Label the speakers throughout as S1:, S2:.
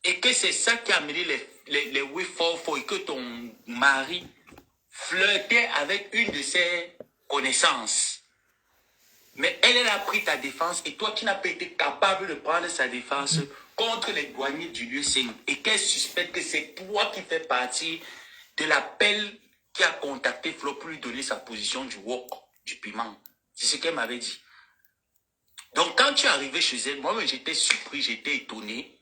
S1: Et que c'est ça qui a amené les oui fort et que ton mari flirtait avec une de ses connaissances. Mais elle a pris ta défense et toi qui n'as pas été capable de prendre sa défense contre les douaniers du lieu Seigneur. Et qu'elle suspecte que c'est toi qui fais partie de l'appel qui a contacté Flo pour lui donner sa position du wok, du piment. C'est ce qu'elle m'avait dit. Donc quand tu es arrivé chez elle, moi j'étais surpris, j'étais étonné.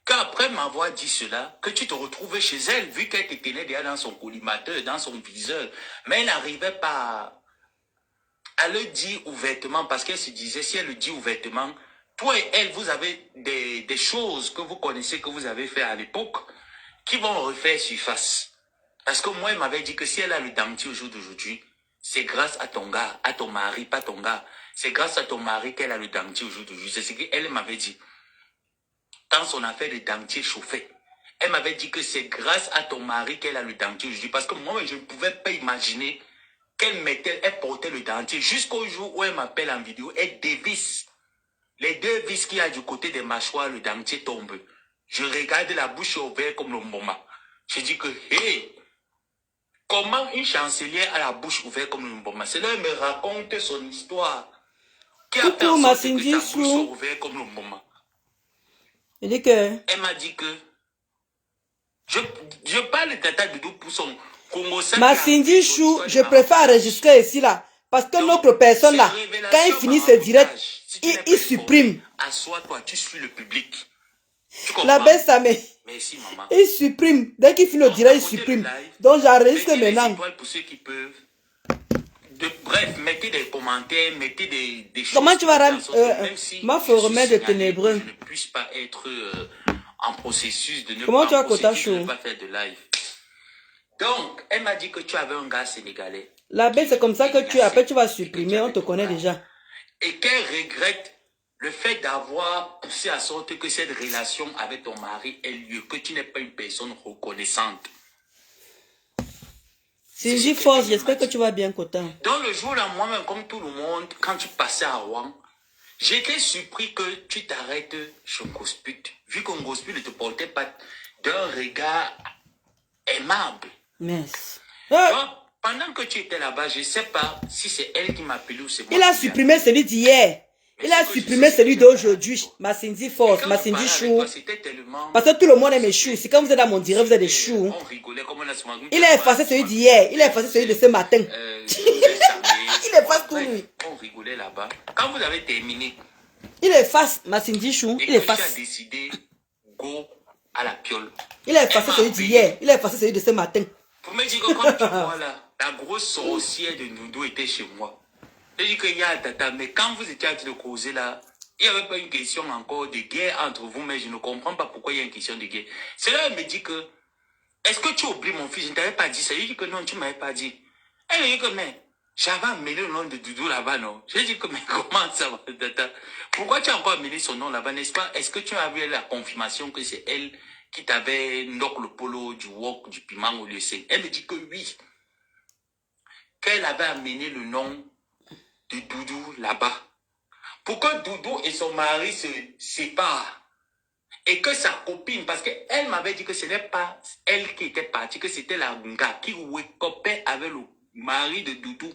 S1: Qu'après m'avoir dit cela, que tu te retrouvais chez elle, vu qu'elle te tenait déjà dans son collimateur, dans son viseur, mais elle n'arrivait pas à le dire ouvertement, parce qu'elle se disait, si elle le dit ouvertement, toi et elle, vous avez des choses que vous connaissez, que vous avez fait à l'époque, qui vont refaire surface. Parce que moi, elle m'avait dit que si elle a le dentier au jour d'aujourd'hui, c'est grâce à ton gars, à ton mari, pas ton gars. C'est grâce à ton mari qu'elle a le dentier au jour d'aujourd'hui. C'est ce qu'elle m'avait dit. Quand son affaire de dentier chauffait, elle m'avait dit que c'est grâce à ton mari qu'elle a le dentier aujourd'hui. Parce que moi, je ne pouvais pas imaginer elle portait le dentier. Jusqu'au jour où elle m'appelle en vidéo, elle dévisse. Les deux vis qu'il y a du côté des mâchoires, le dentier tombe. Je regarde la bouche ouverte comme le moment. Je dis que, hé, comment une chancelière a la bouche ouverte comme le moment? C'est là elle me raconte son histoire. Qui a fait en sorte que sa bouche soit ouverte comme le moment? Elle m'a dit que je parle de Tata Doudou pour son Congo.
S2: Ma Cindy Chou, je préfère enregistrer ici là. Parce que notre personne là, quand il finit ses directs, il supprime.
S1: Assois-toi, tu suis le public.
S2: La baisse ça mais
S1: merci, maman.
S2: Il supprime. Dès qu'il finit le direct, il supprime. Donc j'enregistre maintenant.
S1: Pour ceux qui peuvent. Bref, mettez des commentaires, mettez des choses.
S2: Comment tu vas rendre ma forme de ténébreux?
S1: Je ne puisse pas être en processus de ne
S2: Comment
S1: pas,
S2: tu as quota chaud?
S1: ne pas faire de live. Donc, elle m'a dit que tu avais un gars sénégalais.
S2: La baisse, c'est comme ça que après tu vas supprimer, on te connaît déjà.
S1: Et qu'elle regrette le fait d'avoir poussé à sorte que cette relation avec ton mari ait lieu, que tu n'es pas une personne reconnaissante.
S2: Si j'y force, j'espère que tu vas bien, Cotin.
S1: Donc le jour là, moi-même, comme tout le monde, quand tu passais à Rouen, j'étais surpris que tu t'arrêtes chez Ngosput. Vu que Ngosput ne te portait pas d'un regard aimable.
S2: Merci.
S1: Donc, pendant que tu étais là-bas, je ne sais pas si c'est elle qui m'a appelé ou c'est moi.
S2: Il a supprimé celui d'hier. Il a supprimé celui d'aujourd'hui. Ma Cindy Force, ma Cindy Chou. Parce que tout le monde est mes choux. C'est quand vous êtes dans mon direct, vous êtes des choux. Il a effacé celui d'hier. Il a effacé celui de ce matin. Il efface tout lui.
S1: On rigolait là-bas. Quand vous avez terminé,
S2: il efface ma Cindy Chou. Il efface.
S1: Tu as décidé, go à la piole.
S2: Il a effacé celui d'hier. Il a effacé celui de ce matin.
S1: Pour me dire que comme tu vois là, la grosse sorcière de Noudou était chez moi. Je dis qu'il y a tata, mais quand vous étiez en train de causer là, il n'y avait pas une question encore de guerre entre vous, mais je ne comprends pas pourquoi il y a une question de guerre. C'est là elle me dit que, est-ce que tu oublies mon fils? Je ne t'avais pas dit ça. Je dis que non, tu ne m'avais pas dit. Elle me dit que, mais j'avais amené le nom de Doudou là-bas, non? Je dis que, mais comment ça va, tata? Pourquoi tu as encore amené son nom là-bas, n'est-ce pas? Est-ce que tu as eu la confirmation que c'est elle qui t'avait knock le polo du wok, du piment au lieu C? Elle me dit que oui. Qu'elle avait amené le nom de Doudou là-bas. Pour que Doudou et son mari se séparent. Et que sa copine, parce qu'elle m'avait dit que ce n'est pas elle qui était partie, que c'était la Nga qui copait avec le mari de Doudou.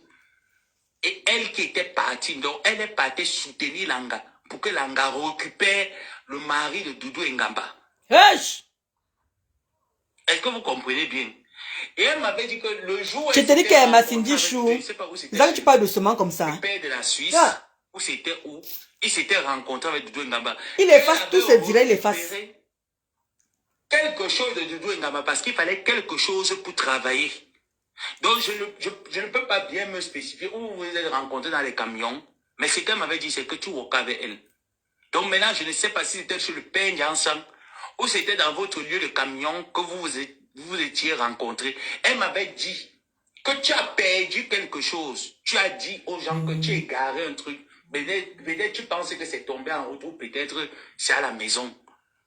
S1: Et elle qui était partie. Donc elle est partie soutenir Langa pour que Langa récupère le mari de Doudou et Ngamba.
S2: Est-ce
S1: que vous comprenez bien? Et elle m'avait dit que le jour où
S2: je te dis qu'elle m'a Cindy Chou. Là, tu parles doucement comme ça.
S1: Le père de la Suisse, où c'était où? Il s'était rencontré avec Doudou Ngamba.
S2: Il efface tous ses directs, il efface.
S1: Quelque chose de Doudou Ngamba parce qu'il fallait quelque chose pour travailler. Donc, je ne peux pas bien me spécifier où vous vous êtes rencontrés dans les camions. Mais ce qu'elle m'avait dit, c'est que tu walkais avec elle. Donc maintenant, je ne sais pas si c'était chez le père Nyansan ou c'était dans votre lieu de camion que vous étiez rencontrés. Elle m'avait dit que tu as perdu quelque chose. Tu as dit aux gens que tu as égaré un truc. Peut-être tu penses que c'est tombé en route ou peut-être c'est à la maison.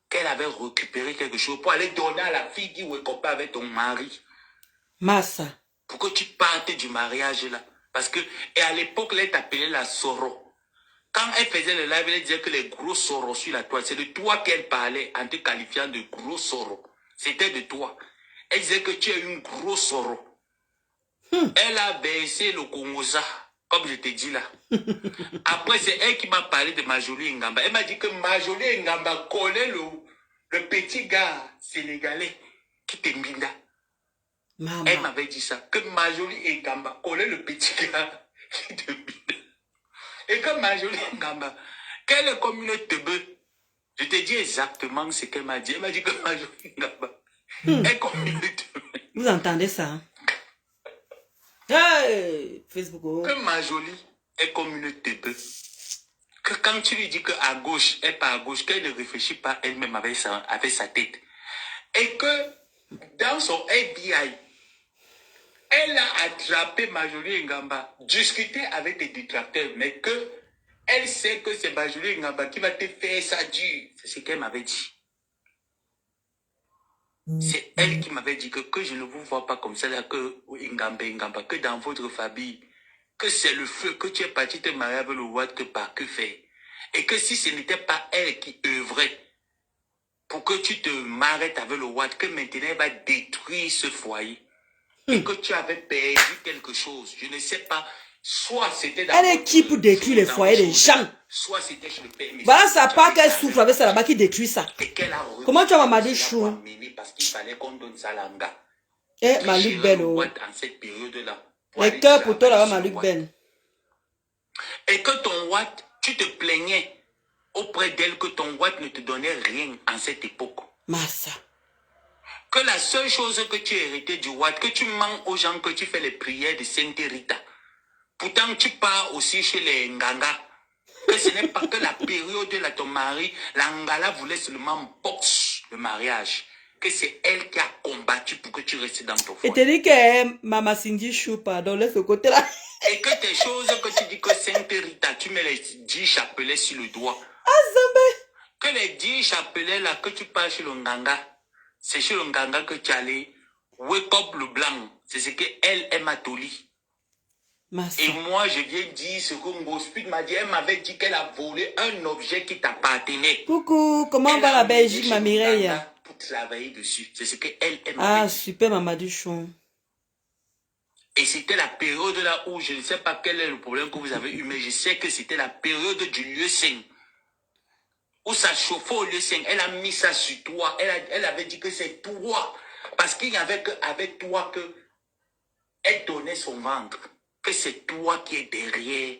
S1: Qu'elle avait récupéré quelque chose pour aller donner à la fille qui est copain avec ton mari.
S2: Massa.
S1: Pour que tu partes du mariage là. Parce que, et à l'époque, elle t'appelait la Soro. Quand elle faisait le live, elle disait que les gros sorrows sur la toile, c'est de toi qu'elle parlait en te qualifiant de gros sorrow. C'était de toi. Elle disait que tu es une grosse sorrow. Elle a baissé le Congoza, comme je te dis là. Après, c'est elle qui m'a parlé de Majoli Ngamba. Elle m'a dit que Majoli Ngamba connaît le petit gars sénégalais qui t'embinda. Elle m'avait dit ça, que Majoli Ngamba connaît le petit gars qui t'embinda. Et que Majoli Ngamba, quelle communauté bœuf? Je te dis exactement ce qu'elle m'a dit. Elle m'a dit que Majoli Ngamba est communauté bœuf.
S2: Vous entendez ça? Hein? Hey, Facebook. Oh.
S1: Que Majoli est communauté bœuf. Que quand tu lui dis qu'à gauche, elle pas à gauche, qu'elle ne réfléchit pas elle-même avec sa tête. Et que dans son FBI, elle a attrapé Majoli Ngamba, discuté avec des détracteurs, mais que elle sait que c'est Majoli Ngamba qui va te faire ça dur. C'est ce qu'elle m'avait dit. C'est elle qui m'avait dit que je ne vous vois pas comme ça, là, que Ngamba, que dans votre famille, que c'est le feu, que tu es parti te marier avec le Watt, que par que faire. Et que si ce n'était pas elle qui œuvrait pour que tu te marrettes avec le Watt, que maintenant elle va détruire ce foyer. Et que tu avais perdu quelque chose. Je ne sais pas. Soit c'était dans
S2: elle est qui pour détruire les foyers des gens?
S1: Soit c'était chez le père.
S2: Voilà sa part qu'elle souffre avec ça là-bas qui détruit ça. Comment tu as Mamadou Chou?
S1: Parce qu'il fallait qu'on donne ça à l'anga.
S2: Eh, Malik Ben.
S1: En cette période-là.
S2: Les cœurs pour toi là-bas, Malik Ben.
S1: Et que ton Watt, tu te plaignais auprès d'elle que ton Watt ne te donnait rien en cette époque.
S2: Massa.
S1: Que la seule chose que tu héritais du Watt, que tu mens aux gens que tu fais les prières de Sainte Rita. Pourtant, tu pars aussi chez les Nganga. Que ce n'est pas que la période là, ton mari, la Ngala voulait seulement boxe le mariage. Que c'est elle qui a combattu pour que tu restes dans ton foyer.
S2: Et tu dis que Mama Cindy Chou, pardon, laisse ce côté-là.
S1: Et que tes choses que tu dis que Sainte Rita, tu mets les 10 chapelets sur le doigt.
S2: Ah, Zambé.
S1: Que les 10 chapelets là, que tu pars chez le Nganga, c'est chez le Nganga que tu allais. Wake up le blanc. C'est ce qu'elle m'a toli.
S2: Massa.
S1: Et moi, je viens dire ce que Ngospit m'a dit. Elle m'avait dit qu'elle a volé un objet qui t'appartenait.
S2: Coucou, comment va la Belgique, ma Mireille?
S1: Pour travailler dessus. C'est ce qu'elle m'a dit.
S2: Ah, super, Mamadou Chou.
S1: Et c'était la période là où, je ne sais pas quel est le problème que vous avez eu, mais je sais que c'était la période du lieu saint. Où ça chauffait au lieu saint. Elle a mis ça sur toi. Elle avait dit que c'est toi. Parce qu'il n'y avait qu'avec toi que elle donnait son ventre. Que c'est toi qui es derrière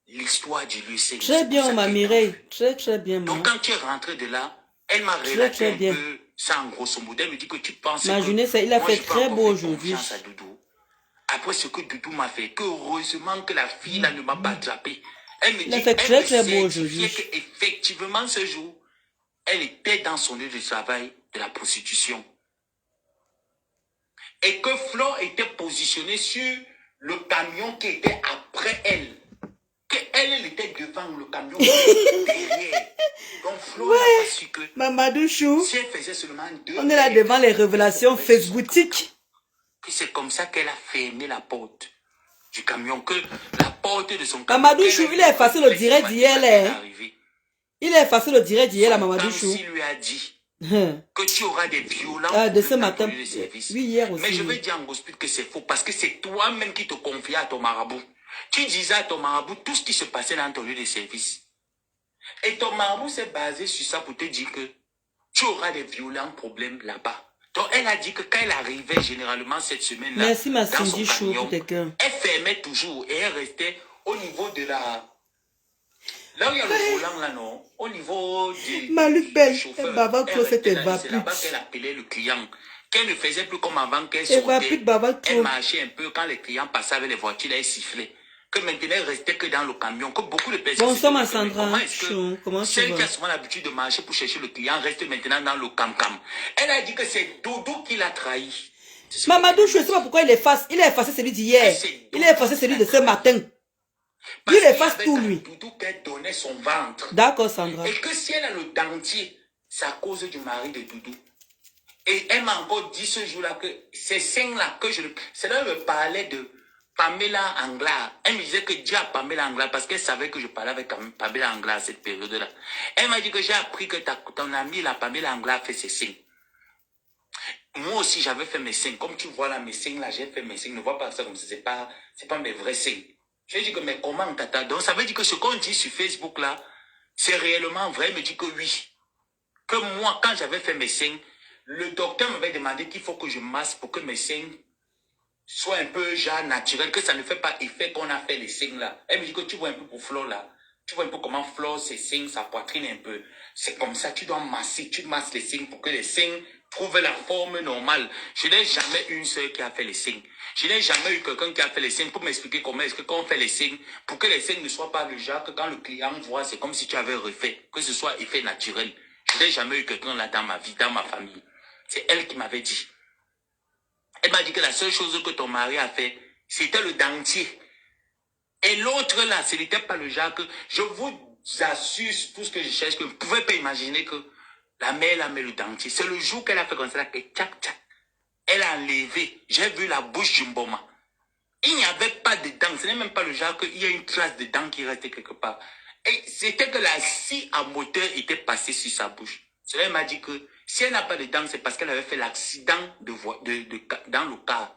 S1: l'histoire du lieu saint.
S2: Très bien, ma Mireille. Très, très bien,
S1: donc, quand tu es rentré de là, elle m'a relaté un peu ça en grosso modo. Elle me dit que tu penses
S2: ma jeunesse, il a fait très beau aujourd'hui.
S1: Après ce que Doudou m'a fait, que heureusement que la fille là ne m'a pas attrapé. Elle me dit,
S2: il a fait très, très beau aujourd'hui.
S1: Effectivement, ce jour, elle était dans son lieu de travail de la prostitution. Et que Flo était positionné sur le camion qui était après elle. Elle était devant le camion qui était derrière. Donc Flo n'a pas su que
S2: Mamadou Chou,
S1: si elle faisait seulement
S2: on est là devant les révélations Facebookiques.
S1: Que c'est comme ça qu'elle a fermé la porte du camion, que la porte de son camion.
S2: Mamadou Chou, il a effacé le direct d'hier. Il a effacé le direct d'hier, la Mamadou Chou.
S1: Il lui a dit que tu auras des violences
S2: de ce matin.
S1: Oui,
S2: hier aussi.
S1: Mais je veux dire en gospel que c'est faux, parce que c'est toi-même qui te confiais à ton marabout. Tu disais à ton marabout tout ce qui se passait dans ton lieu de service. Et ton marabout s'est basé sur ça pour te dire que tu auras des violents problèmes là-bas. Donc elle a dit que quand elle arrivait généralement cette semaine-là,
S2: merci, ma
S1: dans son camion,
S2: camion,
S1: elle fermait toujours et elle restait au niveau de la... Là où il y a le volant là, non? Au niveau du chauffeur. C'est là-bas qu'elle appelait le client. Qu'elle ne faisait plus comme avant, qu'elle sortait. Elle marchait un peu quand les clients passaient avec les voitures, là, elle sifflait. Que maintenant, elle restait que dans le camion. Que beaucoup de personnes...
S2: Bonsoir, ma Sandra.
S1: Comment celle qui a souvent l'habitude de marcher pour chercher le client reste maintenant dans le cam-cam. Elle a dit que c'est Doudou qui l'a trahi.
S2: Mamadou, je ne sais pas pourquoi il efface. Il a effacé celui d'hier. Il a effacé celui de ce matin. Il efface tout, lui.
S1: Doudou qu'elle donnait son ventre.
S2: D'accord, Sandra.
S1: Et que si elle a le dentier, c'est à cause du mari de Doudou. Et elle m'a encore dit ce jour-là que ces seins-là que je... C'est là où elle me parlait de Pamela Angla. Elle me disait que Dieu a Pamela Angla parce qu'elle savait que je parlais avec Pamela Angla à cette période-là. Elle m'a dit que j'ai appris que ton amie, la Pamela Angla, a fait ses signes. Moi aussi, j'avais fait mes signes. Comme tu vois là, mes signes là, j'ai fait mes signes. Ne vois pas ça comme ça, c'est pas mes vrais signes. J'ai dit que, mais comment, tata? Donc, ça veut dire que ce qu'on dit sur Facebook là, c'est réellement vrai. Elle me dit que oui. Que moi, quand j'avais fait mes signes, le docteur m'avait demandé qu'il faut que je masse pour que mes signes soient un peu genre naturels, que ça ne fait pas effet qu'on a fait les signes là. Elle me dit que tu vois un peu pour Flo là. Tu vois un peu comment Flo, ses signes, sa poitrine un peu. C'est comme ça, tu dois masser, tu masses les signes pour que les signes trouvent la forme normale. Je n'ai jamais eu une seule qui a fait les signes. Je n'ai jamais eu quelqu'un qui a fait les signes pour m'expliquer comment est-ce qu'on fait les signes, pour que les signes ne soient pas le genre que quand le client voit, c'est comme si tu avais refait, que ce soit effet naturel. Je n'ai jamais eu quelqu'un là dans ma vie, dans ma famille. C'est elle qui m'avait dit. Elle m'a dit que la seule chose que ton mari a fait, c'était le dentier. Et l'autre là, ce n'était pas le genre que, je vous assure tout ce que je cherche, que vous ne pouvez pas imaginer que la mère elle a mis le dentier. C'est le jour qu'elle a fait comme ça, que tchac tchac, elle a enlevé. J'ai vu la bouche du Mboma. Il n'y avait pas de dents. Ce n'est même pas le genre qu'il y a une trace de dents qui restait quelque part. Et c'était que la scie à moteur était passée sur sa bouche. Cela m'a dit que si elle n'a pas de dents, c'est parce qu'elle avait fait l'accident dans le car.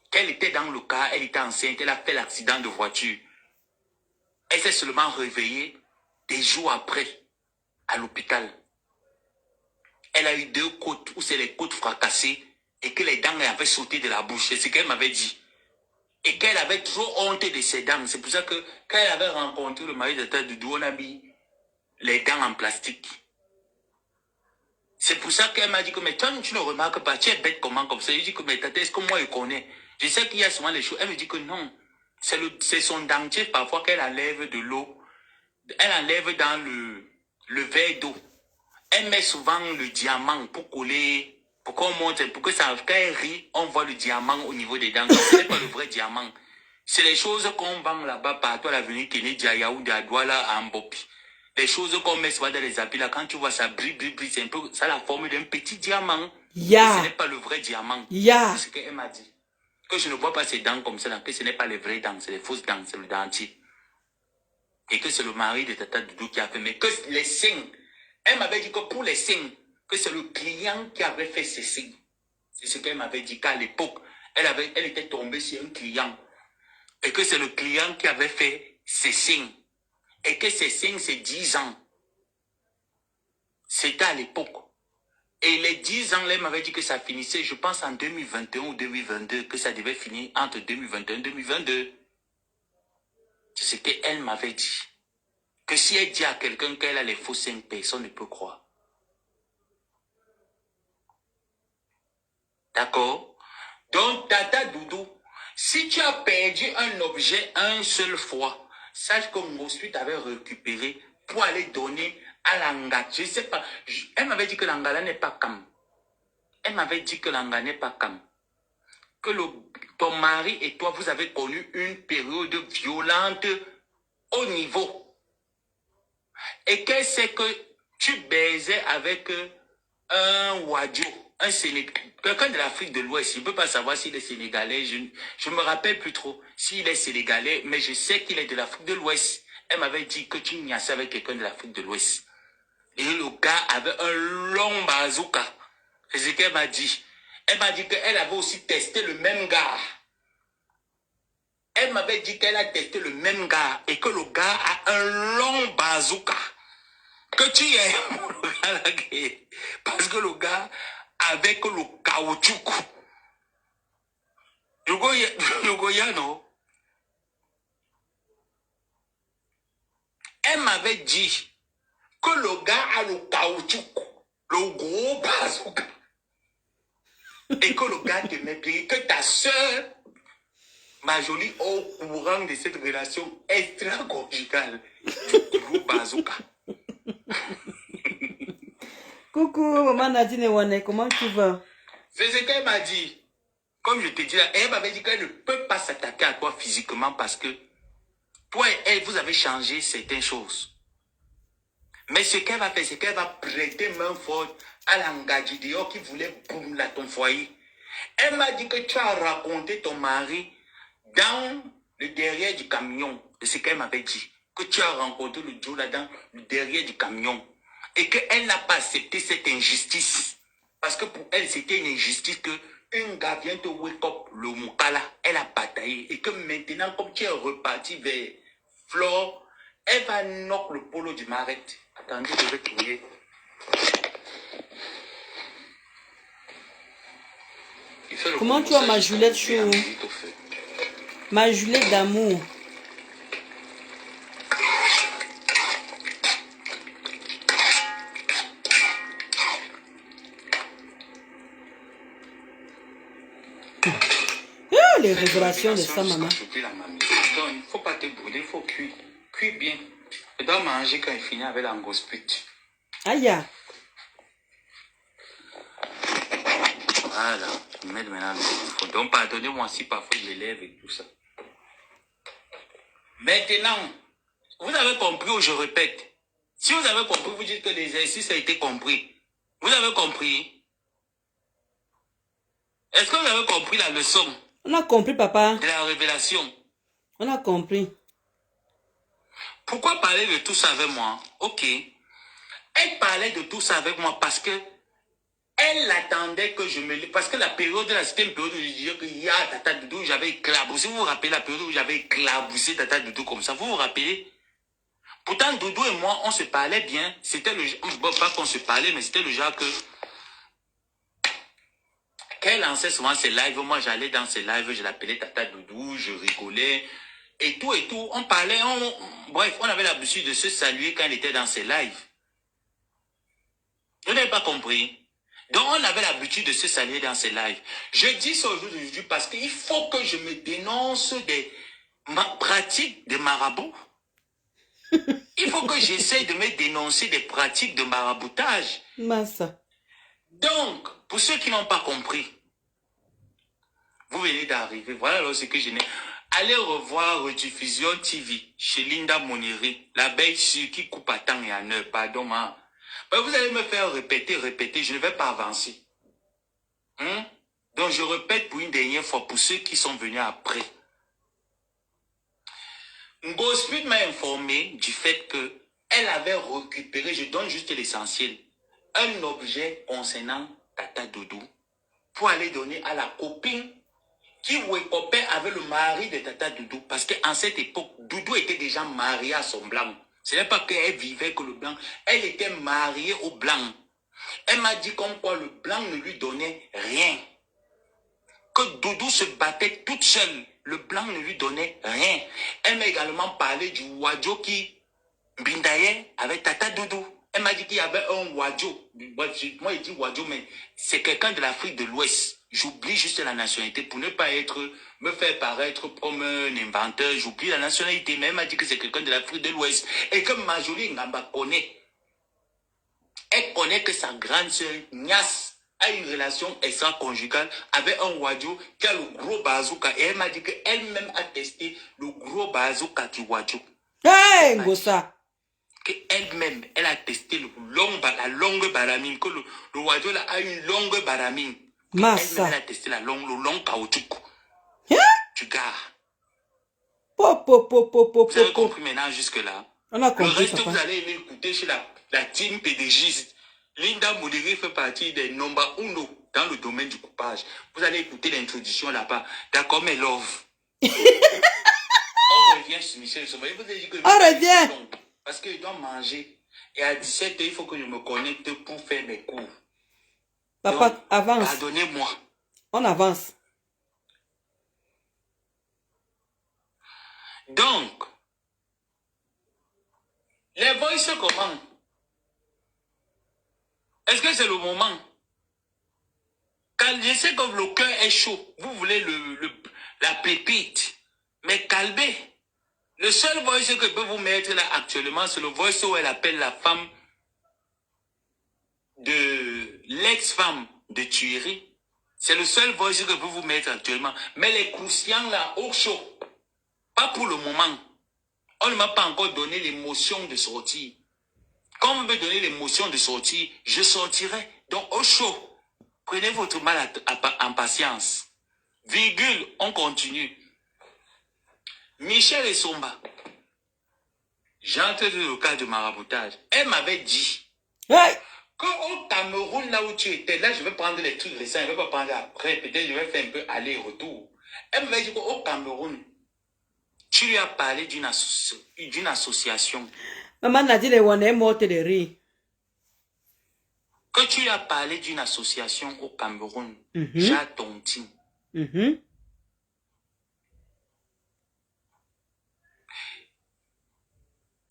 S1: Qu'elle était dans le car, elle était enceinte, elle a fait l'accident de voiture. Elle s'est seulement réveillée des jours après à l'hôpital. Elle a eu 2 côtes où c'est les côtes fracassées et que les dents avaient sauté de la bouche. C'est ce qu'elle m'avait dit. Et qu'elle avait trop honte de ses dents. C'est pour ça que quand elle avait rencontré le mari de Tata Doudou, on a mis les dents en plastique. C'est pour ça qu'elle m'a dit que, mais toi, tu ne remarques pas, tu es bête comment comme ça. Je dis que, mais Tata, est-ce que moi, je connais? Je sais qu'il y a souvent les choses. Elle me dit que non. C'est son dentier parfois qu'elle enlève de l'eau. Elle enlève dans le verre d'eau. Elle met souvent le diamant pour coller, pour qu'on monte, pour que ça, quand elle rit, on voit le diamant au niveau des dents. Ce n'est pas le vrai diamant. C'est les choses qu'on vend là-bas partout à l'avenue Kennedy, à Yaoundé, à Douala, à Mbopi. Les choses qu'on met souvent dans les habits là, quand tu vois ça brille, brille, brille, c'est un peu, ça a la forme d'un petit diamant. Ce n'est pas le vrai diamant. C'est ce qu'elle m'a dit. Que je ne vois pas ces dents comme ça, que ce n'est pas les vraies dents, c'est les fausses dents, c'est le dentier. Et que c'est le mari de Tata Doudou qui a fait, mais que les signes, elle m'avait dit que pour les signes, que c'est le client qui avait fait ces signes. C'est ce qu'elle m'avait dit qu'à l'époque, elle était tombée sur un client. Et que c'est le client qui avait fait ces signes. Et que ces signes, c'est 10 ans. C'était à l'époque. Et les 10 ans, elle m'avait dit que ça finissait, je pense, en 2021 ou 2022, que ça devait finir entre 2021 et 2022. C'est ce qu'elle m'avait dit. Que si elle dit à quelqu'un qu'elle a les faux signes, personne ne peut croire. D'accord? Donc, Tata Doudou, si tu as perdu un objet une seule fois, sache que Mossuit t'avait récupéré pour aller donner à l'Anga. Je ne sais pas. Elle m'avait dit que l'Anga n'est pas calme. Elle m'avait dit que l'Anga n'est pas calme. Que ton mari et toi, vous avez connu une période violente au niveau. Et qu'elle sait que tu baisais avec un Wadjo, un Sénégalais, quelqu'un de l'Afrique de l'Ouest. Je ne peux pas savoir s'il est sénégalais. Je ne me rappelle plus trop s'il est sénégalais, mais je sais qu'il est de l'Afrique de l'Ouest. Elle m'avait dit que tu niassais avec quelqu'un de l'Afrique de l'Ouest. Et le gars avait un long bazooka. C'est ce qu'elle m'a dit. Elle m'a dit qu'elle avait aussi testé le même gars. Elle m'avait dit qu'elle a testé le même gars et que le gars a un long bazooka. Que tu es parce que le gars avec le caoutchouc. Le Goyano. Elle m'avait dit que le gars a le caoutchouc, le gros bazooka. Et que le gars te met bien, que ta soeur, ma jolie, au courant de cette relation extra-conjugale du gros bazooka.
S2: Coucou, maman Nadine Wane, comment tu vas?
S1: C'est ce qu'elle m'a dit. Comme je te dis là, elle m'avait dit qu'elle ne peut pas s'attaquer à toi physiquement parce que toi et elle, vous avez changé certaines choses. Mais ce qu'elle va faire, c'est qu'elle va prêter main forte à l'Angadjidio qui voulait boum là ton foyer. Elle m'a dit que tu as raconté ton mari dans le derrière du camion, c'est ce qu'elle m'avait dit, que tu as rencontré le Joe là-dedans, le derrière du camion, et qu'elle n'a pas accepté cette injustice. Parce que pour elle, c'était une injustice que un gars vient te wake up le Moukala, elle a bataillé, et que maintenant, comme tu es reparti vers Flore, elle va knock le polo du Maret. Attendez, je vais trouver.
S2: Comment tu as ma Juliette chou? Ma Juliette d'amour. Ah, les révélations de ça, maman.
S1: Il ne faut pas te brûler, il faut cuire. Cuire bien. Tu dois manger quand il finit avec l'angospute.
S2: Aïe.
S1: Voilà, je vais mettre maintenant le téléphone. Donc, pardonnez-moi si parfois je l'élève et tout ça. Maintenant, vous avez compris ou je répète? Si vous avez compris, vous dites que l'exercice a été compris. Vous avez compris? Est-ce que vous avez compris la leçon?
S2: On a compris, papa.
S1: De la révélation.
S2: On a compris.
S1: Pourquoi parler de tout ça avec moi? Ok. Elle parlait de tout ça avec moi parce que elle attendait que je me... Parce que la période là, c'était une période où je disais que y a Tata Doudou, j'avais éclaboussé. Vous vous rappelez la période où j'avais éclaboussé Tata Doudou comme ça? Vous vous rappelez? Pourtant, Doudou et moi, on se parlait bien. C'était le... Bon, pas qu'on se parlait, mais c'était le genre que... Qu'elle lançait souvent ses lives, moi j'allais dans ses lives, je l'appelais Tata Doudou, je rigolais, et tout, on parlait, bref, on avait l'habitude de se saluer quand elle était dans ses lives. Vous n'avez pas compris? Donc on avait l'habitude de se saluer dans ses lives. Je dis ça aujourd'hui parce qu'il faut que je me dénonce des pratiques de marabout. Il faut que j'essaye de me dénoncer des pratiques de maraboutage.
S2: Massa.
S1: Donc, pour ceux qui n'ont pas compris, vous venez d'arriver, voilà ce que je n'ai. Allez revoir Rediffusion TV chez Linda Moneri, l'abeille sûre qui coupe à temps et à heure, pardon, ma. Ben, vous allez me faire répéter, je ne vais pas avancer. Donc, je répète pour une dernière fois pour ceux qui sont venus après. Ngosput m'a informé du fait qu'elle avait récupéré, je donne juste l'essentiel, un objet concernant Tata Doudou pour aller donner à la copine qui wekopait avec le mari de Tata Doudou. Parce qu'en cette époque, Doudou était déjà mariée à son blanc. Ce n'est pas qu'elle vivait que le blanc. Elle était mariée au blanc. Elle m'a dit comme quoi le blanc ne lui donnait rien. Que Doudou se battait toute seule. Le blanc ne lui donnait rien. Elle m'a également parlé du Wadjo qui bindaillait avec Tata Doudou. Elle m'a dit qu'il y avait un Wadjo. Moi, je dis Wadjo, mais c'est quelqu'un de l'Afrique de l'Ouest. J'oublie juste la nationalité pour ne pas me faire paraître comme un inventeur. J'oublie la nationalité, mais elle m'a dit que c'est quelqu'un de l'Afrique de l'Ouest. Et que Majoli Ngamba connaît. Elle connaît que sa grande sœur, Nias, a une relation extra-conjugale avec un Wadjo qui a le gros bazooka. Et elle m'a dit qu'elle-même a testé le gros bazooka du Wadjo.
S2: Hey, Gossa!
S1: Qu'elle-même, elle a testé la longue baramine. Que le Wadjo là a une longue baramine.
S2: Massa.
S1: Elle a testé le long caoutchouc.
S2: Hein?
S1: Tu gares.
S2: Vous
S1: avez compris maintenant jusque-là?
S2: On a compris,
S1: le reste,
S2: papa.
S1: Vous allez l'écouter chez la team PDGiste. Linda Modéré fait partie des number 1 dans le domaine du coupage. Vous allez écouter l'introduction là-bas. D'accord, mais love. On revient sur Michel Sommet. Vous avez dit que
S2: on revient.
S1: Parce qu'il doit manger. Et à 17h, il faut que je me connecte pour faire mes cours.
S2: Papa,
S1: donc,
S2: avance.
S1: Pardonnez-moi.
S2: On avance.
S1: Donc, les voices comment? Est-ce que c'est le moment? Quand je sais que le cœur est chaud, vous voulez la pépite, mais calmez. Le seul voice que je peux vous mettre là actuellement, c'est le voice où elle appelle la femme de l'ex-femme de tuerie. C'est le seul voice que je peux vous mettre actuellement. Mais les croustillants là, au chaud, pas pour le moment. On ne m'a pas encore donné l'émotion de sortir. Quand on me donner l'émotion de sortir, je sortirai. Donc au chaud, prenez votre mal en patience. Virgule, on continue. Michel Essomba, j'entre dans le cas de maraboutage. Elle m'avait dit qu'au Cameroun, là où tu étais, là je vais prendre les trucs récents, je ne vais pas prendre après, peut-être je vais faire un peu aller-retour. Elle m'avait dit qu'au Cameroun, tu lui as parlé d'une association.
S2: Maman a dit les Wane est morte de rire.
S1: Que tu lui as parlé d'une association au Cameroun, Jacques Tontine.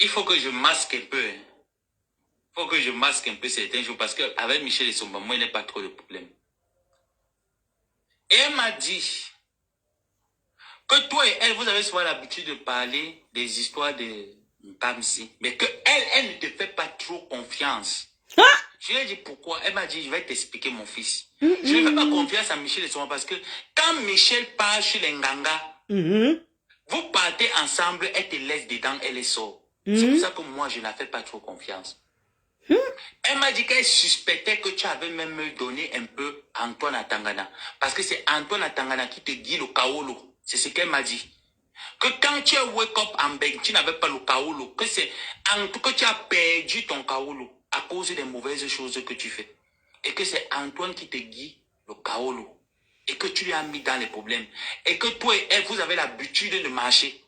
S1: Il faut que je masque un peu. Il faut que je masque un peu certains jours parce qu'avec Michel Essomba, moi, il n'y a pas trop de problème. Et elle m'a dit que toi et elle, vous avez souvent l'habitude de parler des histoires de Kamsi, mais que elle ne te fait pas trop confiance. Je lui ai dit pourquoi. Elle m'a dit, je vais t'expliquer mon fils. Je ne fais pas confiance à Michel Essomba parce que quand Michel part chez les Nganga, vous partez ensemble, elle te laisse dedans, elle les sort. C'est pour ça que moi, je ne la fais pas trop confiance. Elle m'a dit qu'elle suspectait que tu avais même donné un peu Antoine Atangana. Parce que c'est Antoine Atangana qui te dit le kaolo. C'est ce qu'elle m'a dit. Que quand tu as wake up en beg, tu n'avais pas le kaolo. Que c'est en tout cas tu as perdu ton kaolo à cause des mauvaises choses que tu fais. Et que c'est Antoine qui te dit le kaolo. Et que tu lui as mis dans les problèmes. Et que toi et elle, vous avez l'habitude de marcher.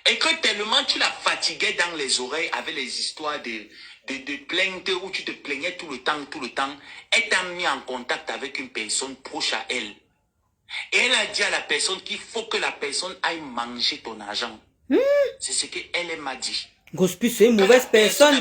S1: Et que tellement tu la fatiguais dans les oreilles avec les histoires de plaintes où tu te plaignais tout le temps, elle t'a mis en contact avec une personne proche à elle. Et elle a dit à la personne qu'il faut que la personne aille manger ton argent. C'est ce qu'elle m'a dit.
S2: Gospi, c'est une mauvaise personne.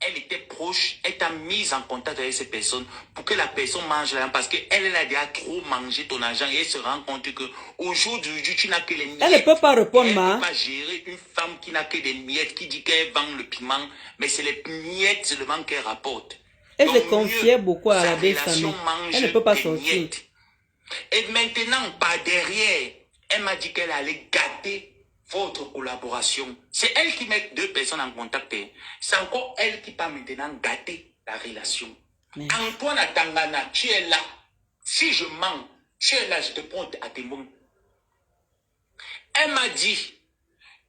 S1: Elle était proche, elle t'a mise en contact avec ces personnes pour que la personne mange l'argent parce qu'elle a déjà trop mangé ton argent et elle se rend compte que aujourd'hui tu n'as que les miettes.
S2: Elle ne peut pas répondre,
S1: elle ne peut pas gérer une femme qui n'a que des miettes, qui dit qu'elle vend le piment, mais c'est les miettes seulement qu'elle rapporte.
S2: Elle se confiait beaucoup à la famille. Elle ne peut pas sortir.
S1: Miettes. Et maintenant, par derrière, elle m'a dit qu'elle allait gâter votre collaboration. C'est elle qui met deux personnes en contact. C'est encore elle qui va maintenant gâter la relation. Antoine Atangana, tu es là. Si je mens, tu es là, je te prends à témoin. Elle m'a dit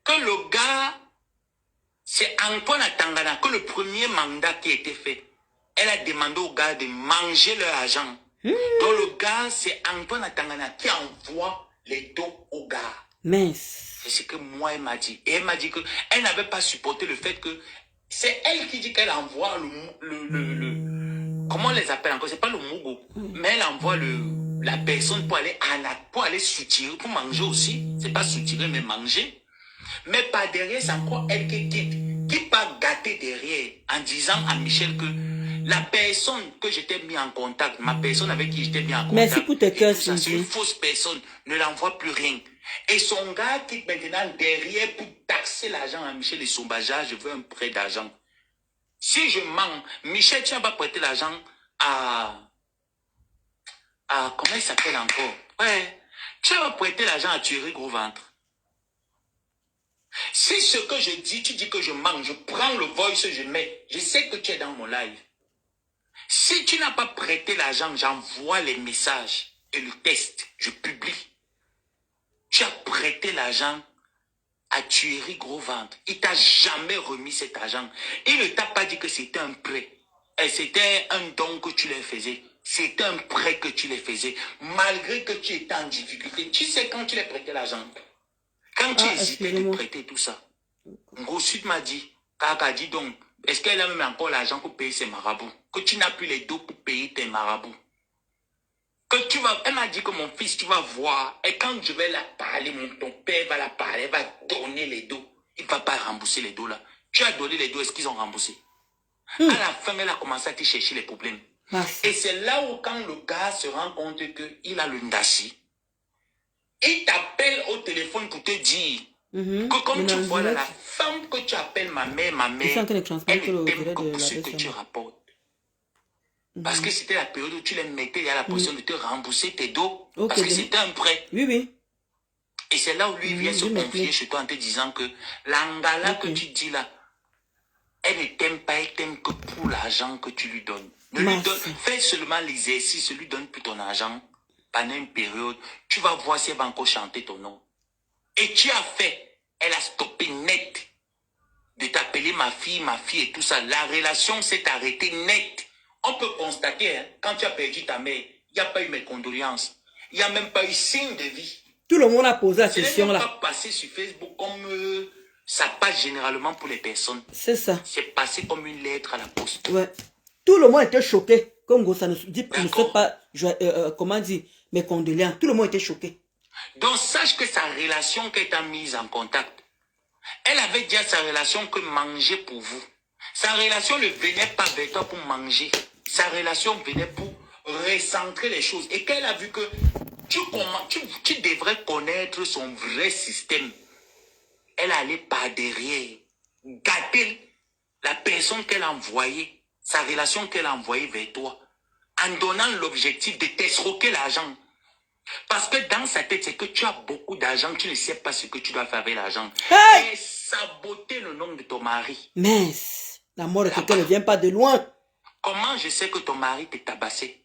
S1: que le gars, c'est Antoine Atangana, que le premier mandat qui a été fait, elle a demandé au gars de manger leur argent. Donc le gars, c'est Antoine Atangana qui envoie les dos au gars.
S2: Mince.
S1: C'est ce que moi, elle m'a dit. Et elle m'a dit qu'elle n'avait pas supporté le fait que c'est elle qui dit qu'elle envoie comment on les appelle encore? C'est pas le Mugo. Mais elle envoie la personne pour aller soutirer, pour manger aussi. C'est pas soutirer, mais manger. Mais par derrière, c'est encore elle qui part gâter derrière en disant à Michel que la personne que j'étais mis en contact, ma personne avec qui j'étais mis en contact,
S2: merci pour tes cœurs,
S1: c'est une fausse personne, ne l'envoie plus rien. Et son gars quitte maintenant derrière pour taxer l'argent à Michel et son bagage, je veux un prêt d'argent. Si je mens, Michel, tu n'as pas prêté l'argent à comment il s'appelle encore? Ouais, tu as prêté l'argent à Thierry Gros Ventre. Si ce que je dis, tu dis que je mens, je prends le voice, je mets, je sais que tu es dans mon live. Si tu n'as pas prêté l'argent, j'envoie les messages et le test, je publie. Tu as prêté l'argent à Thierry Gros Ventre. Il t'a jamais remis cet argent. Il ne t'a pas dit que c'était un prêt. Et c'était un don que tu les faisais. C'était un prêt que tu les faisais. Malgré que tu étais en difficulté. Tu sais quand tu les prêtais l'argent. Quand tu hésitais de prêter tout ça. Ngosud m'a dit, Kaka dit donc, est-ce qu'elle a même encore l'argent pour payer ses marabouts? Que tu n'as plus les dos pour payer tes marabouts. Que tu vas, elle m'a dit que mon fils, tu vas voir, et quand je vais la parler, ton père va la parler, elle va donner les dos. Il ne va pas rembourser les dos là. Tu as donné les dos, est-ce qu'ils ont remboursé? À la fin, elle a commencé à te chercher les problèmes. Et c'est là où quand le gars se rend compte qu'il a le ndassi, il t'appelle au téléphone pour te dire que comme tu vois là, la femme que tu appelles ma mère, elle t'aime que pour ce que tu rapportes. Parce que c'était la période où tu les mettais à la position de te rembourser tes dos. Parce que c'était un prêt.
S2: Oui, oui.
S1: Et c'est là où lui vient se confier chez toi en te disant que l'angala que tu dis là, elle ne t'aime pas, elle t'aime que pour l'argent que tu lui donnes. Ne lui donne, fais seulement l'exercice, ne lui donne plus ton argent pendant une période. Tu vas voir si elle va encore chanter ton nom. Et tu as fait, elle a stoppé net de t'appeler ma fille et tout ça. La relation s'est arrêtée net. On peut constater, hein, quand tu as perdu ta mère, il n'y a pas eu mes condoléances. Il n'y a même pas eu signe de vie.
S2: Tout le monde a posé la question là.
S1: Ce n'est pas passé sur Facebook comme ça passe généralement pour les personnes.
S2: C'est ça.
S1: C'est passé comme une lettre à la poste.
S2: Ouais. Tout le monde était choqué. Comme ça ne dit ne sais pas, comment dire, mes condoléances. Tout le monde était choqué.
S1: Donc sache que sa relation qui est mise en contact, elle avait dit à sa relation que manger pour vous. Sa relation ne venait pas vers toi pour manger. Sa relation venait pour recentrer les choses. Et qu'elle a vu que tu devrais connaître son vrai système. Elle allait par derrière gâter la personne qu'elle a envoyée, sa relation qu'elle a envoyée vers toi, en donnant l'objectif de t'escroquer l'argent. Parce que dans sa tête, c'est que tu as beaucoup d'argent, tu ne sais pas ce que tu dois faire avec l'argent.
S2: Hey!
S1: Et saboter le nom de ton mari.
S2: Mais la mort de quelqu'un ne vient pas de loin.
S1: Comment je sais que ton mari t'a tabassé?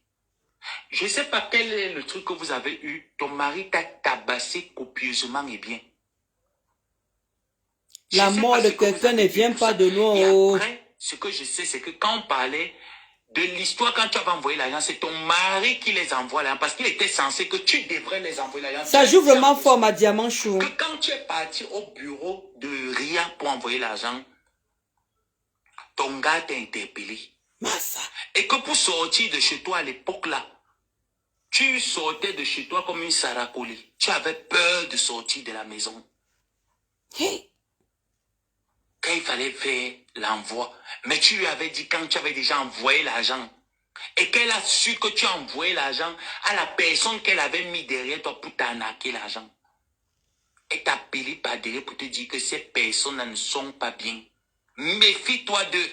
S1: Je ne sais pas quel est le truc que vous avez eu. Ton mari t'a tabassé copieusement et bien.
S2: La mort de quelqu'un ne vient pas de loin.
S1: Et après, ce que je sais, c'est que quand on parlait de l'histoire, quand tu avais envoyé l'argent, c'est ton mari qui les envoie l'argent. Parce qu'il était censé que tu devrais les envoyer l'argent.
S2: Ça joue vraiment fort, ma diamant chou.
S1: Que quand tu es parti au bureau de Ria pour envoyer l'argent, ton gars t'a interpellé.
S2: Massa.
S1: Et que pour sortir de chez toi à l'époque là, tu sortais de chez toi comme une saracoli. Tu avais peur de sortir de la maison.
S2: Hey.
S1: Quand il fallait faire l'envoi. Mais tu lui avais dit quand tu avais déjà envoyé l'argent. Et qu'elle a su que tu as envoyé l'argent à la personne qu'elle avait mis derrière toi pour t'arnaquer l'argent. Elle t'a appelé par derrière pour te dire que ces personnes-là ne sont pas bien. Méfie-toi d'eux.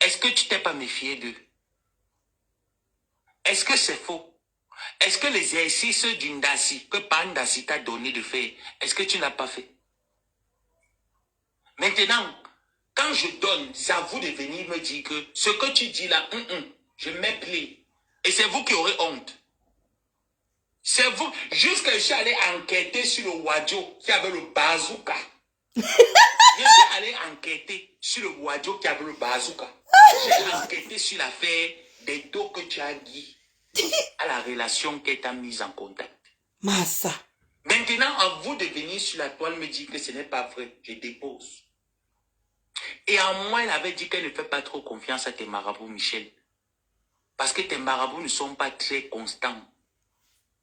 S1: Est-ce que tu t'es pas méfié d'eux? Est-ce que c'est faux? Est-ce que l'exercice d'une Ndassi, que par Ndassi t'a donné de faire, est-ce que tu n'as pas fait? Maintenant, quand je donne, c'est à vous de venir me dire que ce que tu dis là, je m'appelais. Et c'est vous qui aurez honte. C'est vous. Jusqu'à je suis allé enquêter sur le Wadjo qui avait le bazooka. Je suis allé enquêter sur le Wadjo qui avait le bazooka. J'ai enquêté sur l'affaire des dos que tu as dit à la relation qui t'a mise en contact.
S2: Massa.
S1: Maintenant, à vous de venir sur la toile me dire que ce n'est pas vrai. Je dépose. Et à moi, elle avait dit qu'elle ne fait pas trop confiance à tes marabouts, Michel. Parce que tes marabouts ne sont pas très constants.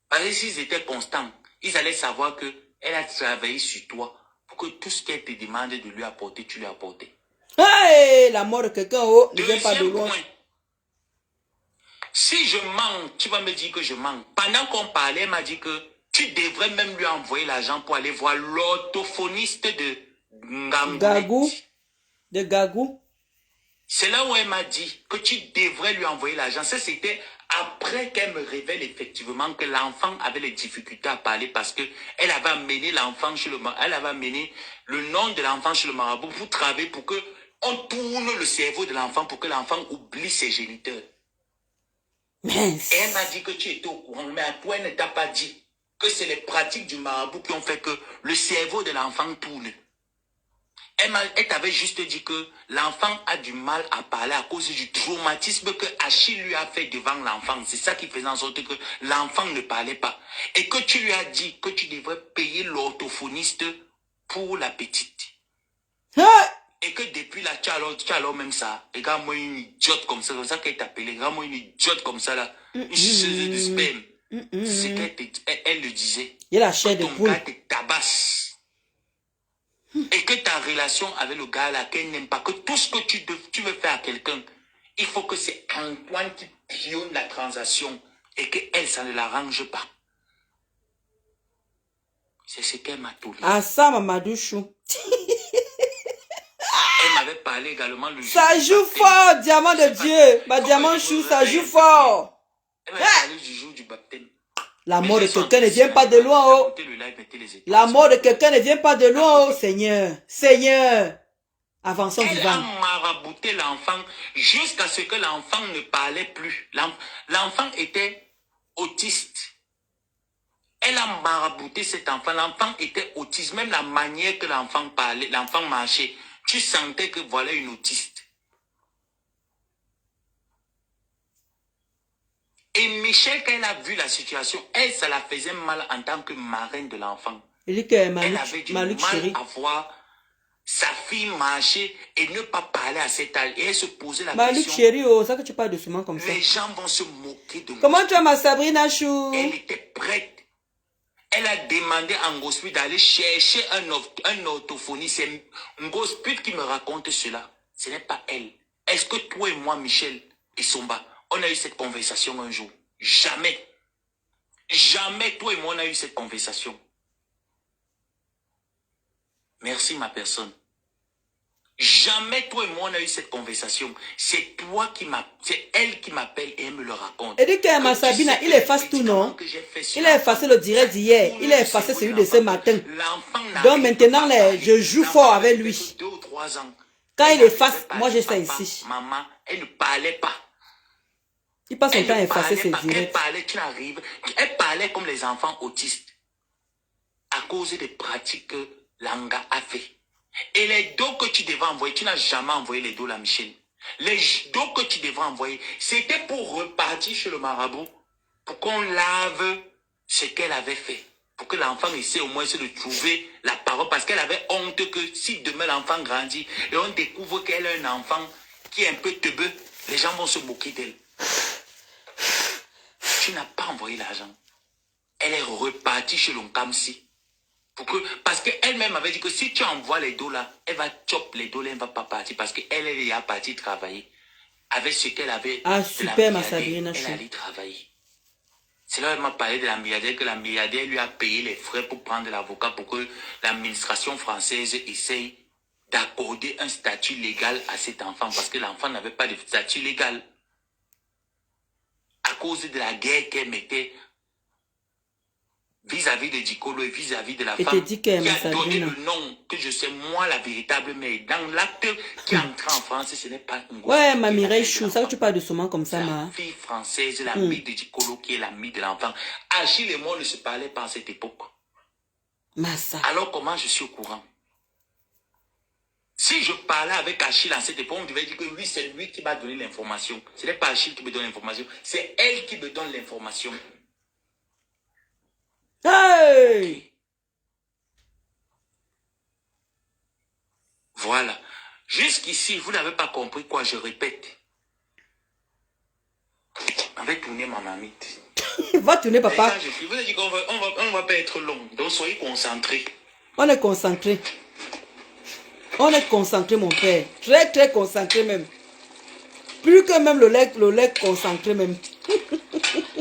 S1: Parce que s'ils étaient constants, ils allaient savoir qu'elle a travaillé sur toi pour que tout ce qu'elle te demande de lui apporter, tu lui apportes.
S2: Hey, la mort de quelqu'un, ne vient pas de loin.
S1: Point. Si je manque, tu vas me dire que je manque. Pendant qu'on parlait, elle m'a dit que tu devrais même lui envoyer l'argent pour aller voir l'orthophoniste de
S2: Gagou. De Gagou.
S1: C'est là où elle m'a dit que tu devrais lui envoyer l'argent. Ça, c'était après qu'elle me révèle effectivement que l'enfant avait les difficultés à parler parce que elle avait amené l'enfant chez le marabout. Elle avait amené le nom de l'enfant chez le marabout pour travailler pour que on tourne le cerveau de l'enfant pour que l'enfant oublie ses géniteurs.
S2: Mince.
S1: Et elle m'a dit que tu étais au courant, mais à toi, elle ne t'a pas dit que c'est les pratiques du marabout qui ont fait que le cerveau de l'enfant tourne. Elle t'avait juste dit que l'enfant a du mal à parler à cause du traumatisme que Achille lui a fait devant l'enfant. C'est ça qui faisait en sorte que l'enfant ne parlait pas. Et que tu lui as dit que tu devrais payer l'orthophoniste pour la petite. Et que depuis là, tu as alors même ça. Regarde-moi une idiote comme ça. C'est ça qu'elle t'appelait. Regarde-moi une idiote comme ça là. Une suceuse de sperme. C'est qu'elle le disait.
S2: Il y a la chair de poule.
S1: Ton gars te tabasse. Et que ta relation avec le gars là, qu'elle n'aime pas, que tout ce que tu veux faire à quelqu'un, il faut que c'est Antoine qui pionne la transaction et qu'elle, ça ne l'arrange pas. C'est ce qu'elle m'a tout dit.
S2: Ah ça, Mamadou Chou.
S1: Elle m'avait parlé également le
S2: ça joue fort, diamant de Dieu. Ma diamant chou, ça joue fort.
S1: Elle m'avait parlé du jour du baptême.
S2: La mort de quelqu'un ne vient pas de loin, oh. La mort de quelqu'un ne vient pas de loin, oh, Seigneur. Seigneur. Avançons vivant.
S1: Elle a marabouté l'enfant jusqu'à ce que l'enfant ne parlait plus. L'enfant était autiste. Elle a marabouté cet enfant. L'enfant était autiste. Même la manière que l'enfant parlait, l'enfant marchait, tu sentais que voilà une autiste. Et Michel, quand elle a vu la situation, elle, ça la faisait mal en tant que marraine de l'enfant.
S2: Elle dit que
S1: elle avait du mal
S2: chéri.
S1: à voir sa fille marcher et ne pas parler à cet âge. Et elle se posait la
S2: Malik
S1: question.
S2: Chéri, oh, ça que tu parles doucement comme ça.
S1: Les gens vont se moquer de moi.
S2: Comment tu as ma Sabrina Chou?
S1: Elle était prête. Elle a demandé à Ngosput d'aller chercher un orthophoniste. C'est Ngosput qui me raconte cela. Ce n'est pas elle. Est-ce que toi et moi, Michel et Somba, on a eu cette conversation un jour? Jamais. Jamais toi et moi, on a eu cette conversation. Merci, ma personne. Jamais toi et moi, on a eu cette conversation. C'est toi qui c'est elle qui m'appelle et elle me le raconte.
S2: Elle dit que ma Sabina, il efface tout, non? Il a effacé le direct d'hier. Il a effacé celui de ce matin. Donc maintenant, je joue fort avec lui.
S1: 2 ou 3 ans.
S2: Quand il efface, moi j'ai ça ici.
S1: Maman, elle ne parlait pas.
S2: Il passe son temps à effacer ses directs.
S1: Elle parlait, tu arrives. Elle parlait comme les enfants autistes. À cause des pratiques que Langa a fait. Et les dos que tu devais envoyer, tu n'as jamais envoyé les dos là, Michel. Les dos que tu devais envoyer, c'était pour repartir chez le marabout, pour qu'on lave ce qu'elle avait fait. Pour que l'enfant essaie au moins de trouver la parole, parce qu'elle avait honte que si demain l'enfant grandit et on découvre qu'elle a un enfant qui est un peu teubeux, les gens vont se moquer d'elle. Tu n'as pas envoyé l'argent. Elle est repartie chez l'Onkamsi. Parce qu'elle-même avait dit que si tu envoies les dos là, elle va chop les dos là, elle ne va pas partir. Parce qu'elle est déjà partie travailler. Avec ce qu'elle avait.
S2: Ah, super, ma Sabrina.
S1: Elle allait travailler. C'est là qu'elle m'a parlé de la milliardaire, que la milliardaire lui a payé les frais pour prendre l'avocat pour que l'administration française essaye d'accorder un statut légal à cet enfant. Parce que l'enfant n'avait pas de statut légal. À cause de la guerre qu'elle mettait vis-à-vis de Dikolo et vis-à-vis de la femme qui a donné le nom que je sais, moi, la véritable mère. Dans l'acte qui est entré en France, ce n'est pas une grosse.
S2: Ouais, ma Mireille Chou, ça que tu parles de souvent comme ça, ma.
S1: La fille française, l'amie de Dikolo qui est l'amie de l'enfant. Achille et moi ne se parlaient pas à cette époque.
S2: Massa.
S1: Alors comment je suis au courant? Si je parlais avec Achille à cette époque, on devait dire que oui, c'est lui qui m'a donné l'information. Ce n'est pas Achille qui me donne l'information, c'est elle qui me donne l'information.
S2: Hey!
S1: Voilà. Jusqu'ici, vous n'avez pas compris quoi, je répète. On va tourner ma mamite.
S2: Va tourner, papa.
S1: Je vous ai dit qu'on va pas être long. Donc soyez concentrés.
S2: On est concentré. On est concentré, mon père. Très, très concentré même. Plus que même le lait concentré même.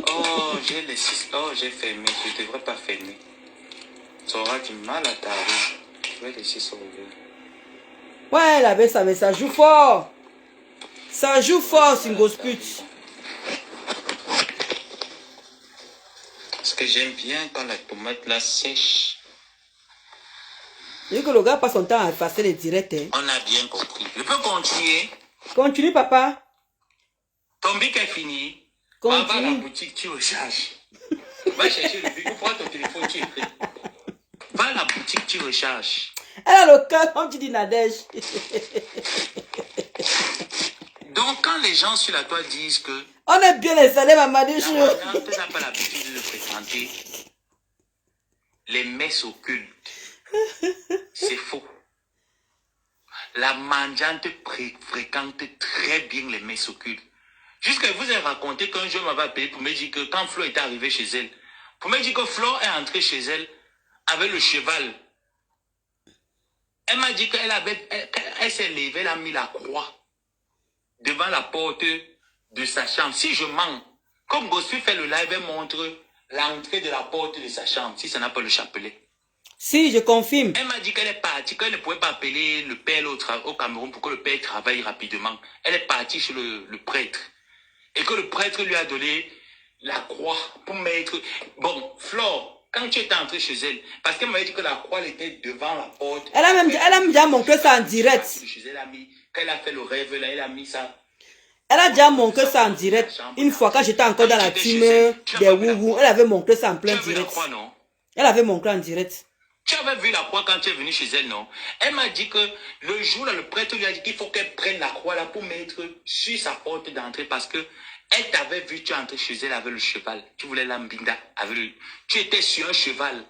S1: Oh, j'ai les 6. Oh, j'ai fermé. Je ne devrais pas fermer. Ça aura du mal à tarder. Je vais laisser ça ouvert.
S2: Ouais, la baisse, mais ça joue fort. Ça joue fort, Ngosput.
S1: Parce que j'aime bien quand la tomate là sèche.
S2: Et que le gars passe son temps à effacer les directs. Hein.
S1: On a bien compris. Je peux continuer?
S2: Continue, papa.
S1: Ton bic est fini.
S2: Continue.
S1: Va à la boutique, tu recharges. Va chercher le bic. Prends ton téléphone, tu écris. Va à la boutique, tu recharges.
S2: Elle a le cœur, comme tu dis, Nadège.
S1: Donc, quand les gens sur la toile disent que
S2: on est bien installé, maman.
S1: La madame n'a pas l'habitude de fréquenter les messes occultes. C'est faux. La mendiante fréquente très bien les messes occultes. Jusqu'à vous avez raconté qu'un jeune m'avait appelé pour me dire que quand Flo est arrivé chez elle, pour me dire que Flo est entré chez elle avec le cheval. Elle m'a dit qu'elle s'est levée, elle a mis la croix devant la porte de sa chambre. Si je mens, comme Ngosput fait le live, elle montre l'entrée de la porte de sa chambre, si ça n'a pas le chapelet.
S2: Si, je confirme.
S1: Elle m'a dit qu'elle est partie, qu'elle ne pouvait pas appeler le père au Cameroun pour que le père travaille rapidement. Elle est partie chez le prêtre. Et que le prêtre lui a donné la croix pour mettre... Bon, Flore, quand tu étais entrée chez elle, parce qu'elle m'avait dit que la croix elle était devant la porte.
S2: Elle a même déjà montré ça en direct.
S1: Chez elle, quand elle a fait le rêve, là, elle a mis ça.
S2: Elle a déjà montré ça en direct. Une fois, quand j'étais encore dans la team des Wougou, elle avait montré ça en plein direct. Elle avait montré en direct.
S1: Tu avais vu la croix quand tu es venu chez elle, non? Elle m'a dit que le jour là, le prêtre lui a dit qu'il faut qu'elle prenne la croix là pour mettre sur sa porte d'entrée parce que elle t'avait vu, tu es entré chez elle avec le cheval. Tu voulais l'ambinda avec le... Tu étais sur un cheval.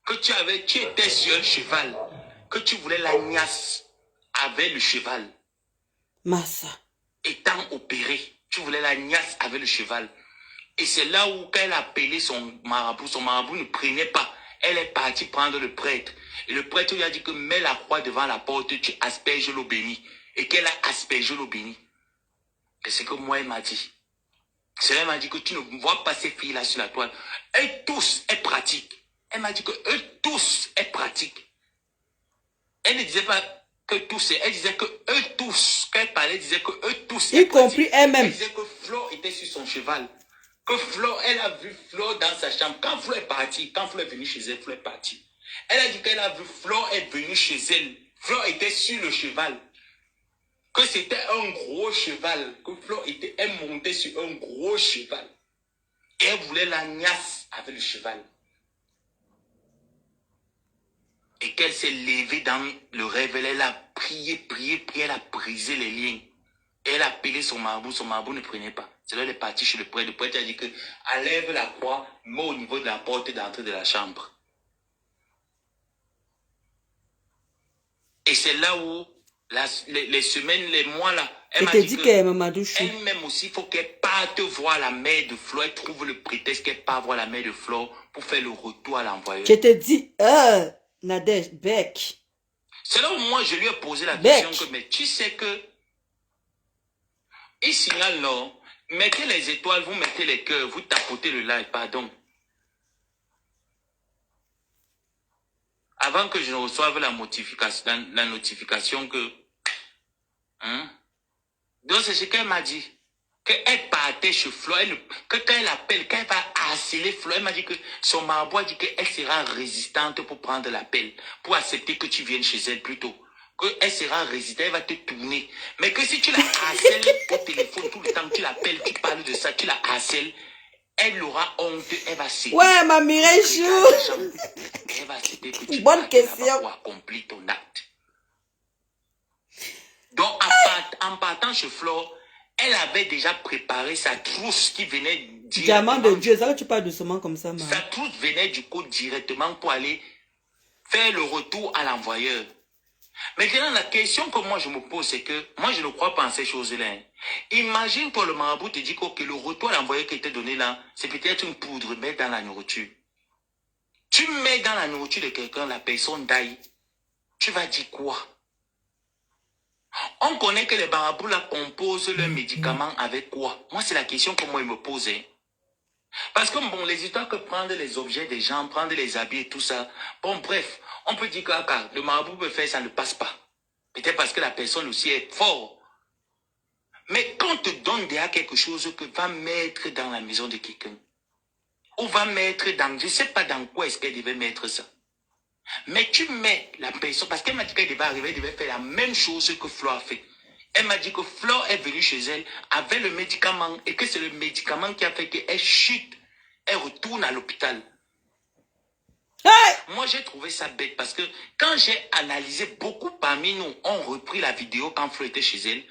S1: Que tu étais sur un cheval. Que tu voulais la niasse avec le cheval.
S2: Massa.
S1: Étant opéré, tu voulais la niasse avec le cheval. Et c'est là où quand elle a appelé son marabout ne prenait pas. Elle est partie prendre le prêtre. Et le prêtre lui a dit que mets la croix devant la porte, tu asperges l'eau bénie. Et qu'elle a aspergé l'eau bénie. Et c'est que moi, elle m'a dit. C'est elle m'a dit que tu ne vois pas ces filles-là sur la toile. Elles tous, elles pratiquent. Elle m'a dit que eux tous, elles pratiquent. Elle ne disait pas que tous, elle disait que eux tous, quand elle parlait, elle disait que eux tous,
S2: y compris elle-même.
S1: Elle disait que Flo était sur son cheval. Que Flo, elle a vu Flo dans sa chambre. Quand Flo est parti, quand Flo est venu chez elle, Flo est parti. Elle a dit qu'elle a vu Flo est venu chez elle. Flo était sur le cheval. Que c'était un gros cheval. Que Flo était, elle montait sur un gros cheval. Et elle voulait la niasse avec le cheval. Et qu'elle s'est levée dans le rêve, elle a prié, elle a brisé les liens. Et elle a appelé son marabout ne prenait pas. C'est là qu'elle est partie chez le prêtre. Le prêtre a dit que enlève la croix, mets au niveau de la porte d'entrée de la chambre. Et c'est là où les semaines, les mois là, elle m'a dit que elle-même aussi, il faut qu'elle parte voir la mère de Flo. Elle trouve le prétexte qu'elle part voir la mère de Flo pour faire le retour à l'envoyeur.
S2: Je te dis, Nadège, Bec.
S1: C'est là où moi je lui ai posé la question que, mais tu sais que il signale non, mettez les étoiles, vous mettez les cœurs, vous tapotez le like, pardon. Avant que je ne reçoive la notification que... Hein? Donc c'est ce qu'elle m'a dit. Qu'elle partait chez Flo, que quand elle appelle, quand elle va harceler Flo, elle m'a dit que son marabout a dit qu'elle sera résistante pour prendre l'appel, pour accepter que tu viennes chez elle plutôt. Qu'elle sera résistante, elle va te tourner. Mais que si tu la harcèles au téléphone tout le temps, tu l'appelles, tu parles de ça, tu la harcèles, elle aura honte, elle va céder.
S2: Ouais, ma Mireille Chou.
S1: Elle va céder que tu
S2: bonne question.
S1: pour accomplir ton acte. Donc, en partant chez Flore, elle avait déjà préparé sa trousse qui venait
S2: directement. Diamant de Dieu, ça que tu parles doucement comme ça, man.
S1: Sa trousse venait du coup directement pour aller faire le retour à l'envoyeur. Maintenant, la question que moi je me pose, c'est que moi je ne crois pas en ces choses-là. Imagine toi le marabout te dit que le retour à l'envoyeur qui était donné là, c'est peut-être une poudre, mais dans la nourriture. Tu mets dans la nourriture de quelqu'un, la personne d'aille, tu vas dire quoi? On connaît que les marabouts là composent leurs médicaments avec quoi? Moi, c'est la question que moi je me pose. Parce que bon, les histoires que prendre les objets des gens, prendre les habits et tout ça, bon bref, on peut dire que le marabout peut faire, ça ne passe pas. Peut-être parce que la personne aussi est forte. Mais quand on te donne déjà quelque chose que va mettre dans la maison de quelqu'un, ou va mettre dans, je ne sais pas dans quoi est-ce qu'elle devait mettre ça. Mais tu mets la personne, parce qu'elle m'a dit qu'elle devait arriver, elle devait faire la même chose que Flo a fait. Elle m'a dit que Flo est venue chez elle avec le médicament et que c'est le médicament qui a fait qu'elle chute, elle retourne à l'hôpital.
S2: Hey!
S1: Moi, j'ai trouvé ça bête parce que quand j'ai analysé, beaucoup parmi nous ont repris la vidéo quand Flo était chez elle.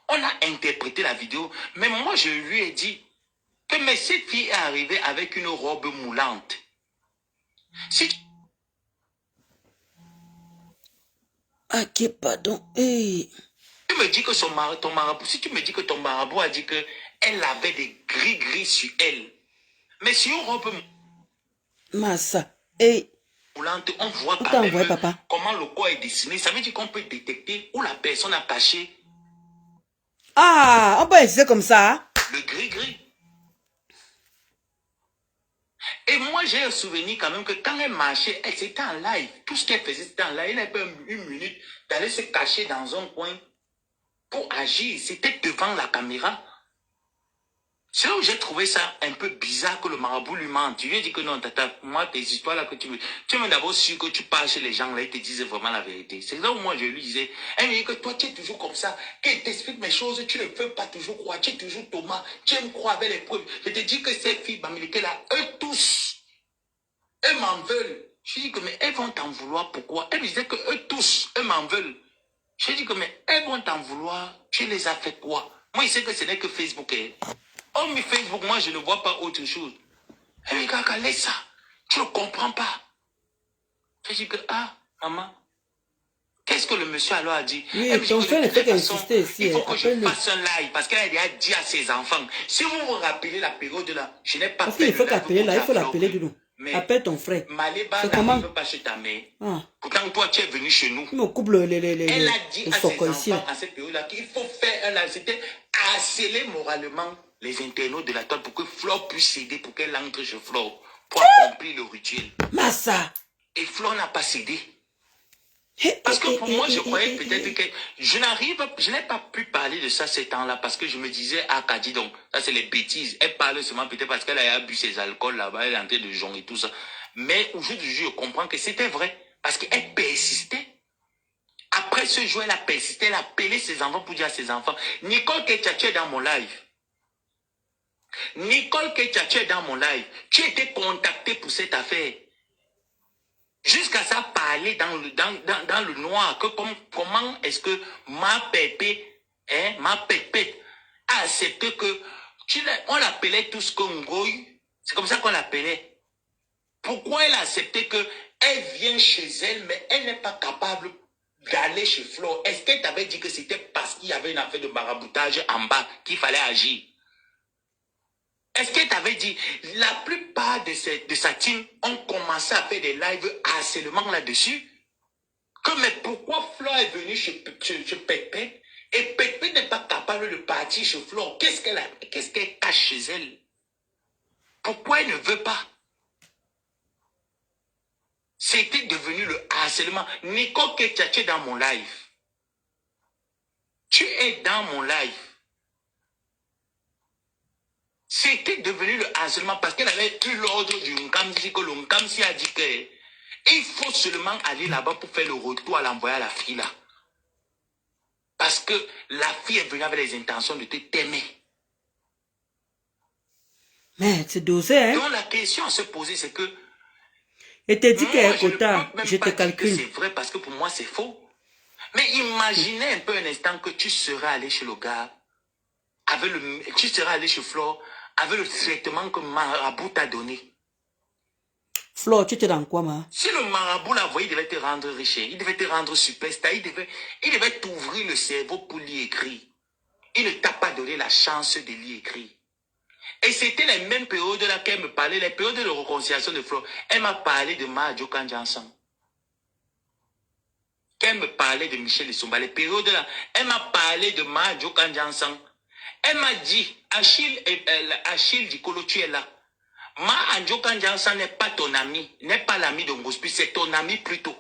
S1: On a interprété la vidéo, mais moi, je lui ai dit que mais cette fille est arrivée avec une robe moulante. Si
S2: ok, pardon. Hey.
S1: Tu me dis que ton marabout, si tu me dis que ton marabout a dit qu'elle avait des gris sur elle, mais si on robe
S2: Massa, hey.
S1: moulante, on voit quand même comment le corps est dessiné. Ça veut dire qu'on peut détecter où la personne a caché.
S2: Ah, on peut essayer comme ça.
S1: Le gris. Et moi, j'ai un souvenir quand même que quand elle marchait, elle c'était en live. Tout ce qu'elle faisait, c'était en live. Elle n'avait pas une minute d'aller se cacher dans un coin pour agir. C'était devant la caméra. C'est là où j'ai trouvé ça un peu bizarre que le marabout lui mente. Je lui ai dit que non, tata, moi, tes histoires là que tu veux. Tu es d'abord sûr que tu parles chez les gens là, ils te disent vraiment la vérité. C'est là où moi je lui disais, elle me dit que toi, tu es toujours comme ça. Qu'elle t'explique mes choses, tu ne peux pas toujours croire. Tu es toujours Thomas. Tu aimes croire avec les preuves. Je te dis que ces filles bamileke là, eux tous, eux m'en veulent. Je dis que mais elles vont t'en vouloir. Pourquoi? Elle me disait que eux tous, eux m'en veulent. Je dis que mais elles vont t'en vouloir. Tu les as fait quoi? Moi, je sais que ce n'est que Facebook. Oh, mais Facebook, moi, je ne vois pas autre chose. Eh, mais Kaka, laisse ça. Tu ne comprends pas. Je dis que, ah, maman, qu'est-ce que le monsieur alors a dit?
S2: Oui, ton frère ne fait qu'insister ici.
S1: Il faut que je fasse un live parce qu'elle a dit à ses enfants. Si vous vous rappelez la période là, je n'ai pas
S2: parce qu'il faut l'appeler là, il faut l'appeler de nous. Appelle ton frère.
S1: C'est comment? Pas chez ta mère. Pourtant, toi, tu es venu chez nous.
S2: Il me coupe elle
S1: a dit à ses enfants à cette période-là qu'il faut faire un live. C'était harceler moralement les internautes de la toile pour que Flore puisse céder, pour qu'elle entre chez Flore, pour accomplir le rituel.
S2: Massa.
S1: Et Flore n'a pas cédé. Parce que pour moi, je croyais peut-être que je n'ai pas pu parler de ça ces temps-là parce que je me disais, ah, Kadi, donc, ça c'est les bêtises. Elle parle seulement peut-être parce qu'elle a bu ses alcools là-bas, elle est en train de jongler et tout ça. Mais aujourd'hui, je comprends que c'était vrai parce qu'elle persistait. Après ce jour, elle a persisté, elle a appelé ses enfants pour dire à ses enfants, Nicole Ketia, tu es dans mon live. Nicole Ketia, tu es dans mon live. Tu étais contacté pour cette affaire. Jusqu'à ça, parler dans le noir, que comment est-ce que ma pépé, ma pépette, a accepté que, on l'appelait tous Congoï, c'est comme ça qu'on l'appelait. Pourquoi elle a accepté que elle vient chez elle, mais elle n'est pas capable d'aller chez Flore? Est-ce qu'elle t'avait dit que c'était parce qu'il y avait une affaire de maraboutage en bas qu'il fallait agir? Est-ce qu'elle t'avait dit, la plupart de sa team ont commencé à faire des lives harcèlement là-dessus? Que mais pourquoi Flore est venue chez Pépé et Pépé n'est pas capable de partir chez Flore? Qu'est-ce qu'elle cache chez elle? Pourquoi elle ne veut pas? C'était devenu le harcèlement. Nicole Ketia, tu es dans mon live. Tu es dans mon live. C'était devenu le harcèlement parce qu'elle avait eu l'ordre du Nkamsi, que le Nkamsi a dit qu'il faut seulement aller là-bas pour faire le retour à l'envoyer à la fille là. Parce que la fille est venue avec les intentions de te t'aimer.
S2: Mais c'est dosé, hein?
S1: Donc la question à se poser, c'est que...
S2: Et te dit qu'elle est quota, je te calcule.
S1: C'est vrai parce que pour moi c'est faux. Mais imaginez un peu un instant que tu serais allé chez le gars, tu serais allé chez Flore, avec le traitement que marabout t'a donné.
S2: Flore, tu étais dans quoi, ma?
S1: Si le marabout la voyait, il devait te rendre riche, il devait te rendre superstar, il devait t'ouvrir le cerveau pour lire écrire. Il ne t'a pas donné la chance de lire écrire. Et c'était les mêmes périodes là qu'elle me parlait, les périodes de réconciliation de Flore. Elle m'a parlé de Majo Kanjansan. Qu'elle me parlait de Michel Essomba, les périodes là, elle m'a parlé de Majo Kanjansan. Elle m'a dit, Achille Dikolo, tu es là. Ma Andjokan Jansan n'est pas ton ami, n'est pas l'ami de Ngospi, c'est ton ami plutôt.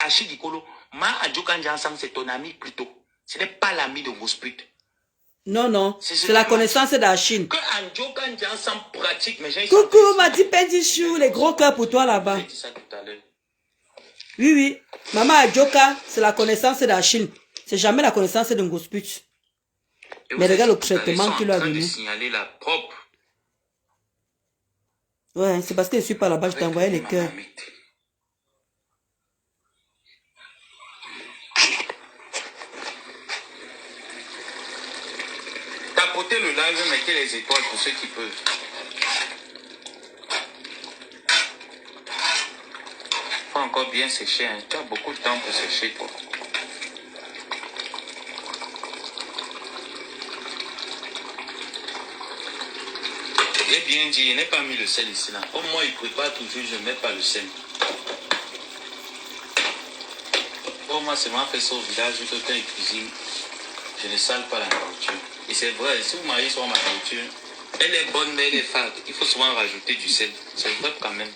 S1: Achille Dikolo, Ma Andjokan Jansan, c'est ton ami plutôt. Ce n'est pas l'ami de Ngospi.
S2: Non, non, c'est la connaissance d'Achille.
S1: Que Andjokan Jansan pratique, mais j'ai...
S2: Coucou, m'a dit Pendichou, les gros cœurs pour toi là-bas.
S1: J'ai dit ça tout à l'heure.
S2: Oui, oui. Maman Adjoka, c'est la connaissance d'Achille. C'est jamais la connaissance de Ngospi. Mais regarde le traitement qu'il a donné.
S1: Signaler la propre.
S2: Ouais, c'est parce que je suis pas là-bas, je t'ai envoyé les cœurs.
S1: Tapotez le live, mettez les étoiles pour ceux qui peuvent. Faut encore bien sécher, hein. Tu as beaucoup de temps pour sécher, toi. J'ai bien dit, il n'est pas mis le sel ici là. Comme moi, il prépare toujours, je ne mets pas le sel. Pour moi, c'est moi fait ça au village, je quand il cuisine, je ne sale pas la nourriture. Et c'est vrai, si vous mariez sur ma nourriture, elle est bonne, mais elle est fade. Il faut souvent rajouter du sel. C'est vrai quand même.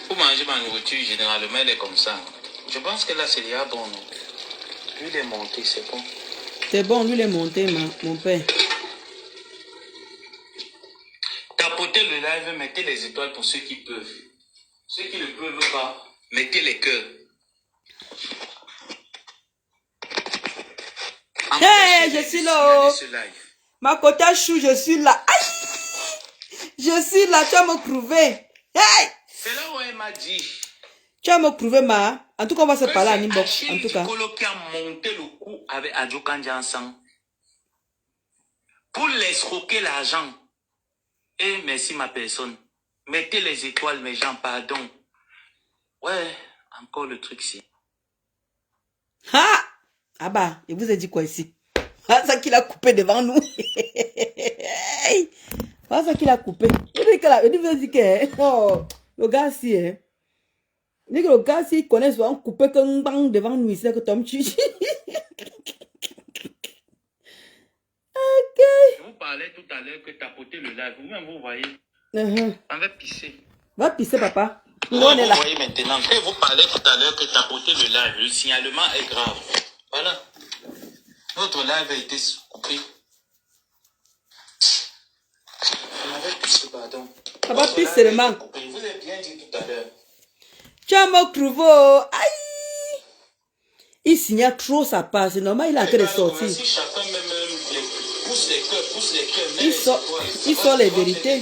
S1: Pour manger ma nourriture, généralement, elle est comme ça. Je pense que là, c'est déjà bon. Lui, il est monté, c'est bon.
S2: C'est bon, lui, il est monté, mon père.
S1: Tapotez le live, mettez les étoiles pour ceux qui peuvent. Ceux qui ne peuvent pas, mettez les cœurs.
S2: Hey, je suis là. Ma côté chou, je suis là. Aïe! Je suis là, tu vas me prouver. Hey!
S1: C'est là où elle m'a dit.
S2: Tu vas me prouver, ma. En tout cas, on va se parler en inbox. En tout cas.
S1: Qui a monté le coup avec Adjo Kandji ensemble pour l'escroquer l'argent. Et merci ma personne. Mettez les étoiles, mes gens, pardon. Ouais, encore le truc ici.
S2: Ah! Ah bah, il vous a dit quoi ici? Ah, ça qu'il a coupé devant nous. Ah, ça qu'il a coupé. Il vous a dit que oh, le gars si, hein. Il dit que le gars si connaît souvent coupé qu'un bang devant nous ici, que Tom Chichi. Ok.
S1: Je vous parlais tout à l'heure que tapoter le live. Vous-même, vous voyez. On va pisser.
S2: Va pisser, papa.
S1: Vous voyez maintenant. Que vous parlez tout à l'heure que tapoter le live. Le signalement est grave. Voilà. Notre live a été coupé. On avait pissé, pardon.
S2: Papa pisse seulement.
S1: Je vous ai bien dit tout à l'heure.
S2: Tu as mon crouveau. Aïe. Il signale trop sa part. C'est normal, il est en train de sortir.
S1: Si chacun même pousse les cœurs,
S2: il sort les vérités.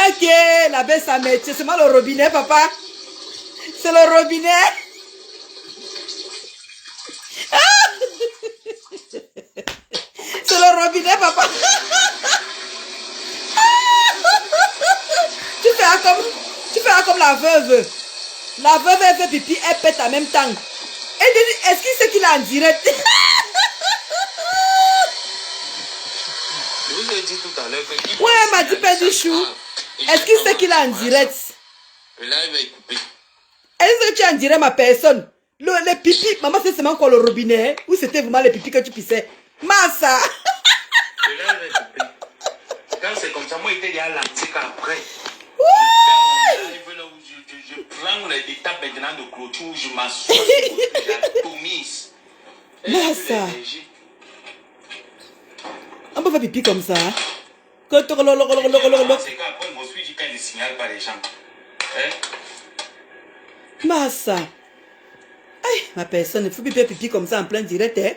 S2: Ok, la baisse à métier. C'est moi le robinet, papa. C'est le robinet. C'est le robinet, papa. Tu fais comme la veuve. La veuve, elle fait pipi, elle pète en même temps. Et dit, est-ce qu'il sait qu'il est en direct?
S1: Je vous ai dit tout à l'heure que...
S2: Ouais, elle m'a dit père du chou. Est-ce qu'il sait qu'il est en direct?
S1: Le live est coupé.
S2: Est-ce que tu es en direct, ma personne? Les pipi, maman, c'est seulement quoi le robinet? Ou c'était vraiment les pipi que tu pissais? Massa!
S1: Le live est coupé. Quand c'est comme ça, moi, j'étais déjà lancé qu'après. Je prends les étapes maintenant de clôture où je m'assois sur j'atomise.
S2: Massa! On peut faire pipi comme ça. C'est qu'après,
S1: je me suis dit quand je ne signale pas les gens.
S2: Massa! Aïe, ma personne, il faut pipi comme ça en plein direct, hein?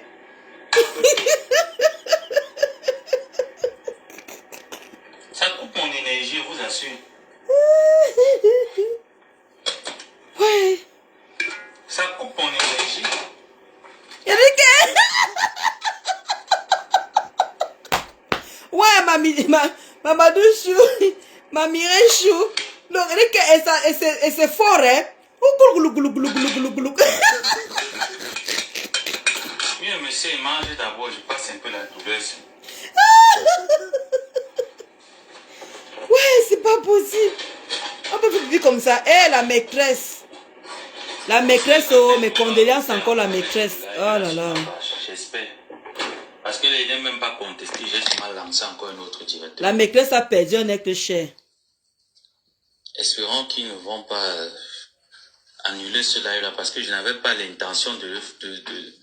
S1: Ça coupe mon énergie, je vous assure.
S2: Ouais.
S1: Ça coupe mon énergie.
S2: Ouais, maman chou, ma Mireille chou. Donc, et c'est fort, hein?
S1: Mieux, monsieur, mange d'abord, je passe un peu la douleur.
S2: Ouais, c'est pas possible. On peut vivre comme ça. Eh, la maîtresse. La maîtresse, oh, mes condoléances encore, la maîtresse. Oh là là.
S1: J'espère. Parce que les gens n'aiment même pas contester, j'ai seulement lancé encore un autre directeur.
S2: La maîtresse a perdu un être cher.
S1: Espérons qu'ils ne vont pas annuler ce live-là, parce que je n'avais pas l'intention d'annuler.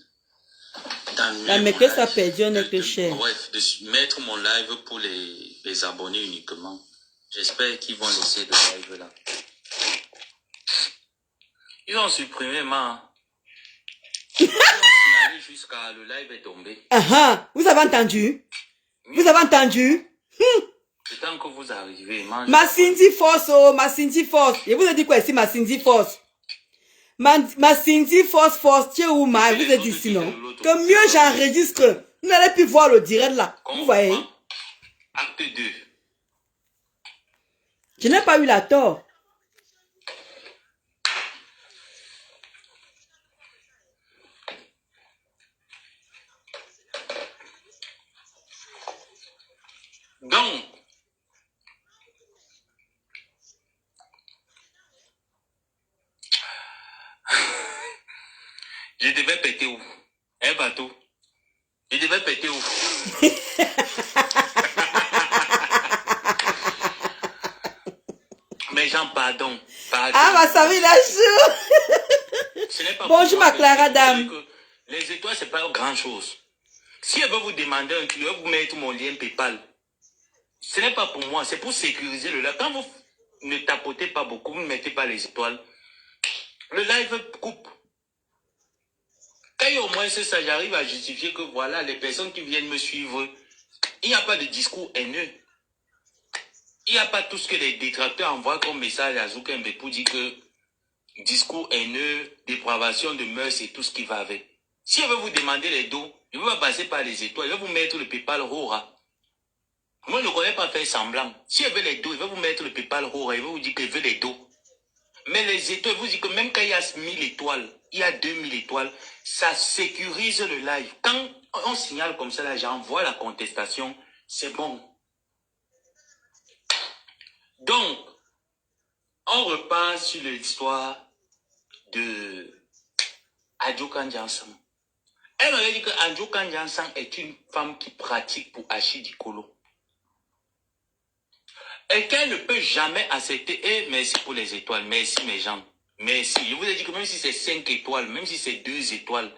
S2: La maîtresse a perdu un être cher.
S1: Bref, de mettre mon live pour les abonnés uniquement. J'espère qu'ils vont laisser le live-là. Ils ont supprimé ma... Ils ont signalé jusqu'à le live est tombé.
S2: Vous avez entendu? Vous avez entendu?
S1: Le temps que vous arrivez,
S2: ma Cindy Force, oh, ma Cindy Force. Je vous ai dit quoi ici, ma Cindy Force? Ma Cindy Force, tu es où, ma? Je vous ai dit sinon. Que mieux j'enregistre. Vous n'allez plus voir le direct là. Vous voyez?
S1: Acte 2.
S2: Je n'ai pas eu la tort.
S1: Donc, je devais péter où? Un bateau. Je devais péter où? Mais Jean, pardon.
S2: Ah, ma famille, la chou. Bonjour, ma Clara dame.
S1: Les étoiles, c'est pas grand chose. Si elle veut vous demander un client, vous mettre mon lien PayPal. Ce n'est pas pour moi, c'est pour sécuriser le live. Quand vous ne tapotez pas beaucoup, vous ne mettez pas les étoiles, le live coupe. Quand il y a au moins ça, j'arrive à justifier que voilà, les personnes qui viennent me suivre, il n'y a pas de discours haineux. Il n'y a pas tout ce que les détracteurs envoient comme message à Zoukembe pour dire que discours haineux, dépravation de mœurs et tout ce qui va avec. Si elle veut vous demander les dos, il ne va pas passer par les étoiles, il va vous mettre le PayPal Rora. Moi, je ne connais pas faire semblant. Si elle veut les dos, il va vous mettre le PayPal Rora, il va vous dire qu'elle veut les dos. Mais les étoiles, vous dites que même quand il y a 1000 étoiles, il y a 2000 étoiles, ça sécurise le live. Quand on signale comme ça, là, j'envoie la contestation, c'est bon. Donc, on repart sur l'histoire de Adjo Kandiansang. Elle m'avait dit que Adjo Kandiansang est une femme qui pratique pour Achille Dikolo. Et qu'elle ne peut jamais accepter. Et merci pour les étoiles, merci mes gens. Merci. Je vous ai dit que même si c'est 5 étoiles, même si c'est 2 étoiles,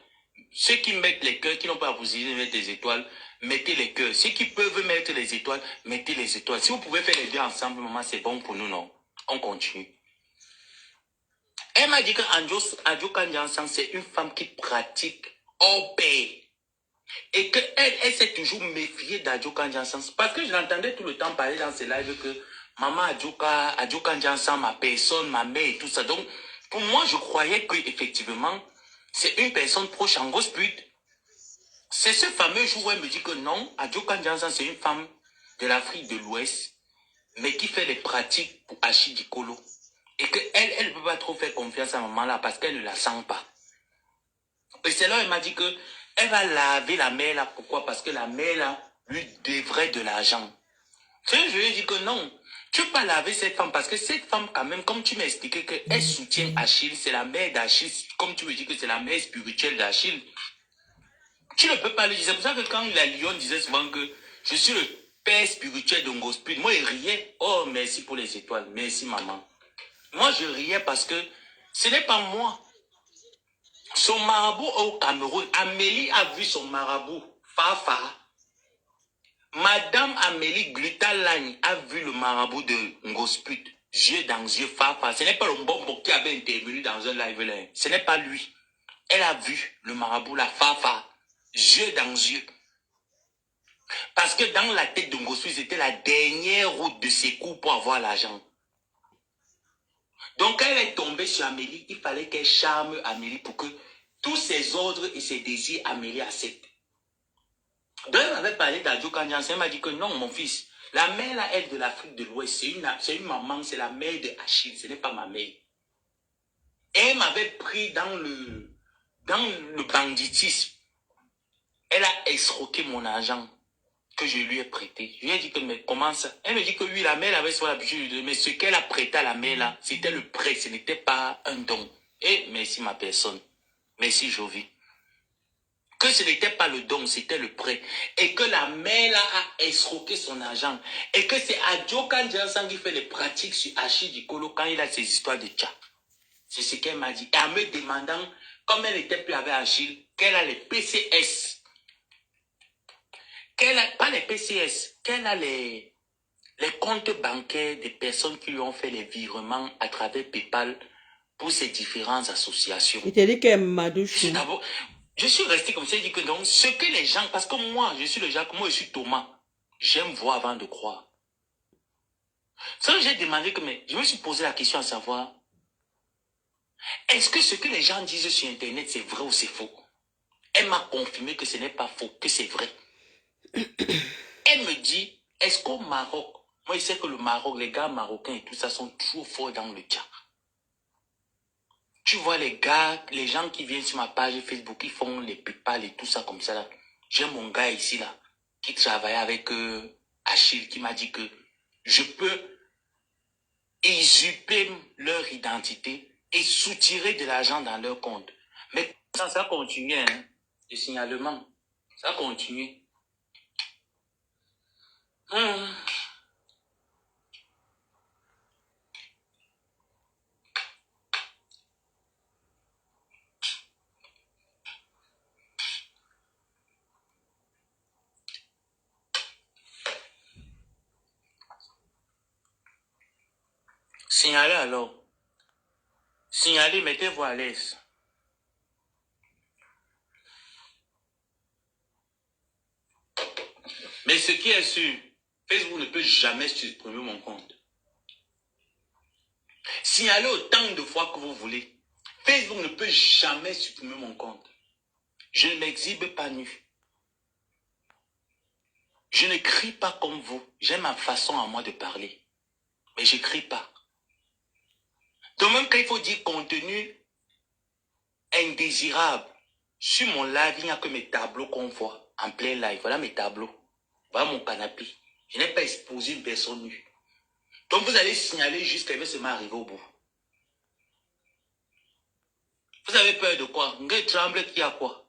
S1: ceux qui mettent les cœurs, qui n'ont pas possibilité de mettre des étoiles, mettez les cœurs. Ceux qui peuvent mettre les étoiles, mettez les étoiles. Si vous pouvez faire les deux ensemble, maman, c'est bon pour nous, non? On continue. Elle m'a dit que Adjo Kandiansang, c'est une femme qui pratique hors paix. Et qu'elle s'est toujours méfiée d'Adjo Kandiansang. Parce que je l'entendais tout le temps parler dans ses lives que maman Adjo Kandiansang, ma personne, ma mère et tout ça. Donc, pour moi, je croyais qu'effectivement, c'est une personne proche en gospel. C'est ce fameux jour où elle me dit que non, Adjo Kandiansang, c'est une femme de l'Afrique de l'Ouest, mais qui fait des pratiques pour Achille Dikolo. Et qu'elle ne peut pas trop faire confiance à maman là parce qu'elle ne la sent pas. Et c'est là elle m'a dit que elle va laver la mère là. Pourquoi? Parce que la mère là lui devrait de l'argent. Je lui ai dit que non. Tu ne peux pas laver cette femme parce que cette femme quand même, comme tu m'as expliqué qu'elle soutient Achille, c'est la mère d'Achille, comme tu me dis que c'est la mère spirituelle d'Achille. Tu ne peux pas lui dire. C'est pour ça que quand la lionne disait souvent que je suis le père spirituel de Ngospil, moi il riait. Oh merci pour les étoiles, merci maman. Moi, je riais parce que ce n'est pas moi. Son marabout au Cameroun, Amélie a vu son marabout, Fafa. Madame Amélie Glutalagne a vu le marabout de Ngosput, yeux dans yeux, Fafa. Ce n'est pas le bonbon qui avait intervenu dans un live là. Ce n'est pas lui. Elle a vu le marabout, la Fafa, yeux dans yeux. Parce que dans la tête de Ngosput, c'était la dernière route de ses coups pour avoir l'argent. Donc, quand elle est tombée sur Amélie, il fallait qu'elle charme Amélie pour que tous ses ordres et ses désirs, Amélie accepte. Donc, elle m'avait parlé d'Adjo Kandiansang, elle m'a dit que non, mon fils, la mère, là, elle, de l'Afrique de l'Ouest, c'est une maman, c'est la mère de Achille, ce n'est pas ma mère. Et elle m'avait pris dans le banditisme. Elle a escroqué mon argent que je lui ai prêté. Je lui ai dit que, mais comment ça? Elle me dit que oui, la mère avait sur l'habitude de, mais ce qu'elle a prêté à la mère là, c'était le prêt, ce n'était pas un don. Et merci ma personne. Merci Jovi. Que ce n'était pas le don, c'était le prêt. Et que la mère là a escroqué son argent. Et que c'est Adjo Kandiansang qui fait les pratiques sur Achille Dikolo quand il a ses histoires de tcha. C'est ce qu'elle m'a dit. Et en me demandant, comme elle n'était plus avec Achille, qu'elle a les PCS. Pas les PCS, qu'elle a les comptes bancaires des personnes qui lui ont fait les virements à travers PayPal pour ces différentes associations.
S2: Il t'a dit qu'elle m'a douché.
S1: Je suis resté comme ça, je dis que non, ce que les gens, parce que moi, je suis le Jacques, moi je suis Thomas, j'aime voir avant de croire. Ça, j'ai demandé que, mais je me suis posé la question à savoir, est-ce que ce que les gens disent sur Internet, c'est vrai ou c'est faux? Elle m'a confirmé que ce n'est pas faux, que c'est vrai. Elle me dit, est-ce qu'au Maroc, moi je sais que le Maroc, les gars marocains et tout ça sont toujours forts dans le tchak. Tu vois les gars, les gens qui viennent sur ma page Facebook, ils font les PayPal et tout ça comme ça là. J'ai mon gars ici là, qui travaille avec Achille, qui m'a dit que je peux usurper leur identité et soutirer de l'argent dans leur compte. Mais ça continue, hein, le signalement. Ça continue. Signalez alors. Signalez, mettez-vous à l'aise. Mais ce qui est sûr, Facebook ne peut jamais supprimer mon compte. Signalez autant de fois que vous voulez. Facebook ne peut jamais supprimer mon compte. Je ne m'exhibe pas nu. Je ne crie pas comme vous. J'ai ma façon à moi de parler. Mais je ne crie pas. Donc même quand il faut dire contenu indésirable, sur mon live, il n'y a que mes tableaux qu'on voit en plein live. Voilà mes tableaux. Voilà mon canapé. Je n'ai pas exposé une personne nue. Donc vous allez signaler jusqu'à ce que ça m'arrive au bout. Vous avez peur de quoi? Vous tremble qui a quoi?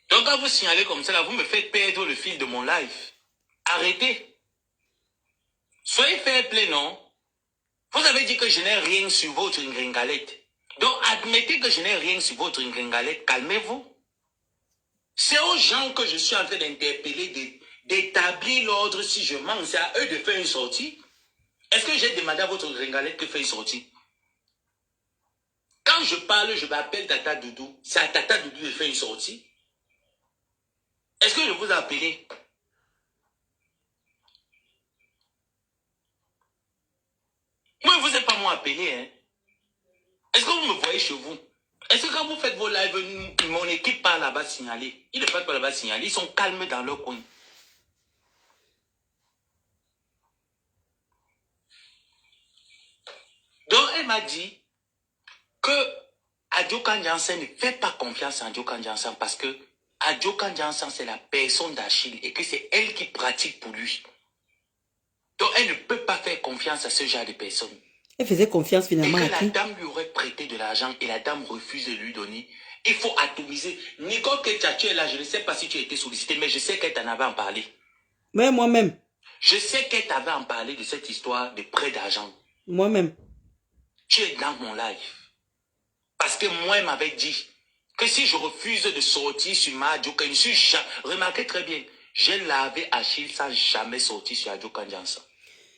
S1: Donc quand vous signalez comme ça, là, vous me faites perdre le fil de mon live. Arrêtez. Soyez fair play, non? Vous avez dit que je n'ai rien sur votre gringalette. Donc admettez que je n'ai rien sur votre gringalette. Calmez-vous. C'est aux gens que je suis en train d'interpeller, d'établir l'ordre si je manque. C'est à eux de faire une sortie. Est-ce que j'ai demandé à votre gringalette de faire une sortie? Quand je parle, je m'appelle Tata Doudou. C'est à Tata Doudou de faire une sortie. Est-ce que je vous ai appelé? Moi, vous n'êtes pas moi appelé. Hein? Est-ce que vous me voyez chez vous? Est-ce que quand vous faites vos lives, mon équipe part là-bas signaler? Ils ne partent pas là-bas signaler. Ils sont calmes dans leur coin. Donc, elle m'a dit que Adjokan Janssen ne fait pas confiance à Adjokan Janssen parce que Adjokan Janssen, c'est la personne d'Achille et que c'est elle qui pratique pour lui. Donc, elle ne peut pas faire confiance à ce genre de personnes.
S2: Elle faisait confiance finalement
S1: et
S2: à
S1: que
S2: qui?
S1: la dame lui aurait prêté de l'argent et la dame refuse de lui donner. Il faut atomiser. Nicole Ketia, tu es là, je ne sais pas si tu as été sollicité, mais je sais qu'elle t'en avait en parlé.
S2: Mais moi-même.
S1: Je sais qu'elle t'avait en parlé de cette histoire de prêt d'argent.
S2: Moi-même.
S1: Tu es dans mon live. Parce que moi, elle m'avait dit que si je refuse de sortir sur ma Adjokan, remarquez très bien, j'ai lavé Achille sans jamais sortir sur Adjokan Janssen.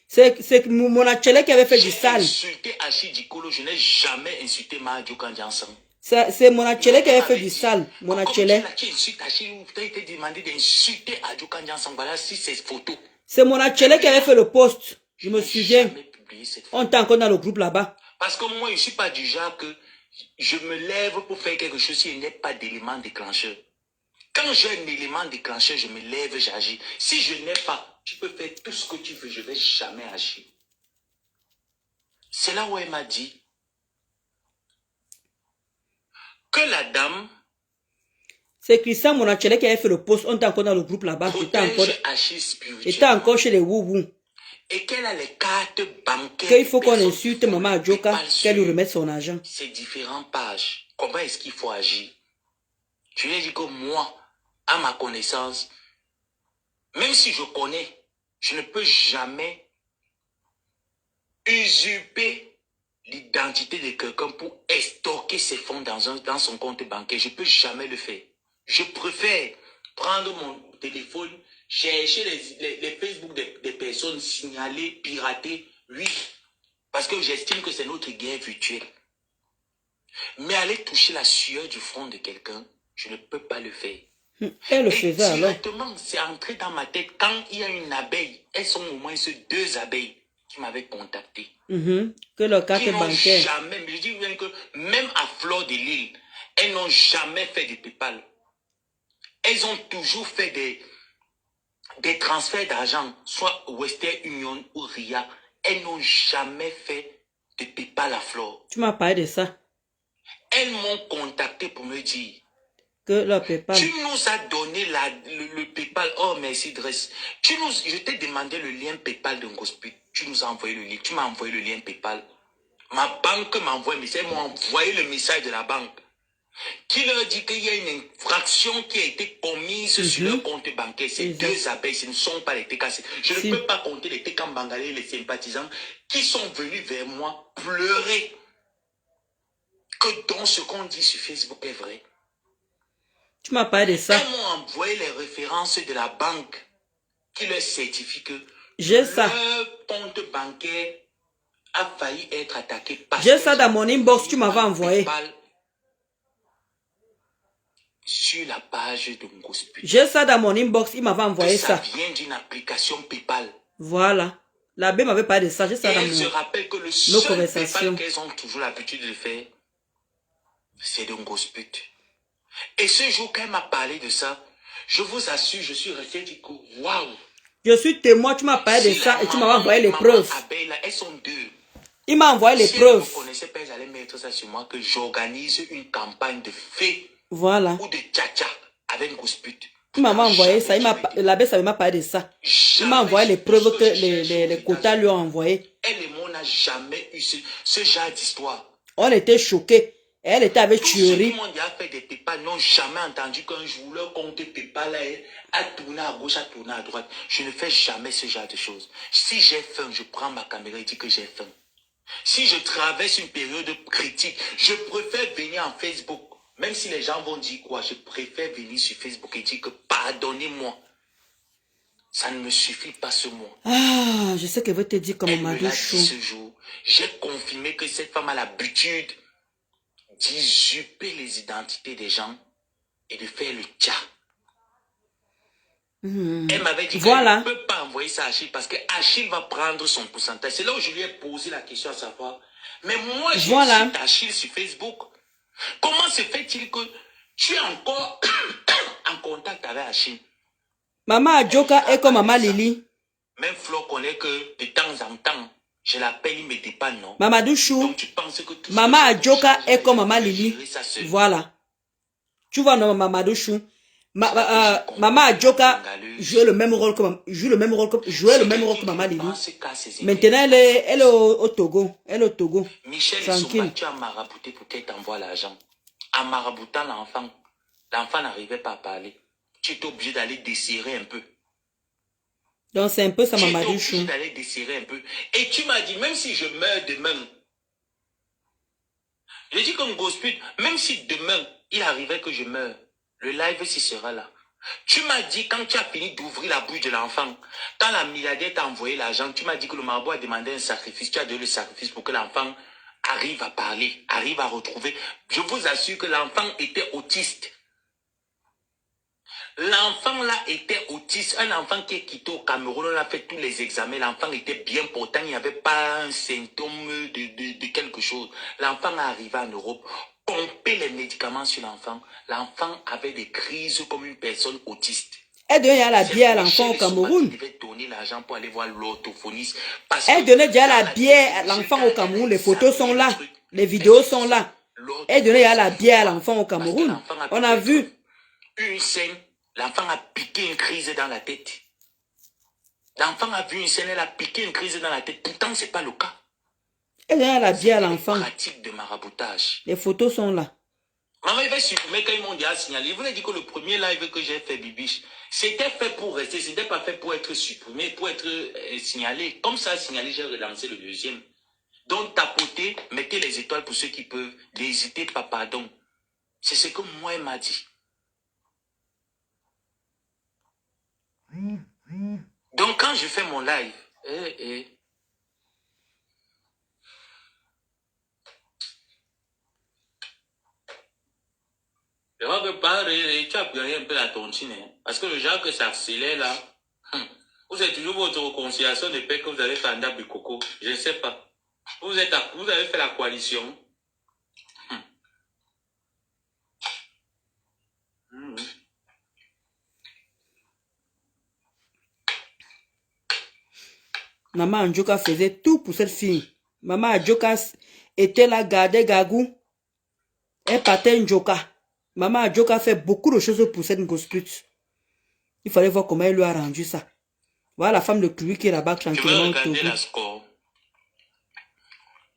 S2: C'est mon Achille qui avait fait du sale.
S1: J'ai insulté Achille Dikolo, je n'ai jamais insulté ma Adjokan Janssen.
S2: C'est mon Achille qui avait fait du sale. Mon Achille.
S1: Tu insultes Achille, tu as été demandé d'insulter Adjokan Janssen. Voilà si c'est photo.
S2: C'est mon Achille qui avait fait le post. Je me souviens. On était encore dans le groupe là-bas.
S1: Parce que moi, je ne suis pas du genre que je me lève pour faire quelque chose s'il n'y a pas d'élément déclencheur. Quand j'ai un élément déclencheur, je me lève, j'agis. Si je n'ai pas, tu peux faire tout ce que tu veux, je ne vais jamais agir. C'est là où elle m'a dit que la dame...
S2: C'est Christian Monachele qui avait fait le post. On était encore dans le groupe là-bas. Était encore chez les Woubou.
S1: Et qu'elle a les cartes bancaires.
S2: Qu'il faut qu'on insulte Maman Adjoka, qu'elle lui remette son argent.
S1: Ces différentes pages. Comment est-ce qu'il faut agir? Je lui ai dit que moi, à ma connaissance, même si je connais, je ne peux jamais usurper l'identité de quelqu'un pour stocker ses fonds dans son compte bancaire. Je ne peux jamais le faire. Je préfère prendre mon téléphone, chercher les Facebook des personnes signalées, piratées, oui. Parce que j'estime que c'est notre guerre virtuelle. Mais aller toucher la sueur du front de quelqu'un, je ne peux pas le faire.
S2: Elle le faisait alors.
S1: Directement, c'est entré dans ma tête. Quand il y a une abeille, elles sont au moins ces 2 abeilles qui m'avaient contacté.
S2: Que leur carte bancaire.
S1: Jamais, mais je dis bien que même à Fleur de Lille, elles n'ont jamais fait de PayPal. Elles ont toujours fait des transferts d'argent, soit Western Union ou RIA. Elles n'ont jamais fait de PayPal à Fleur.
S2: Tu m'as parlé de ça.
S1: Elles m'ont contacté pour me dire
S2: que leur PayPal.
S1: Tu nous as donné le PayPal. Oh, merci, Dress. Je t'ai demandé le lien PayPal de Ngospi. Tu nous as envoyé le lien. Tu m'as envoyé le lien PayPal. Ma banque m'a envoyé un message. Ils m'ont envoyé le message de la banque qui leur dit qu'il y a une infraction qui a été commise sur leur compte bancaire. Ces 2 abeilles, ce ne sont pas les TKC. Je ne peux pas compter les TK Bangalais et les sympathisants qui sont venus vers moi pleurer. que dans ce qu'on dit sur Facebook est vrai.
S2: Tu m'as parlé de ça.
S1: Elles m'ont envoyé les références de la banque qui leur certifie que
S2: leur
S1: compte bancaire a failli être attaqué.
S2: J'ai ça dans mon inbox, tu m'avais envoyé.
S1: Sur la page de Ngosput.
S2: J'ai ça dans mon inbox, il m'avait envoyé ça.
S1: Ça vient d'une application PayPal.
S2: Voilà. L'abbé m'avait parlé de ça, j'ai ça dans mon...
S1: se rappelle que le seul PayPal qu'elles ont toujours l'habitude de faire, c'est de Ngosput. Et ce jour qu'elle m'a parlé de ça, je vous assure, je suis resté du coup, waouh.
S2: Je suis témoin, tu m'as parlé de ça et tu m'as envoyé les preuves.
S1: Elles sont deux.
S2: Il m'a envoyé les preuves.
S1: Si vous ne connaissez pas, j'allais mettre ça sur moi, que j'organise une campagne de fées.
S2: Voilà.
S1: Ou de tcha-tcha avec Ngosput.
S2: Il m'a envoyé ça, l'abbé ça m'a parlé de ça. Il m'a envoyé les preuves que les quotas lui ont envoyé.
S1: Elle et moi, on n'a jamais eu ce genre d'histoire.
S2: On était choqués. Elle était avec tuerie.
S1: Tout le monde qui a fait des PayPal n'ont jamais entendu qu'un jour leur compte PayPal a tourné à gauche, a tourné à droite. Je ne fais jamais ce genre de choses. Si j'ai faim, je prends ma caméra et dis que j'ai faim. Si je traverse une période critique, je préfère venir en Facebook. Même si les gens vont dire quoi, je préfère venir sur Facebook et dire que pardonnez-moi. Ça ne me suffit pas ce mot.
S2: Ah, je sais qu'elle veut te dire comme Mamadou Chou.
S1: Ce jour, j'ai confirmé que cette femme a l'habitude d'usurper les identités des gens et de faire le tcha. Elle m'avait dit qu'elle ne peut pas envoyer ça à Achille parce que Achille va prendre son pourcentage. C'est là où je lui ai posé la question à savoir. Mais moi, je suis Achille sur Facebook. Comment se fait-il que tu es encore en contact avec Achille?
S2: Maman Adjoka est comme Maman Lili.
S1: Même Flo connaît que de temps en temps, je l'appelle, il me dit pas non.
S2: Mamadou Chou, Maman Adjoka est comme Maman Lili. Voilà. Tu vois, non, Mamadou Chou. Maman Adjoka joue le même rôle que Maman Lili. Maintenant, elle est au Togo. Elle est au Togo.
S1: Michel, tranquille. Tu as marabouté pour qu'elle t'envoie l'argent. En maraboutant l'enfant, l'enfant n'arrivait pas à parler. Tu étais obligé d'aller desserrer un peu.
S2: Donc c'est un peu ça, Mamadou Chou.
S1: Tu étais obligé d'aller desserrer un peu. Et tu m'as dit, même si je meurs demain, je dis comme Ngosput, même si demain, il arrivait que je meure, le live s'y sera là. Tu m'as dit, quand tu as fini d'ouvrir la bouche de l'enfant, quand la milliardaire t'a envoyé l'argent, tu m'as dit que le marabout a demandé un sacrifice. Tu as donné le sacrifice pour que l'enfant arrive à parler, arrive à retrouver. Je vous assure que l'enfant était autiste. L'enfant là était autiste. Un enfant qui est quitté au Cameroun, on a fait tous les examens. L'enfant était bien portant. Il n'y avait pas un symptôme de quelque chose. L'enfant est arrivé en Europe. Pomper les médicaments sur l'enfant. L'enfant avait des crises comme une personne autiste.
S2: Elle donnait déjà la bière à l'enfant au Cameroun.
S1: Elle devait donner l'argent pour aller voir l'orthophoniste.
S2: Elle donnait déjà la bière à l'enfant au Cameroun. Les photos sont là. Les vidéos sont là. Elle donnait déjà la bière à l'enfant au Cameroun. On a vu.
S1: Une scène, l'enfant a piqué une crise dans la tête. L'enfant a vu une scène, elle a piqué une crise dans la tête. Pourtant, ce n'est pas le cas.
S2: Elle donnait la bière à l'enfant.
S1: Pratique de maraboutage.
S2: Les photos sont là.
S1: Maman, il va supprimer quand ils m'ont déjà signalé. Je vous ai dit que le premier live que j'ai fait, Bibiche, c'était fait pour rester. Ce n'était pas fait pour être supprimé, pour être signalé. Comme ça, signalé, j'ai relancé le deuxième. Donc, tapotez, mettez les étoiles pour ceux qui peuvent. N'hésitez pas, pardon. C'est ce que moi, elle m'a dit. Donc, quand je fais mon live, je vois que tu as pris un peu la tontine. Hein? Parce que le genre que ça accélère là, vous êtes toujours votre réconciliation de paix que vous avez fait en date de coco. Je ne sais pas. Vous avez fait la coalition.
S2: Maman Adjoka faisait tout pour cette fille. Maman Adjoka était là, gardait Gagou. Elle partait Njoka. Maman Adjoka fait beaucoup de choses pour cette Ngosput. Il fallait voir comment elle lui a rendu ça. Voilà la femme de Clouy qui est là-bas tranquillement.
S1: Je vais regarder la score.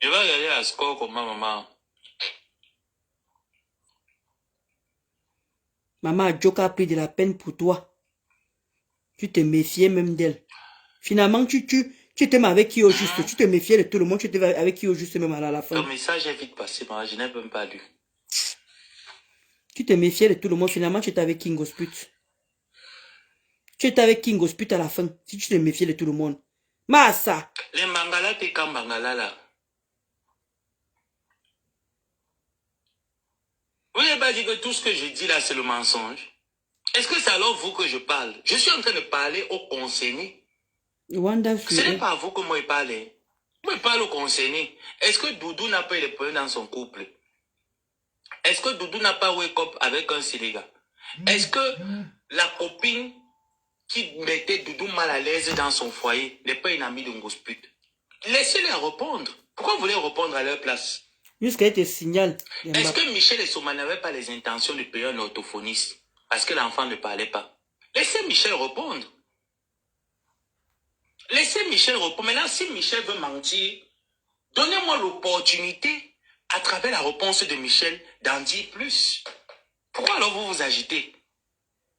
S1: Je vais regarder la score comment maman.
S2: Maman Adjoka a pris de la peine pour toi. Tu te méfiais même d'elle. Finalement, tu Tu te mets avec qui au juste? Tu te méfiais de tout le monde, tu te mets avec qui au juste même à la fin?
S1: Ton message est vite passé, moi, je n'ai même pas lu.
S2: Tu te méfiais de tout le monde, finalement tu étais avec King Osput. Tu étais avec King Osput à la fin, si tu te méfiais de tout le monde. Massa!
S1: Les Mangala, t'es quand Mangala là? Vous n'avez pas dit que tout ce que je dis là, c'est le mensonge? Est-ce que c'est alors vous que je parle? Je suis en train de parler aux concernés. Ce n'est pas à vous que moi je parle. Moi je parle aux concernés. Est-ce que Doudou n'a pas eu de problème dans son couple? Est-ce que Doudou n'a pas wake up avec un Sénégal? Est-ce que la copine qui mettait Doudou mal à l'aise dans son foyer n'est pas une amie de Ngosput? Laissez-les répondre. Pourquoi vous voulez répondre à leur place?
S2: Jusqu'à te signale.
S1: Est-ce que Michel et Soma n'avaient pas les intentions de payer un orthophoniste parce que l'enfant ne parlait pas? Laissez Michel répondre. Laissez Michel répondre. Maintenant, si Michel veut mentir, donnez-moi l'opportunité, à travers la réponse de Michel, d'en dire plus. Pourquoi alors vous vous agitez?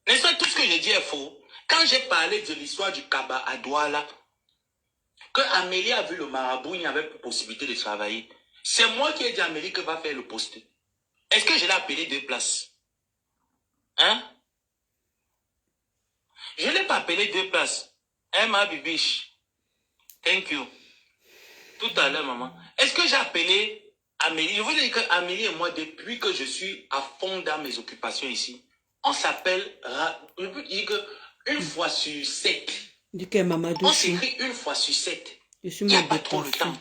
S1: N'est-ce pas tout ce que je dis est faux? Quand j'ai parlé de l'histoire du Kaba à Douala, que Amélie a vu le marabout, il n'y avait pas possibilité de travailler. C'est moi qui ai dit à Amélie que va faire le poste. Est-ce que je l'ai appelé 2 places? Hein? Je ne l'ai pas appelé 2 places. Hein, ma bibiche? Thank you. Tout à l'heure, maman. Est-ce que j'ai appelé Amélie? Je vous dis que Amélie et moi, depuis que je suis à fond dans mes occupations ici, on s'appelle, je peux dire que une fois sur 7. On s'écrit une fois sur 7. Il n'y a pas trop le temps.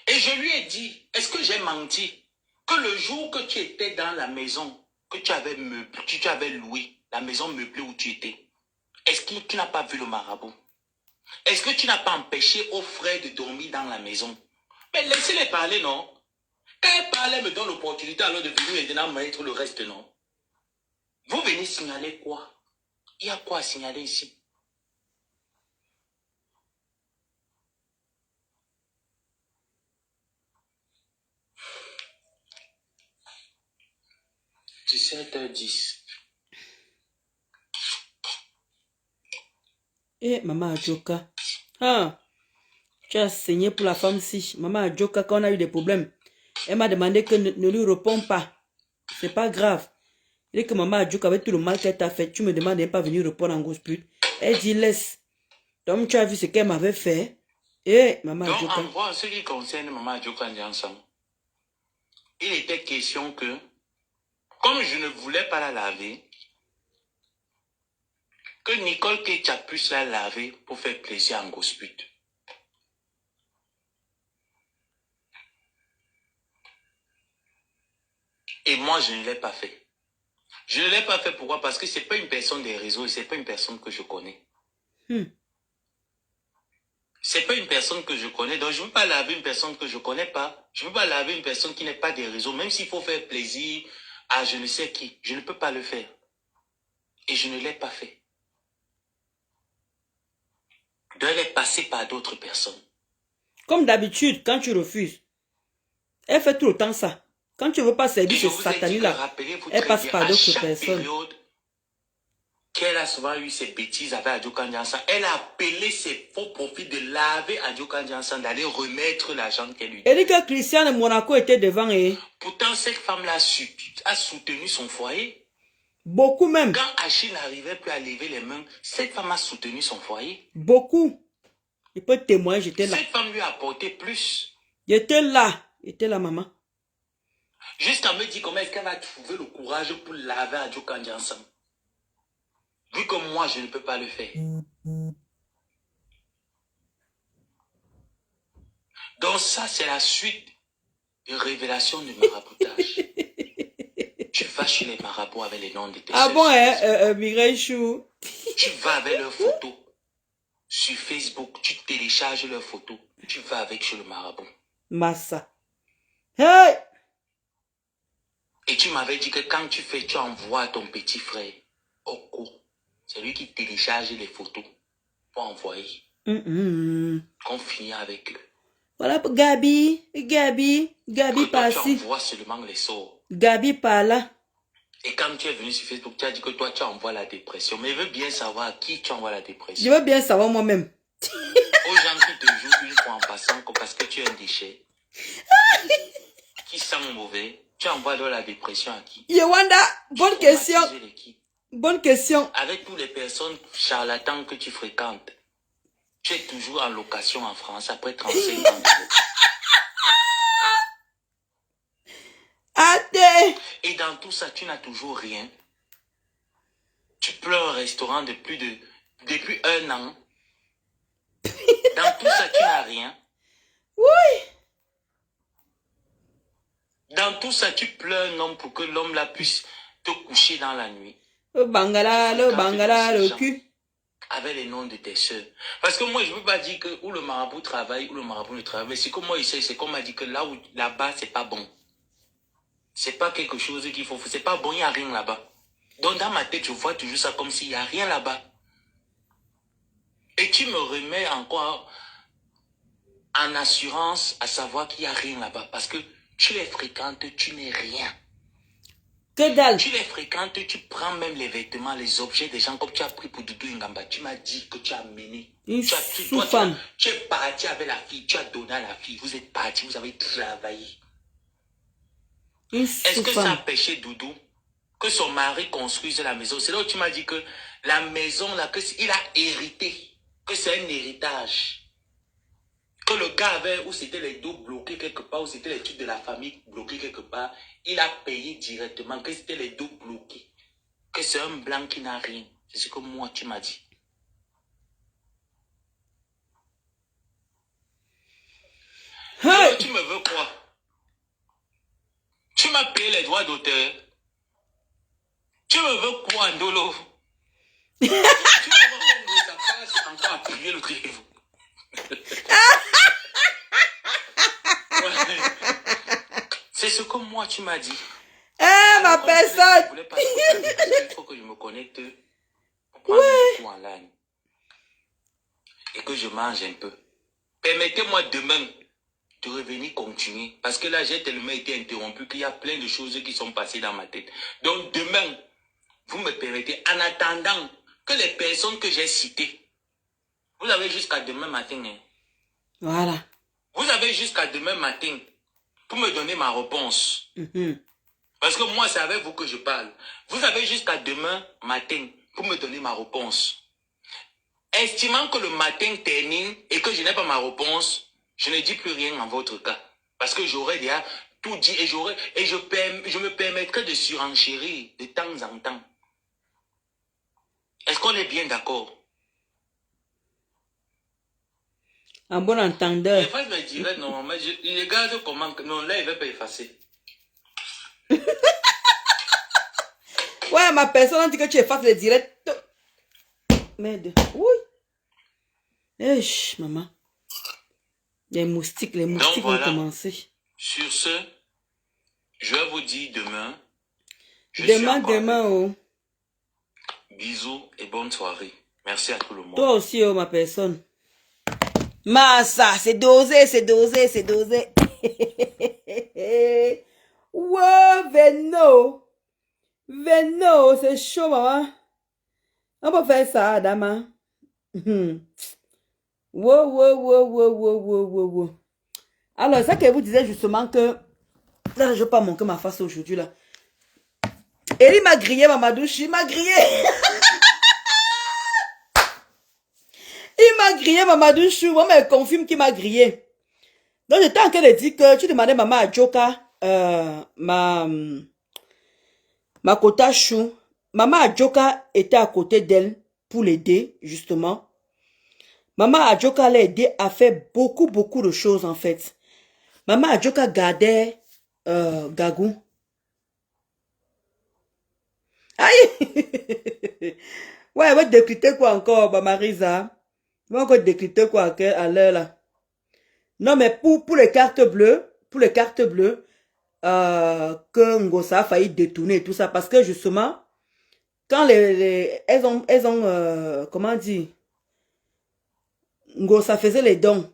S1: Et je lui ai dit, est-ce que j'ai menti? Que le jour que tu étais dans la maison, que tu avais loué, la maison meublée où tu étais, est-ce que tu n'as pas vu le marabout? Est-ce que tu n'as pas empêché aux frères de dormir dans la maison? Mais laissez-les parler, non? Quand elle parle, elle me donne l'opportunité alors de venir maintenant mettre le reste, non? Vous venez signaler quoi? Il y a quoi à signaler ici? « 17h10.
S2: Eh, maman Adjoka. Ah, tu as saigné pour la femme-ci. Maman Adjoka, quand on a eu des problèmes, elle m'a demandé que ne lui réponds pas. C'est pas grave. Il est que maman Adjoka, avec tout le mal qu'elle t'a fait, tu me demandes de ne pas venir répondre en grosse pute. Elle dit laisse. Donc tu as vu ce qu'elle m'avait fait. Eh, maman Adjoka.
S1: Donc, en ce qui concerne maman Adjoka ensemble, il était question que, comme je ne voulais pas la laver, que Nicole Ketia puisse la laver pour faire plaisir à Ngosput. Et moi, je ne l'ai pas fait. Je ne l'ai pas fait pourquoi? Parce que ce n'est pas une personne des réseaux et ce n'est pas une personne que je connais. Ce n'est pas une personne que je connais. Donc, je ne veux pas laver une personne que je ne connais pas. Je ne veux pas laver une personne qui n'est pas des réseaux. Même s'il faut faire plaisir à je ne sais qui. Je ne peux pas le faire. Et je ne l'ai pas fait. Donc, elle est passée par d'autres personnes.
S2: Comme d'habitude, quand tu refuses, elle fait tout le temps ça. Quand tu ne veux pas servir ce satané-là, elle passe par d'autres personnes.
S1: Qu'elle a souvent eu ses bêtises avec Adjoka Ndiansang, elle a appelé ses faux profits de laver Adjoka Ndiansang, d'aller remettre l'argent qu'elle lui dit.
S2: Elle dit que Christiane Monaco était devant et...
S1: Pourtant, cette femme-là a soutenu son foyer.
S2: Beaucoup même.
S1: Quand Achille n'arrivait plus à lever les mains, cette femme a soutenu son foyer.
S2: Beaucoup. Je peux témoigner, j'étais là.
S1: Cette femme lui a apporté plus.
S2: J'étais là, maman.
S1: Jusqu'à me dire comment est-ce qu'elle va trouver le courage pour laver Adjoka Ndiansang. Vu que moi, je ne peux pas le faire. Donc ça, c'est la suite de révélation du maraboutage. Tu vas chez les marabouts avec les noms de tes
S2: Ah bon, Mireille Chou.
S1: Tu vas avec leurs photos. Sur Facebook, tu télécharges leurs photos. Tu vas avec chez le marabout.
S2: Massa. Hey!
S1: Et tu m'avais dit que quand tu fais, tu envoies à ton petit frère au cours. C'est lui qui télécharge les photos pour envoyer. Qu'on finit avec eux.
S2: Voilà pour Gabi
S1: que
S2: par-ci.
S1: tu envoies seulement les sorts.
S2: Gabi par là.
S1: Et quand tu es venu sur Facebook, tu as dit que toi, tu envoies la dépression. Mais je veux bien savoir à qui tu envoies la dépression.
S2: Je veux bien savoir moi-même.
S1: Aux gens qui te jouent une fois en passant parce que tu es un déchet. Qui sent mauvais. Tu envoies de la dépression à qui?
S2: Yewanda, bonne question. Bonne question.
S1: Avec toutes les personnes charlatans que tu fréquentes, tu es toujours en location en France après 35 ans. Et dans tout ça, tu n'as toujours rien. Tu pleures au restaurant depuis 1 an. Dans tout ça, tu n'as rien.
S2: Oui.
S1: Dans tout ça, tu pleures un homme pour que l'homme là puisse te coucher dans la nuit.
S2: Le bangala, le cul.
S1: Avec les noms de tes soeurs. Parce que moi, je ne veux pas dire que où le marabout travaille, ou le marabout ne travaille. Mais c'est comme moi, c'est qu'on m'a dit que là-bas, c'est pas bon. C'est pas quelque chose qu'il faut. C'est pas bon, il n'y a rien là-bas. Donc dans ma tête, je vois toujours ça comme s'il n'y a rien là-bas. Et tu me remets encore en assurance à savoir qu'il n'y a rien là-bas. Parce que tu les fréquentes, tu n'es rien.
S2: Que dalle.
S1: Tu les fréquentes, tu prends même les vêtements, les objets des gens comme tu as pris pour Doudou Ngamba. Tu m'as dit que tu as mené.
S2: Une
S1: tu es parti avec la fille, tu as donné à la fille. Vous êtes parti, vous avez travaillé. Est-ce que ça a empêché Doudou que son mari construise la maison? C'est là où tu m'as dit que la maison, là, il a hérité, que c'est un héritage. Que le gars avait, où c'était les dos bloqués quelque part, où c'était les trucs de la famille bloqués quelque part, il a payé directement, que c'était les dos bloqués. Que c'est un blanc qui n'a rien. C'est ce que moi, tu m'as dit. Hey. Donc, tu me veux quoi? Tu m'as payé les droits d'auteur. Tu me veux quoi, Ndolo? Tu me veux que ça passe encore à payer le truc. C'est ce que moi tu m'as dit.
S2: Eh, ma personne.
S1: Je voulais pas il faut que je me connecte pour prendre des cours en ligne. Et que je mange un peu. Permettez-moi demain de revenir continuer. Parce que là, j'ai tellement été interrompu qu'il y a plein de choses qui sont passées dans ma tête. Donc demain, vous me permettez, en attendant que les personnes que j'ai citées, vous avez jusqu'à demain matin. Hein.
S2: Voilà.
S1: Vous avez jusqu'à demain matin pour me donner ma réponse. Parce que moi, c'est avec vous que je parle. Vous avez jusqu'à demain matin pour me donner ma réponse. Estimant que le matin termine et que je n'ai pas ma réponse, je ne dis plus rien en votre cas. Parce que j'aurais déjà tout dit et je me permettrai de surenchérir de temps en temps. Est-ce qu'on est bien d'accord?
S2: Un bon entendeur.
S1: Les phrases me diraient non, mais je regarde comment... Non, là, il ne va pas effacer.
S2: Ouais, ma personne on dit que tu effaces les directs. Merde. Oui. Eich, maman. Les moustiques donc, voilà. Vont commencer.
S1: Sur ce, je vais vous dire demain.
S2: Demain, oh.
S1: Bisous et bonne soirée. Merci à tout le monde.
S2: Toi aussi, oh, ma personne. Massa, c'est dosé. Wow, Veno, c'est chaud, maman. On peut faire ça, Adama. Wow. Alors, ça que vous disiez justement que... Là, je ne vais pas manquer ma face aujourd'hui, là. Et il m'a grillé, Mamadouche, il m'a grillé. Il m'a grillé, Mamadouche. Moi, je confirme qu'il m'a grillé. Donc, j'étais en train de dire que tu demandais maman à Joka, ma Kota Chou. Maman à Joka était à côté d'elle pour l'aider, justement. Maman à Joka l'a aidé à faire beaucoup de choses, en fait. Maman à Joka gardait Gagou. Aïe! Ouais, elle va décrypter quoi encore, Marisa? Elle va encore décrypter quoi à l'heure, là? Non, mais pour les cartes bleues, que Ngosa a failli détourner tout ça, parce que justement, quand elles ont comment dire, Ngosa faisait les dons,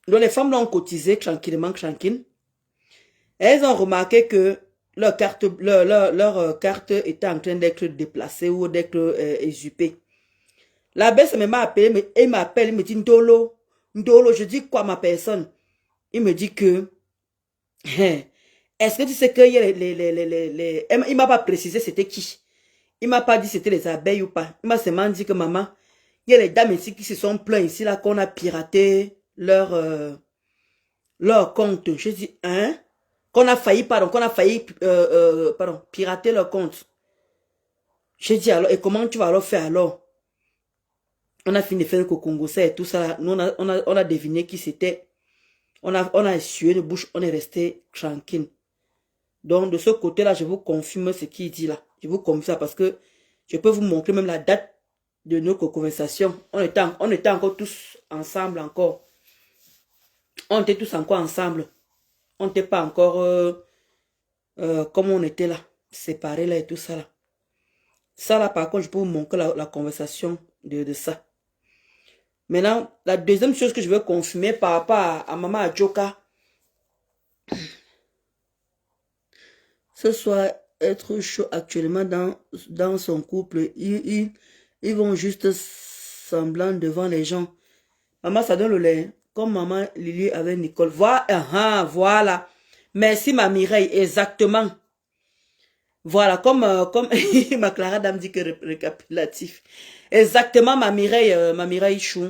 S2: donc les femmes l'ont cotisé tranquille. Elles ont remarqué que carte était en train d'être déplacée ou d'être usurpée. La baisse m'a appelé, il m'appelle, il me dit Ndolo, Ndolo, je dis quoi ma personne? Il me dit que, est-ce que tu sais que il m'a pas précisé c'était qui? Il m'a pas dit c'était les abeilles ou pas. Il m'a seulement dit que maman, il y a les dames ici qui se sont plaints ici là qu'on a piraté leur compte. Je dis, hein? Qu'on a failli, pardon, pirater leur compte. J'ai dit alors, et comment tu vas alors faire alors? On a fini de faire le Congo, ça et tout ça. Nous, on a deviné qui c'était. On a essuyé de bouche, on est resté tranquille. Donc, de ce côté-là, je vous confirme ce qu'il dit là. Je vous confirme ça parce que je peux vous montrer même la date de notre conversation. On était encore tous ensemble encore. On était tous encore ensemble. On n'était pas encore comme on était là, séparés là et tout ça là. Ça là, par contre, je peux vous montrer la conversation de ça. Maintenant, la deuxième chose que je veux confirmer par rapport à Maman Adjoka, ce soit être chaud actuellement dans son couple. Ils vont juste semblant devant les gens. Maman, ça donne le lait. Comme Maman Lily avec Nicole. Voilà, voilà. Merci ma Mireille, exactement. Voilà, comme ma Clara Dame dit que récapitulatif. Exactement ma Mireille Chou.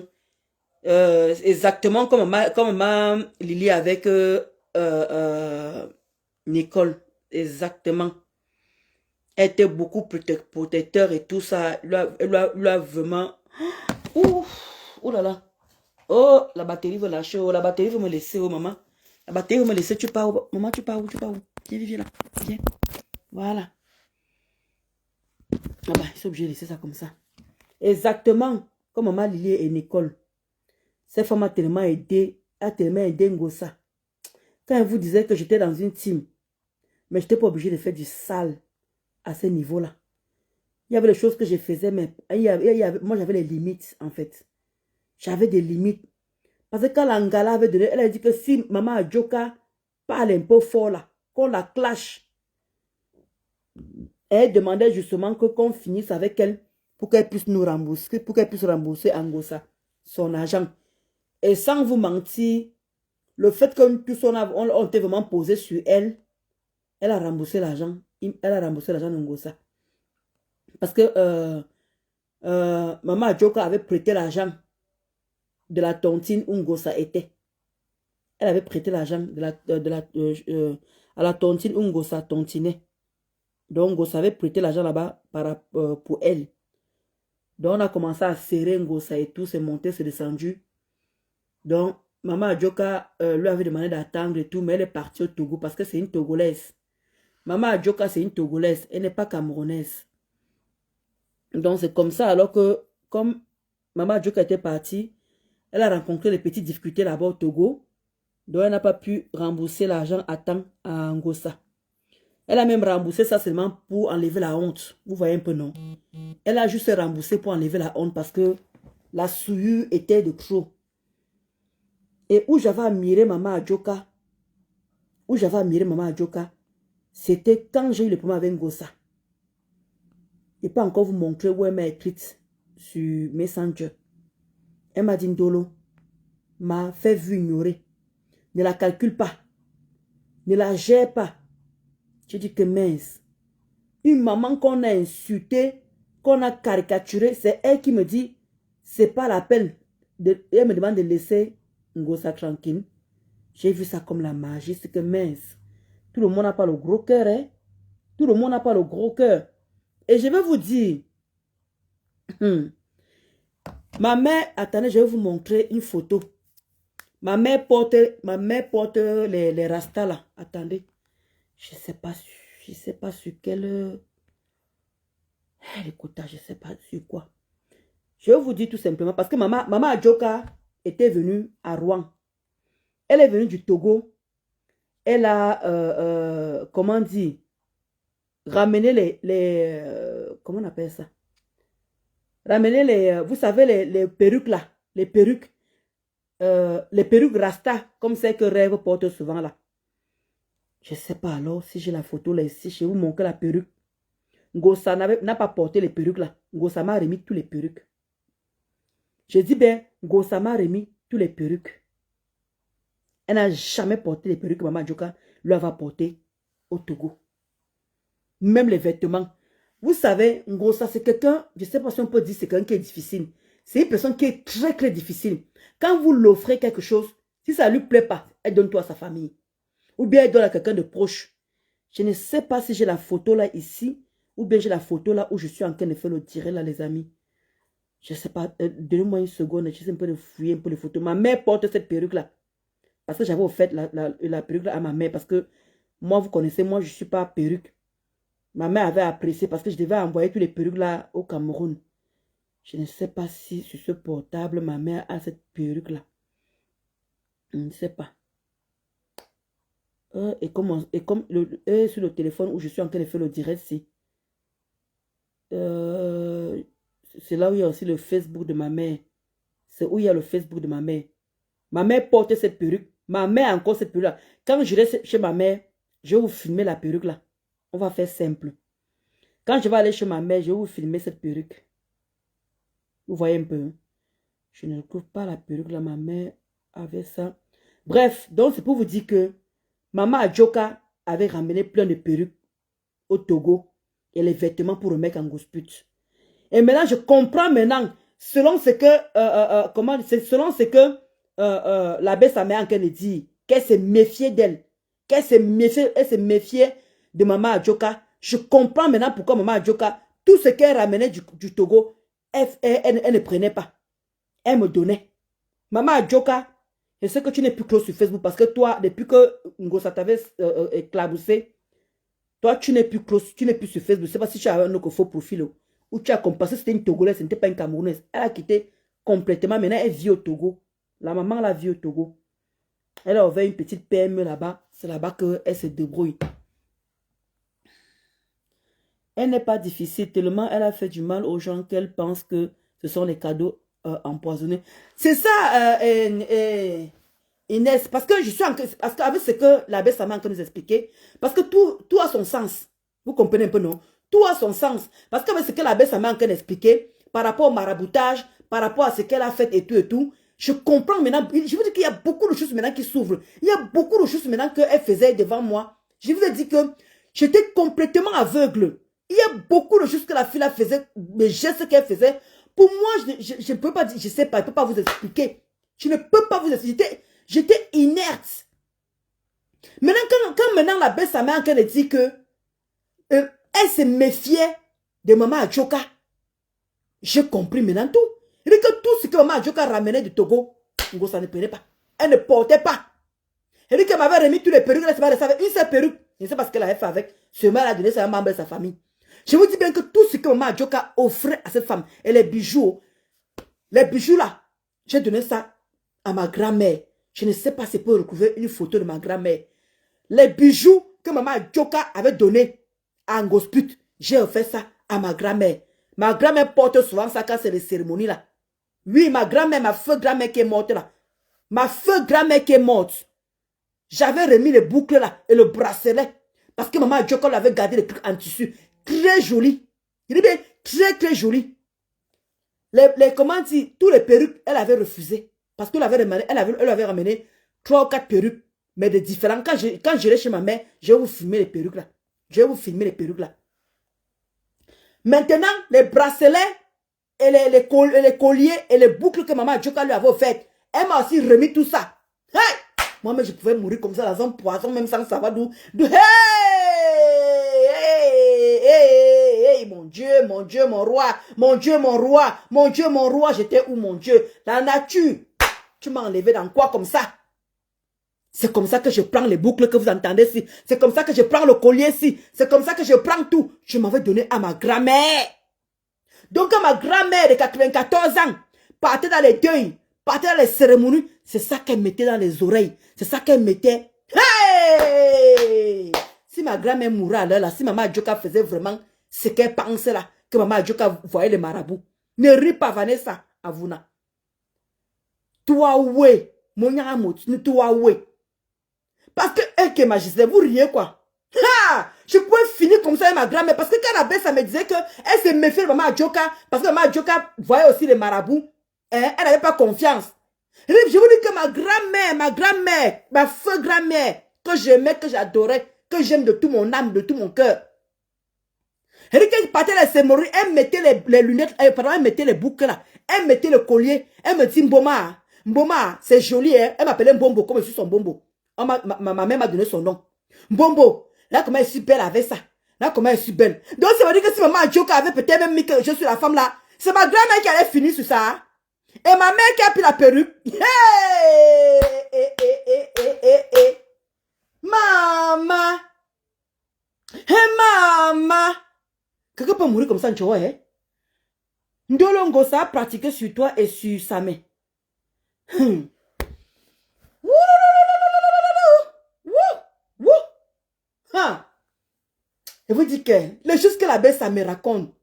S2: Exactement comme ma Lily avec Nicole. Exactement. Elle était beaucoup protecteur et tout ça. Elle a vraiment... Ouh là là. Oh, la batterie veut lâcher. Oh, la batterie veut me laisser. Oh, maman. La batterie veut me laisser. Tu pars où? Maman, tu pars où? Tu pars où? Viens là. Viens. Voilà. Ah bah, ils sont obligés de laisser ça comme ça. Exactement comme maman Lily et Nicole. Cette femme a tellement aidé Ngosa. Quand elle vous disait que j'étais dans une team, mais je n'étais pas obligée de faire du sale à ce niveau-là. Il y avait des choses que je faisais, mais moi j'avais les limites en fait. J'avais des limites. Parce que quand l'Angala avait donné, elle a dit que si maman Adjoka parle un peu fort là, qu'on la clash, elle demandait justement qu'on finisse avec elle pour qu'elle puisse nous rembourser, pour qu'elle puisse rembourser Ngosa son argent. Et sans vous mentir, le fait que tous on était vraiment posé sur elle, elle a remboursé l'argent. Elle a remboursé l'argent de Ngosa. Parce que maman Adjoka avait prêté l'argent de la tontine où Ngosa était. Elle avait prêté l'argent à la tontine où Ngosa tontinait. Donc Ngosa avait prêté l'argent là-bas pour elle. Donc on a commencé à serrer Ngosa et tout, c'est monté, c'est descendu. Donc maman Adjoka lui avait demandé d'attendre et tout, mais elle est partie au Togo parce que c'est une Togolaise. Maman Adjoka c'est une Togolaise, elle n'est pas camerounaise. Donc c'est comme ça, alors que comme maman Adjoka était partie, elle a rencontré des petites difficultés là-bas au Togo. Donc elle n'a pas pu rembourser l'argent à temps à Ngosa. Elle a même remboursé ça seulement pour enlever la honte. Vous voyez un peu, non? Elle a juste remboursé pour enlever la honte parce que la souillure était de trop. Et où j'avais admiré maman Adjoka, c'était quand j'ai eu le problème avec Ngosa. Je ne peux pas encore vous montrer où elle m'a écrite sur Messenger. Elle m'a dit Ndolo, m'a fait vu ignorer. Ne la calcule pas. Ne la gère pas. Je dis que mince. Une maman qu'on a insultée, qu'on a caricaturée, c'est elle qui me dit, c'est pas la peine. Elle me demande de laisser Ngosa tranquille. J'ai vu ça comme la magie, c'est que mince. Tout le monde n'a pas le gros cœur, hein. Tout le monde n'a pas le gros cœur. Et je vais vous dire, ma mère, attendez, je vais vous montrer une photo. Ma mère porte les rastas là. Attendez. Je sais pas sur quel... les quotas, je sais pas sur quoi. Je vais vous dire tout simplement, parce que maman Adjoka était venue à Rouen. Elle est venue du Togo. Elle a, comment dire, ramené les comment on appelle ça? Ramener vous savez, les perruques là. Les perruques Rasta, comme celles que Rêve porte souvent là. Je ne sais pas alors si j'ai la photo là ici. Je vais vous montrer la perruque. Ngosa n'a pas porté les perruques là. Ngosa m'a remis tous les perruques. Je dis bien, Ngosa m'a remis tous les perruques. Elle n'a jamais porté les perruques que Maman Djoka lui avait portées au Togo. Même les vêtements. Vous savez, Ngosa, c'est quelqu'un, je ne sais pas si on peut dire c'est quelqu'un qui est difficile. C'est une personne qui est très, très difficile. Quand vous l'offrez quelque chose, si ça ne lui plaît pas, elle donne tout à sa famille. Ou bien elle donne à quelqu'un de proche. Je ne sais pas si j'ai la photo là ici, ou bien j'ai la photo là où je suis en train de faire le tirer là, les amis. Je ne sais pas, donnez-moi une seconde, j'essaie un peu de fouiller un peu les photos. Ma mère porte cette perruque là. Parce que j'avais offert la perruque là à ma mère. Parce que moi, vous connaissez, moi je ne suis pas perruque. Ma mère avait apprécié parce que je devais envoyer tous les perruques là au Cameroun. Je ne sais pas si sur ce portable, ma mère a cette perruque là. Je ne sais pas. Et comme sur le téléphone où je suis en train de faire le direct, c'est là où il y a aussi le Facebook de ma mère. C'est où il y a le Facebook de ma mère. Ma mère porte cette perruque. Ma mère a encore cette perruque là. Quand je reste chez ma mère, je vais vous filmer la perruque là. On va faire simple. Quand je vais aller chez ma mère, je vais vous filmer cette perruque. Vous voyez un peu. Hein? Je ne trouve pas la perruque là. Ma mère avait ça. Bref, donc c'est pour vous dire que Maman Adjoka avait ramené plein de perruques au Togo et les vêtements pour remettre en gosput. Et maintenant, je comprends maintenant, selon ce que, selon ce que l'abbé Samer en train de dire, qu'elle s'est méfiée d'elle, qu'elle s'est méfiée de Maman Adjoka. Je comprends maintenant pourquoi Maman Adjoka, tout ce qu'elle ramenait du Togo, elle ne prenait pas. Elle me donnait. Maman Adjoka, je sais que tu n'es plus close sur Facebook parce que toi, depuis que Ngosa t'avait éclaboussé, toi, tu n'es plus close, tu n'es plus sur Facebook. Je ne sais pas si tu as un autre faux profil ou tu as compris. C'était une Togolaise, ce n'était pas une Camerounaise. Elle a quitté complètement. Maintenant, elle vit au Togo. La maman la vit au Togo. Elle a ouvert une petite PME là-bas. C'est là-bas qu'elle se débrouille. Elle n'est pas difficile tellement elle a fait du mal aux gens qu'elle pense que ce sont les cadeaux empoisonnés. C'est ça, Inès, parce que je suis parce qu'avec ce que l'abbé Sama nous expliquer, parce que tout a son sens. Vous comprenez un peu, non? Tout a son sens. Parce qu'avec ce que l'abbé Sama nous expliquer, par rapport au maraboutage, par rapport à ce qu'elle a fait et tout, je comprends maintenant. Je vous dis qu'il y a beaucoup de choses maintenant qui s'ouvrent. Il y a beaucoup de choses maintenant qu'elle faisait devant moi. Je vous ai dit que j'étais complètement aveugle. Il y a beaucoup de choses que la fille faisait, les gestes qu'elle faisait. Pour moi, je ne peux pas dire, je ne sais pas, je ne peux pas vous expliquer. Je ne peux pas vous expliquer. J'étais inerte. Maintenant, quand maintenant la belle sa mère en train de dire que elle se méfiait de Maman Adjoka, j'ai compris maintenant tout. Il dit que tout ce que Maman Adjoka ramenait du Togo, Ngosa ne prenait pas. Elle ne portait pas. Elle dit qu'elle m'avait remis tous les perruques, elle savait une seule perruque. Je ne sais pas ce qu'elle avait fait avec. Seulement, elle a donné ça à un membre de sa famille. Je vous dis bien que tout ce que Maman Adjoka offrait à cette femme, et les bijoux là, j'ai donné ça à ma grand-mère. Je ne sais pas si je peux retrouver une photo de ma grand-mère. Les bijoux que Maman Adjoka avait donné à Ngosput, j'ai offert ça à ma grand-mère. Ma grand-mère porte souvent ça quand c'est les cérémonies là. Oui, ma grand-mère, ma feu grand-mère qui est morte là. Ma feu grand-mère qui est morte. J'avais remis les boucles là et le bracelet. Parce que Maman Adjoka avait gardé les trucs en tissu. Très joli. Il dit bien, très très joli. Comment dire, tous les perruques, elle avait refusé. Parce qu'elle avait ramené 3 ou 4 perruques, mais de différents. Quand j'irai chez ma mère, je vais vous filmer les perruques là. Je vais vous filmer les perruques là. Maintenant, les bracelets et les colliers et les boucles que Maman Adjoka lui avait offertes, elle m'a aussi remis tout ça. Hey! Moi-même, je pouvais mourir comme ça dans un poison, même sans savoir d'où. Hey, mon Dieu, mon roi, mon Dieu, mon roi, mon Dieu, mon roi, j'étais où, mon Dieu? La nature, tu m'as enlevé dans quoi comme ça? C'est comme ça que je prends les boucles que vous entendez ici. C'est comme ça que je prends le collier ici. C'est comme ça que je prends tout. Je m'avais donné à ma grand-mère. Donc, quand ma grand-mère de 94 ans partait dans les deuils, partait dans les cérémonies, c'est ça qu'elle mettait dans les oreilles. C'est ça qu'elle mettait. Hey! Si ma grand-mère mourait à l'heure là, si Maman Adjoka faisait vraiment ce qu'elle pensait là, que Maman Adjoka voyait les marabouts, ne ris pas Vanessa, Avuna. Toi, ouais, mon yamot, toi, ouais. Parce que elle qui est magistrat, vous riez quoi? Ah, je pouvais finir comme ça avec ma grand-mère. Parce que quand la belle, ça me disait qu'elle se méfiait de maman Adjoka. Parce que maman Adjoka voyait aussi les marabouts. Hein, elle n'avait pas confiance. Je vous dis que ma grand-mère, ma feu grand-mère, que j'aimais, que j'adorais, que j'aime de tout mon âme, de tout mon cœur. Et quand il partait la sémorie, elle mettait les lunettes, pardon, elle mettait les boucles là. Elle mettait le collier. Elle me dit, Mboma, Mboma, c'est joli, hein. Elle m'appelait Mbombo, comme je suis son Mbombo. Ma mère m'a donné son nom. Mbombo. Là, comment elle est si belle avec ça. Là, comment elle est si belle. Donc, ça veut dire que si maman Adjoka avait peut-être même mis que je suis la femme là, c'est ma grand-mère qui allait finir sur ça. Hein? Et ma mère qui a pris la perruque. Hey! Maman. Hey, maman. Quelqu'un peut mourir comme ça, tu vois, hein? Ndolongo, ça a pratiqué sur toi et sur sa main. Je vous dis que les choses que la belle, ça me raconte.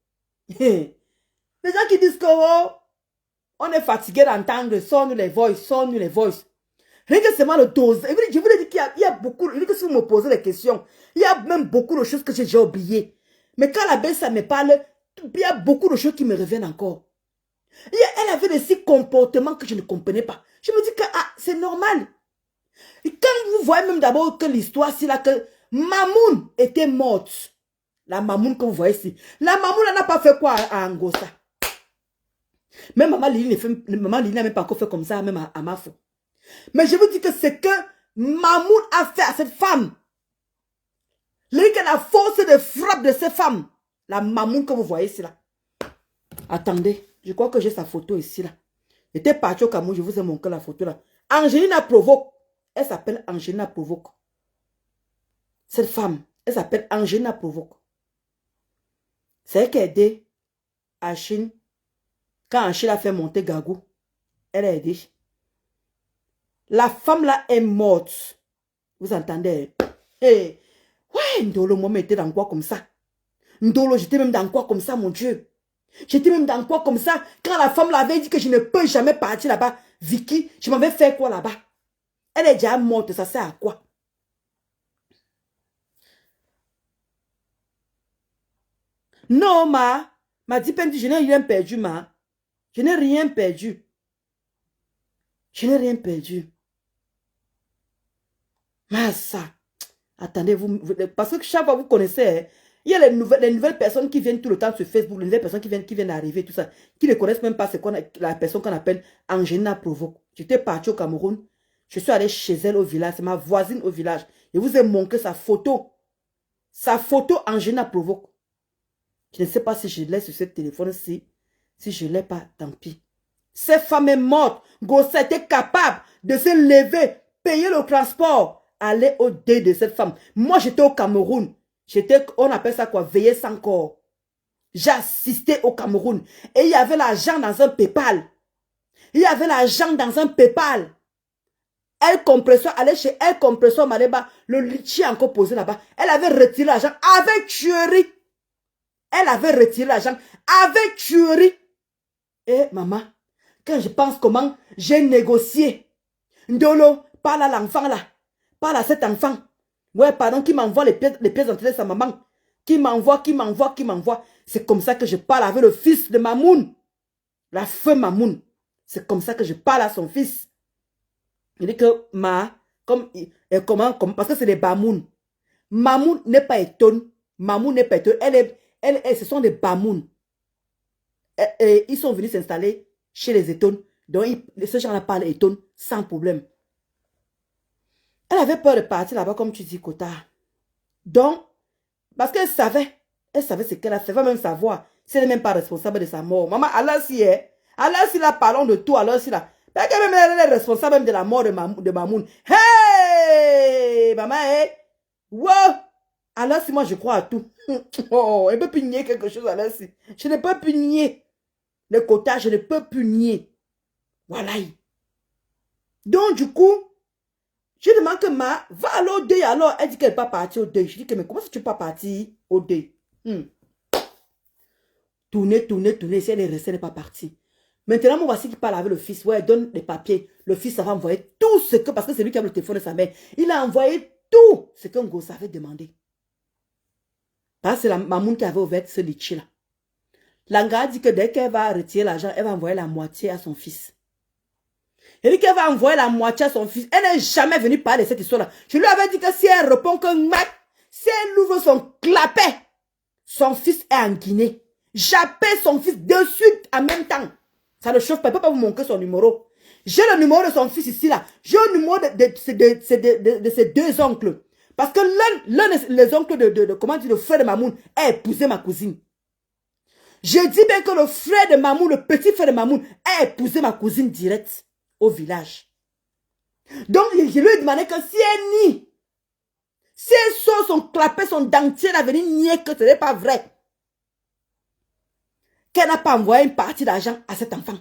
S2: Les gens qui disent que oh, on est fatigué d'entendre, sonne les voices. Rien que seulement le dose. Je vous dis qu'il y a beaucoup, si vous me posez des questions, il y a même beaucoup de choses que j'ai déjà oubliées. Mais quand la belle, ça me parle, il y a beaucoup de choses qui me reviennent encore. Elle avait des comportements que je ne comprenais pas. Je me dis que c'est normal. Et quand vous voyez même d'abord que l'histoire, c'est là que Mamoun était morte. La Mamoun que vous voyez ici. La Mamoun, elle n'a pas fait quoi à Angossa. Même Maman Lili n'a même pas encore fait comme ça, même à Mafo. Mais je vous dis que c'est que Mamoun a fait à cette femme. La force de frappe de cette femme. La Mamoun que vous voyez ici là. Attendez, je crois que j'ai sa photo ici là. J'étais parti au Cameroun, je vous ai montré la photo là. Angelina Provoque. Elle s'appelle Angelina Provoque. Cette femme, elle s'appelle Angelina Provoque. C'est elle qui a aidé Achille. Quand Achille a fait monter Gagou, elle a aidé. La femme là est morte. Vous entendez? Hey. Ouais, Ndolo, moi, j'étais dans quoi comme ça? Ndolo, j'étais même dans quoi comme ça, mon Dieu? J'étais même dans quoi comme ça? Quand la femme l'avait dit que je ne peux jamais partir là-bas, Vicky, je m'avais fait quoi là-bas? Elle est déjà morte, ça sert à quoi? Non, ma dit, je n'ai rien perdu, ma. Je n'ai rien perdu. Je n'ai rien perdu. Mais ça, attendez, parce que chaque fois vous connaissez, hein, il y a les nouvelles personnes qui viennent tout le temps sur Facebook, les nouvelles personnes qui viennent d'arriver, tout ça, qui ne connaissent même pas la personne qu'on appelle Angelina Provoque. J'étais parti au Cameroun, je suis allé chez elle au village, c'est ma voisine au village. Je vous ai montré sa photo. Sa photo Angelina Provoque. Je ne sais pas si je l'ai sur ce téléphone-ci. Si je ne l'ai pas, tant pis. Cette femme est morte. Gossa était capable de se lever, payer le transport, aller au deuil de cette femme. Moi, j'étais au Cameroun. On appelle ça quoi? Veiller sans corps. J'assistais au Cameroun. Et il y avait l'argent dans un PayPal. Il y avait l'argent dans un PayPal. Elle compresseur, allait chez elle compresseur Maleba. Le litchi encore posé là-bas. Elle avait retiré l'argent avec tuerie. Elle avait retiré l'argent avec tuerie. Et maman, quand je pense comment j'ai négocié, Ndolo, parle à l'enfant là, parle à cet enfant. Ouais, pardon, qui m'envoie les pièces d'entrée de sa maman. Qui m'envoie. C'est comme ça que je parle avec le fils de Mamoun. La feu Mamoun. C'est comme ça que je parle à son fils. Il dit que parce que c'est des Bamoun. Mamoun n'est pas étonné. Mamoun n'est pas étonné. Ce sont des Bamoun. Ils sont venus s'installer chez les Étones. Donc, ce gens-là parlent Étone sans problème. Elle avait peur de partir là-bas, comme tu dis, Kota. Donc, parce qu'elle savait ce qu'elle a fait. Elle va même savoir si elle n'est même pas responsable de sa mort. Maman, alors si là, parlons de tout, alors si là. Elle est responsable même de la mort de Mamoun. Hey! Maman, hey! Wow! Alors si moi, je crois à tout. Oh, elle peut plus nier quelque chose, alors si. Je ne peux plus nier. Le quota, je ne peux plus nier. Voilà. Donc, du coup, je demande que va aller au deuil alors. Elle dit qu'elle n'est pas partie au deuil. Je dis que, mais comment est-ce que tu ne peux pas partir au deuil? Tourner. Si elle est restée, elle n'est pas partie. Maintenant, mon voici qui parle avec le fils. Ouais, donne les papiers. Le fils, ça va envoyer tout ce que... Parce que c'est lui qui a le téléphone de sa mère. Il a envoyé tout ce que Ngosa avait demandé. Parce que c'est la mamoun qui avait ouvert ce litchi-là. Langa a dit que dès qu'elle va retirer l'argent, elle va envoyer la moitié à son fils. Elle dit qu'elle va envoyer la moitié à son fils. Elle n'est jamais venue parler de cette histoire-là. Je lui avais dit que si elle répond que si elle ouvre son clapet, son fils est en Guinée. J'appelle son fils de suite en même temps. Ça ne chauffe pas. Il ne peut pas vous montrer son numéro. J'ai le numéro de son fils ici, là. J'ai le numéro de ses deux oncles. Parce que l'un des oncles comment dire, le frère de Mamoun a épousé ma cousine. Je dis bien que le frère de Mamoun, le petit frère de Mamoun, a épousé ma cousine directe au village. Donc, je lui ai demandé que si elle nie, si elle sort son clapet, son dentier, elle a venu nier que ce n'est pas vrai. Qu'elle n'a pas envoyé une partie d'argent à cet enfant.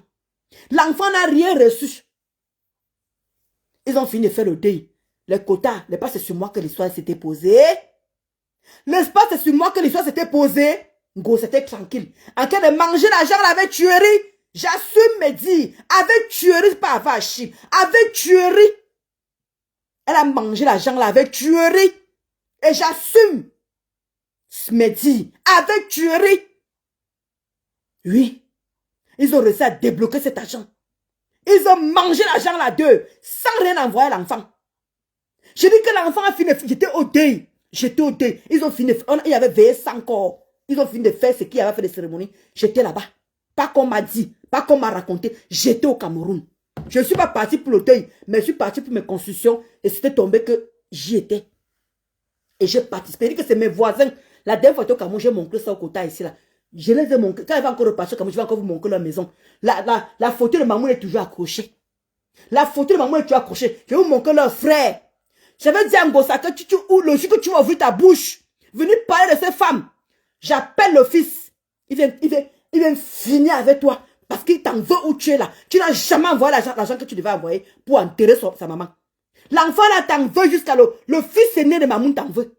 S2: L'enfant n'a rien reçu. Ils ont fini de faire le deuil. Les quotas, n'est pas c'est sur moi que l'histoire s'était posée. N'est-ce pas c'est sur moi que l'histoire s'était posée? Go, c'était tranquille. En train de manger l'argent avec tuerie. J'assume me dire. Avec tuerie, pas avec Achille. Avec tuerie. Elle a mangé l'argent là avec tuerie. Et j'assume me dire. Avec tuerie. Oui. Ils ont réussi à débloquer cet argent. Ils ont mangé l'argent là d'eux. Sans rien envoyer à l'enfant. Je dis que l'enfant a fini. J'étais au deuil. J'étais au deuil. Ils ont fini. Il y avait veillé sans corps. Ils ont fini de faire ce qu'il y avait fait des cérémonies. J'étais là-bas. Pas qu'on m'a dit. Pas qu'on m'a raconté. J'étais au Cameroun. Je ne suis pas parti pour le deuil. Mais je suis parti pour mes constructions. Et c'était tombé que j'y étais. Et j'ai participé. Je dis que c'est mes voisins. La dernière fois au Cameroun, j'ai montré ça au quota ici là. Je les ai montré. Quand il va encore repartir au Cameroun, je vais encore vous montrer leur maison. La photo de maman est toujours accrochée. La photo de maman est toujours accrochée. Je vais vous montrer leur frère. J'avais dit à Ngosa que le jour que tu vas ouvrir ta bouche, venir parler de ces femmes. J'appelle le fils. Il vient finir avec toi. Parce qu'il t'en veut où tu es là. Tu n'as jamais envoyé l'argent que tu devais envoyer pour enterrer sa maman. L'enfant là t'en veut jusqu'à le fils aîné de maman t'en veut.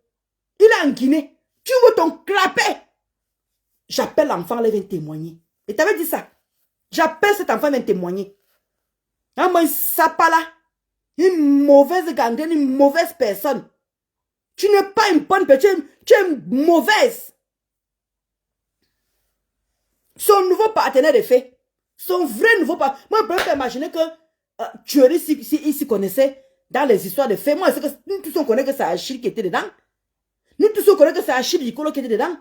S2: Il est en Guinée. Tu veux ton clapet. J'appelle l'enfant là, il vient témoigner. Et t'avais dit ça. J'appelle cet enfant, il vient témoigner. Ah, moi, ça pas là. Une mauvaise gangrène, une mauvaise personne. Tu n'es pas une bonne personne, tu es une mauvaise. Son nouveau partenaire de fait. Son vrai nouveau partenaire. Moi, je peux imaginer que Thierry, il s'y connaissait dans les histoires de faits. Moi, nous tous on connaît que c'est Achille qui était dedans. Nous tous on connaît que c'est Achille Nicolo qui était dedans.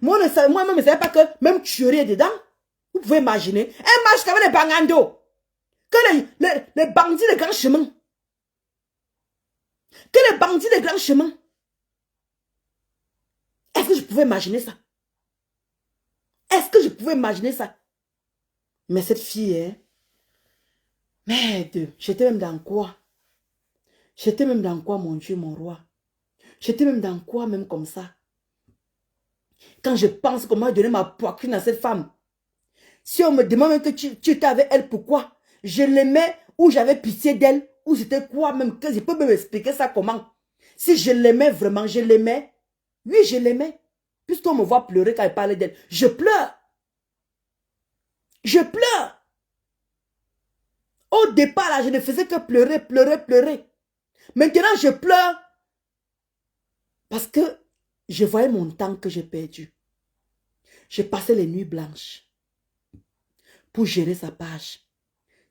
S2: Moi-même, je ne savais pas que même Thierry est dedans. Vous pouvez imaginer. Un match comme les Bangando. Que les bandits de grand chemin. Que les bandits de grand chemin. Est-ce que je pouvais imaginer ça? Est-ce que je pouvais imaginer ça? Mais cette fille, hein, merde, j'étais même dans quoi? J'étais même dans quoi, mon Dieu, mon roi? J'étais même dans quoi, même comme ça? Quand je pense qu'on m'a donné ma poitrine à cette femme, si on me demande même que tu étais avec elle, pourquoi? Je l'aimais ou j'avais pitié d'elle, ou c'était quoi même, que je peux même expliquer ça comment? Si je l'aimais vraiment, je l'aimais. Oui, je l'aimais. Puisqu'on me voit pleurer quand elle parlait d'elle. Je pleure. Je pleure. Au départ, là, je ne faisais que pleurer, pleurer, pleurer. Maintenant, je pleure. Parce que je voyais mon temps que j'ai perdu. J'ai passé les nuits blanches pour gérer sa page.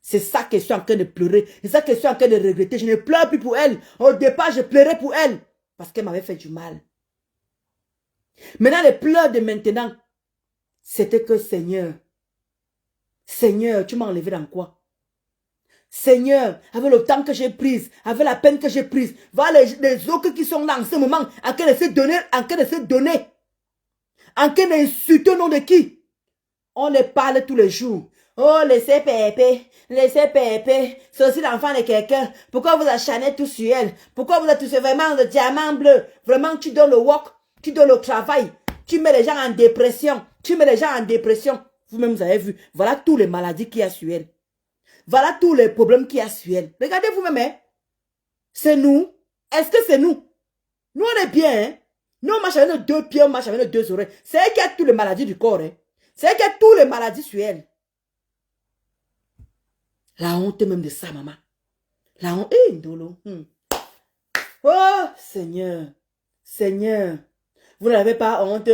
S2: C'est ça que je suis en train de pleurer. C'est ça que je suis en train de regretter. Je ne pleure plus pour elle. Au départ, je pleurais pour elle. Parce qu'elle m'avait fait du mal. Maintenant, les pleurs de maintenant, c'était que Seigneur, Seigneur, tu m'as enlevé dans quoi? Seigneur, avec le temps que j'ai pris, avec la peine que j'ai prise, voilà les autres qui sont là en ce moment, en train de se donner, en train de se donner, en train d'insulter au nom de qui? On les parle tous les jours. Oh, laissez Pépé, c'est aussi l'enfant de quelqu'un. Pourquoi vous acharnez tout sur elle? Pourquoi vous êtes tous vraiment le diamant bleu? Vraiment, tu donnes le work, tu donnes le travail, tu mets les gens en dépression, tu mets les gens en dépression. Vous-même, vous avez vu, voilà toutes les maladies qu'il y a sur elle. Voilà tous les problèmes qu'il y a sur elle. Regardez vous-même, hein? C'est nous. Est-ce que c'est nous? Nous, on est bien, hein? Nous, on marche avec nos deux pieds, on marche avec nos deux oreilles. C'est elle qui a toutes les maladies du corps, hein? C'est elle qui a toutes les maladies sur elle. La honte même de ça, maman. La honte. Eh, Ndolo. Oh, Seigneur. Seigneur. Vous n'avez pas honte.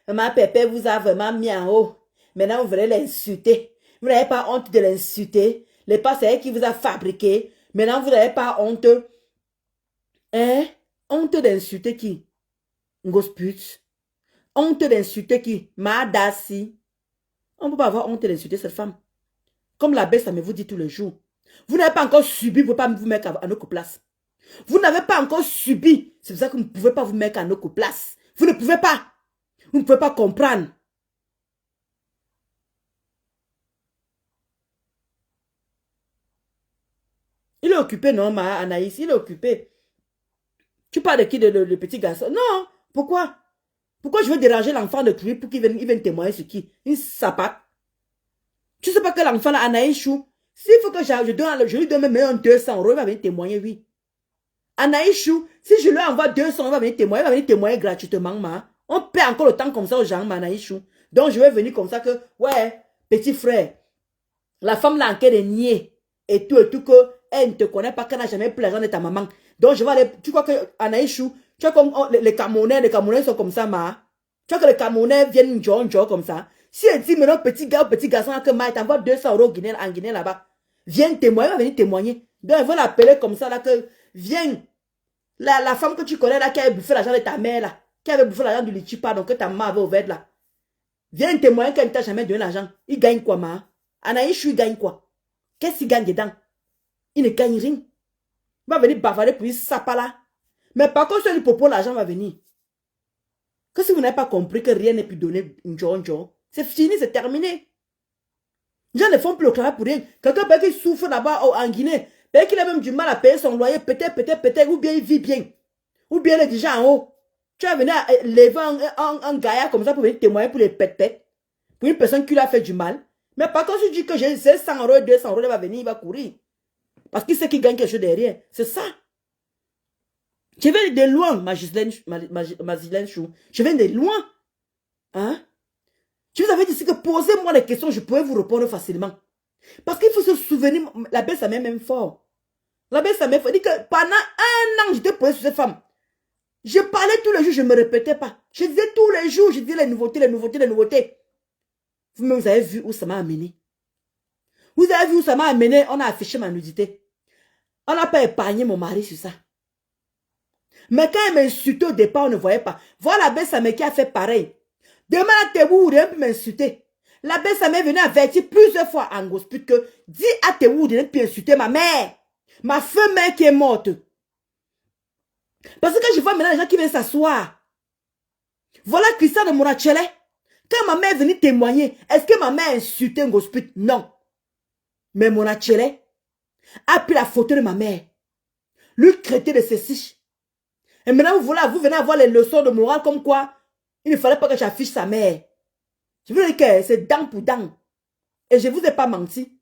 S2: Maman Pépé vous a vraiment mis en haut. Maintenant, vous voulez l'insulter. Vous n'avez pas honte de l'insulter. Les pas, c'est elle qui vous a fabriqué. Maintenant, vous n'avez pas honte. Hein? Honte d'insulter qui? Ngosput. Honte d'insulter qui? Madassi. On ne peut pas avoir honte d'insulter cette femme. Comme la baisse, ça me vous dit tous les jours. Vous n'avez pas encore subi, vous ne pouvez pas vous mettre à notre place. Vous n'avez pas encore subi. C'est pour ça que vous ne pouvez pas vous mettre à notre place. Vous ne pouvez pas. Vous ne pouvez pas comprendre. Il est occupé, non, ma Anaïs, il est occupé. Tu parles de qui, le petit garçon? Non, pourquoi? Pourquoi je veux déranger l'enfant de lui pour qu'il vienne témoigner sur qui? Une sapate. Tu sais pas que l'enfant, là, Anaïs Chou, s'il faut que je lui donne même 200 €, il va venir témoigner, oui. Anaïs Chou, si je lui envoie 200 €, il va venir témoigner gratuitement, ma. On paie encore le temps comme ça aux gens, ma Anaïs Chou. Donc, je vais venir comme ça que, ouais, petit frère, la femme là, en quai de nier, et tout, que elle ne te connaît pas, qu'elle n'a jamais plaisant de ta maman. Donc, je vais aller, tu crois que Anaïs Chou, tu vois comme les Camerounais sont comme ça, ma. Tu vois que les Camerounais viennent genre comme ça. Si elle dit maintenant, petit garçon, que ma, t'envoie 200 € en Guinée là-bas, viens témoigner, va venir témoigner. Donc, elle va l'appeler comme ça, là, que, viens, la femme que tu connais, là, qui avait bouffé l'argent de ta mère, là, qui avait bouffé l'argent du Lichipa, donc que ta maman avait ouvert, là. Viens témoigner qu'elle ne t'a jamais donné l'argent. Il gagne quoi, ma? Anaïs Chou, il gagne quoi? Qu'est-ce qu'il gagne dedans? Il ne gagne rien. Il va venir bavarder pour ça pas là. Mais par contre, si on lui propose l'argent, va venir. Que si vous n'avez pas compris que rien n'est plus donné, c'est fini, c'est terminé. Les gens ne font plus le travail pour rien. Quelqu'un peut qui souffre là-bas en Guinée, peut-être qu'il a même du mal à payer son loyer, peut-être, ou bien il vit bien. Ou bien il est déjà en haut. Tu vas venir lever un gaillard comme ça pour venir témoigner pour les pètes. Pour une personne qui lui a fait du mal. Mais par contre, si tu dis que j'ai 100 €, 200 €, il va venir, il va courir. Parce qu'il sait qu'il gagne quelque chose derrière. C'est ça. Je viens de loin, ma Gislaine Chou. Je viens de loin. Hein? Je vous avais dit que posez-moi les questions, je pourrais vous répondre facilement. Parce qu'il faut se souvenir, la belle sa mère même fort. La belle sa mère fort. Elle dit que pendant 1 an, j'étais posée sur cette femme. Je parlais tous les jours, je ne me répétais pas. Je disais tous les jours, je disais les nouveautés. Vous-même, vous avez vu où ça m'a amené. Vous avez vu où ça m'a amené, on a affiché ma nudité. On n'a pas épargné mon mari sur ça. Mais quand elle m'insultait au départ, on ne voyait pas. Voilà la belle sa mère qui a fait pareil. Demain, à Théoud, elle peut m'insulter. La belle sa mère venait avertir plusieurs fois en Ngosput que dis à Théoud de ne plus insulter ma mère. Ma femme qui est morte. Parce que je vois maintenant les gens qui viennent s'asseoir. Voilà Christian de Monachele. Quand ma mère venait témoigner, est-ce que ma mère a insulté un Ngosput? Non. Mais Monachele a pris la photo de ma mère. Lui traiter de ceci. Et maintenant, vous venez avoir les leçons de morale comme quoi il ne fallait pas que j'affiche sa mère. Je veux dire que c'est dent pour dent. Et je ne vous ai pas menti.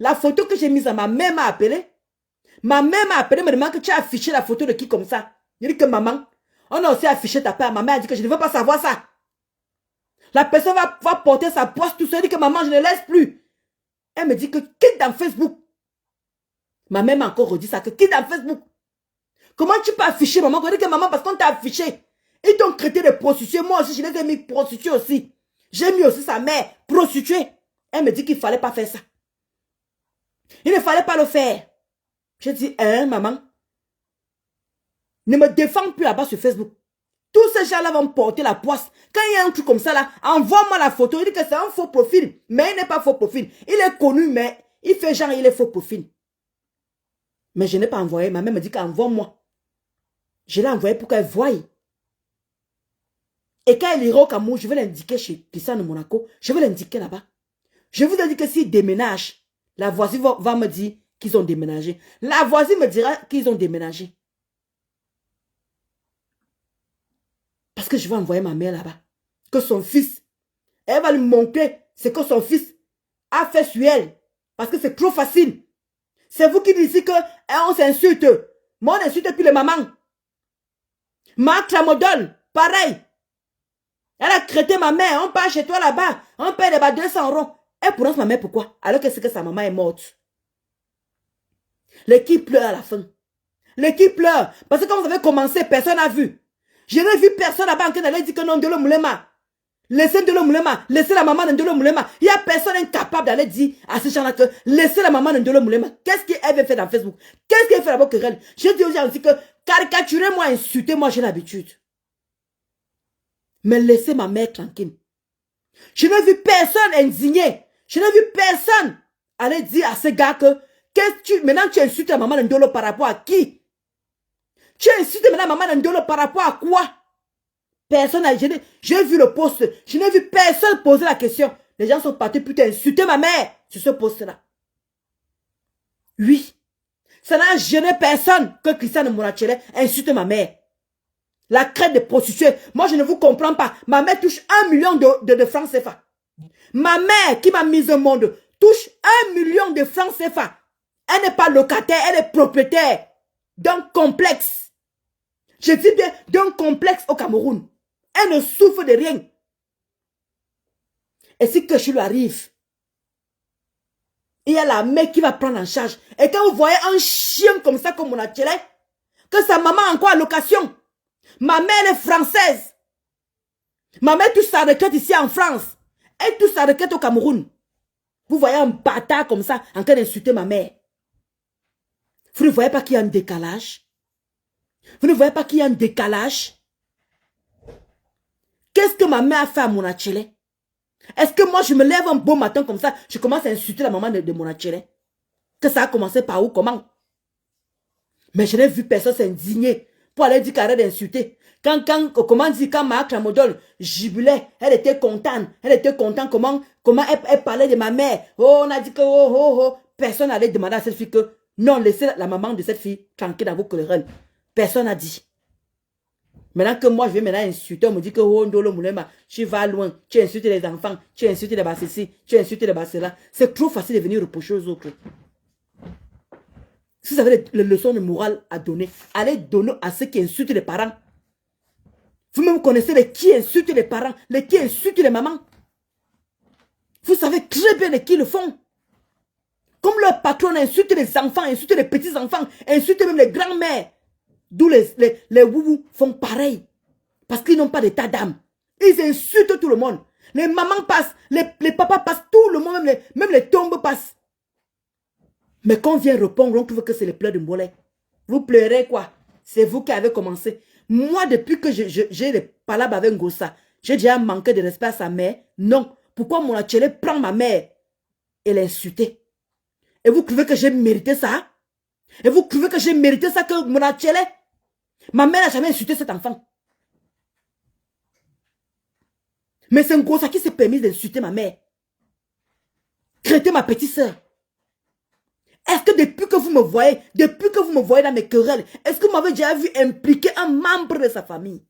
S2: La photo que j'ai mise à ma mère m'a appelé. Ma mère m'a appelé, me demande que tu as affiché la photo de qui comme ça. Je dis que maman, on a aussi affiché ta père. Ma mère a dit que je ne veux pas savoir ça. La personne va porter sa poste tout seul. Elle dit que maman, je ne laisse plus. Elle me dit que quitte dans Facebook. Ma mère m'a encore redit ça, que quitte dans Facebook. Comment tu peux afficher maman? Je dis que maman, parce qu'on t'a affiché. Ils t'ont traité de prostituée. Moi aussi, je les ai mis prostituée aussi. J'ai mis aussi sa mère prostituée. Elle me dit qu'il ne fallait pas faire ça. Il ne fallait pas le faire. Je dis, hein, maman? Ne me défends plus là-bas sur Facebook. Tous ces gens-là vont me porter la poisse. Quand il y a un truc comme ça là, envoie-moi la photo. Il dit que c'est un faux profil. Mais il n'est pas faux profil. Il est connu, mais il fait genre, il est faux profil. Mais je n'ai pas envoyé. Ma mère me dit qu'envoie-moi. Je l'ai envoyé pour qu'elle voie. Et quand elle ira au Cameroun, je vais l'indiquer chez Christian de Monaco. Je vais l'indiquer là-bas. Je vous ai dit que s'ils déménagent, la voisine va me dire qu'ils ont déménagé. La voisine me dira qu'ils ont déménagé. Parce que je vais envoyer ma mère là-bas. Que son fils, elle va lui montrer ce que son fils a fait sur elle. Parce que c'est trop facile. C'est vous qui dites ici qu'on s'insulte. Moi, on insulte plus les mamans. Ma Tramodol, pareil. Elle a traité ma mère. On part chez toi là-bas. On paye les 200 €. Elle prononce ma mère pourquoi? Alors que c'est que sa maman est morte. L'équipe pleure à la fin. L'équipe pleure. Parce que quand vous avez commencé, personne n'a vu. Je n'ai vu personne là-bas qui allait dire que non, Ndolo Moulema. Laissez Ndolo Moulema. Laissez la maman de Ndolo Moulema. Il n'y a personne incapable d'aller dire à ces gens-là que laissez la maman de Ndolo Moulema. Qu'est-ce qu'elle veut faire dans Facebook? Qu'est-ce qu'elle fait là-bas que elle? Je dis aux gens aussi que caricaturez-moi, insultez-moi, j'ai l'habitude. Mais laissez ma mère tranquille. Je n'ai vu personne indigné. Je n'ai vu personne aller dire à ce gars que maintenant tu insultes la maman de Ndolo par rapport à qui? Tu insultes maintenant la maman de Ndolo par rapport à quoi? Personne n'a... J'ai vu le post. Je n'ai vu personne poser la question. Les gens sont partis putain insulter ma mère sur ce post-là. Oui. Ça n'a gêné personne que Christiane Monachele insulte ma mère. La crête de prostituée. Moi, je ne vous comprends pas. Ma mère touche 1 million de francs CFA. Ma mère qui m'a mise au monde touche 1 million de francs CFA. Elle n'est pas locataire, elle est propriétaire d'un complexe. Je dis bien d'un complexe au Cameroun. Elle ne souffre de rien. Et si que je lui arrive, il y a la mère qui va prendre en charge. Et quand vous voyez un chien comme ça, comme on a tiré, que sa maman a encore à location. Ma mère elle est française. Ma mère touche sa retraite ici en France. Elle touche sa retraite au Cameroun. Vous voyez un bâtard comme ça en train d'insulter ma mère. Vous ne voyez pas qu'il y a un décalage? Vous ne voyez pas qu'il y a un décalage? Qu'est-ce que ma mère a fait à Monachele? Est-ce que moi je me lève un beau matin comme ça, je commence à insulter la maman de Monachele? Que ça a commencé par où, comment? Mais je n'ai vu personne s'indigner pour aller dire qu'elle arrête d'insulter. Quand Maa Kramodol jubilait, elle était contente. Elle était contente comment elle parlait de ma mère. Oh, on a dit que personne n'allait demander à cette fille que non, laissez la maman de cette fille tranquille dans vos querelles. Personne n'a dit. Maintenant que moi je vais maintenant insulter, on me dit que oh Ndolo Moulema, tu vas loin, tu insultes les enfants, tu insultes les bassessis, tu insultes les bassessis. C'est trop facile de venir reprocher aux autres. Si vous avez les leçons de morale à donner, allez donner à ceux qui insultent les parents. Vous-même connaissez les qui insultent les parents, les qui insultent les mamans. Vous savez très bien de qui le font. Comme leur patron insulte les enfants, insulte les petits-enfants, insulte même les grands-mères. D'où les woubous font pareil. Parce qu'ils n'ont pas d'état d'âme. Ils insultent tout le monde. Les mamans passent, les papas passent, tout le monde, même les tombes passent. Mais quand on vient répondre, on trouve que c'est les pleurs de mollet. Vous pleurez quoi? C'est vous qui avez commencé. Moi, depuis que j'ai les palabres avec Ngossa, j'ai déjà manqué de respect à sa mère. Non. Pourquoi Monachele prend ma mère et l'insulter? Et vous trouvez que j'ai mérité ça? Et vous trouvez que j'ai mérité ça que Monachele? Ma mère n'a jamais insulté cet enfant. Mais c'est Ngossa qui s'est permis d'insulter ma mère. Traiter ma petite soeur. Est-ce que depuis que vous me voyez dans mes querelles, est-ce que vous m'avez déjà vu impliquer un membre de sa famille?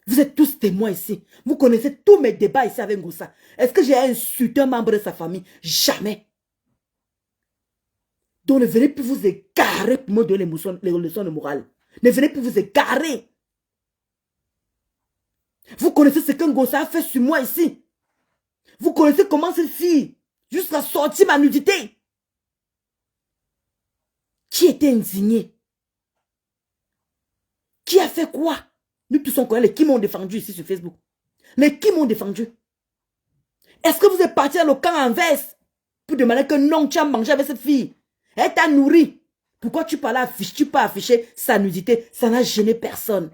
S2: Vous êtes tous témoins ici. Vous connaissez tous mes débats ici avec Ngossa. Est-ce que j'ai insulté un membre de sa famille? Jamais. Donc ne venez plus vous égarer pour me donner les leçons de morale. Ne venez plus vous égarer. Vous connaissez ce que Ngossa a fait sur moi ici. Vous connaissez comment cette fille, jusqu'à sortir ma nudité. Qui était indigné? Qui a fait quoi? Nous tous on connaît les qui m'ont défendu ici sur Facebook. Les qui m'ont défendu. Est-ce que vous êtes parti dans le camp en veste pour demander que non, tu as mangé avec cette fille? Elle t'a nourri. Pourquoi tu peux afficher sa nudité? Ça n'a gêné personne.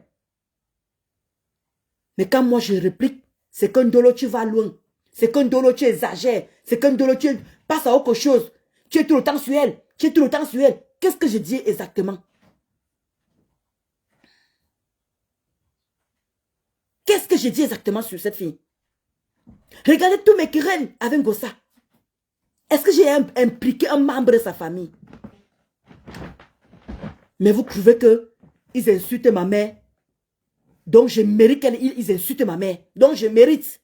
S2: Mais quand moi je réplique, c'est qu'un Ndolo tu vas loin. C'est qu'un Ndolo tu exagères. C'est qu'un Ndolo tu passes à autre chose. Tu es tout le temps sur elle. Tu es tout le temps sur elle. Qu'est-ce que je dis exactement? Qu'est-ce que je dis exactement sur cette fille? Regardez tous mes querelles avec Ngossa. Est-ce que j'ai impliqué un membre de sa famille? Mais vous trouvez qu'ils insultent ma mère. Donc je mérite qu'ils insultent ma mère. Donc je mérite.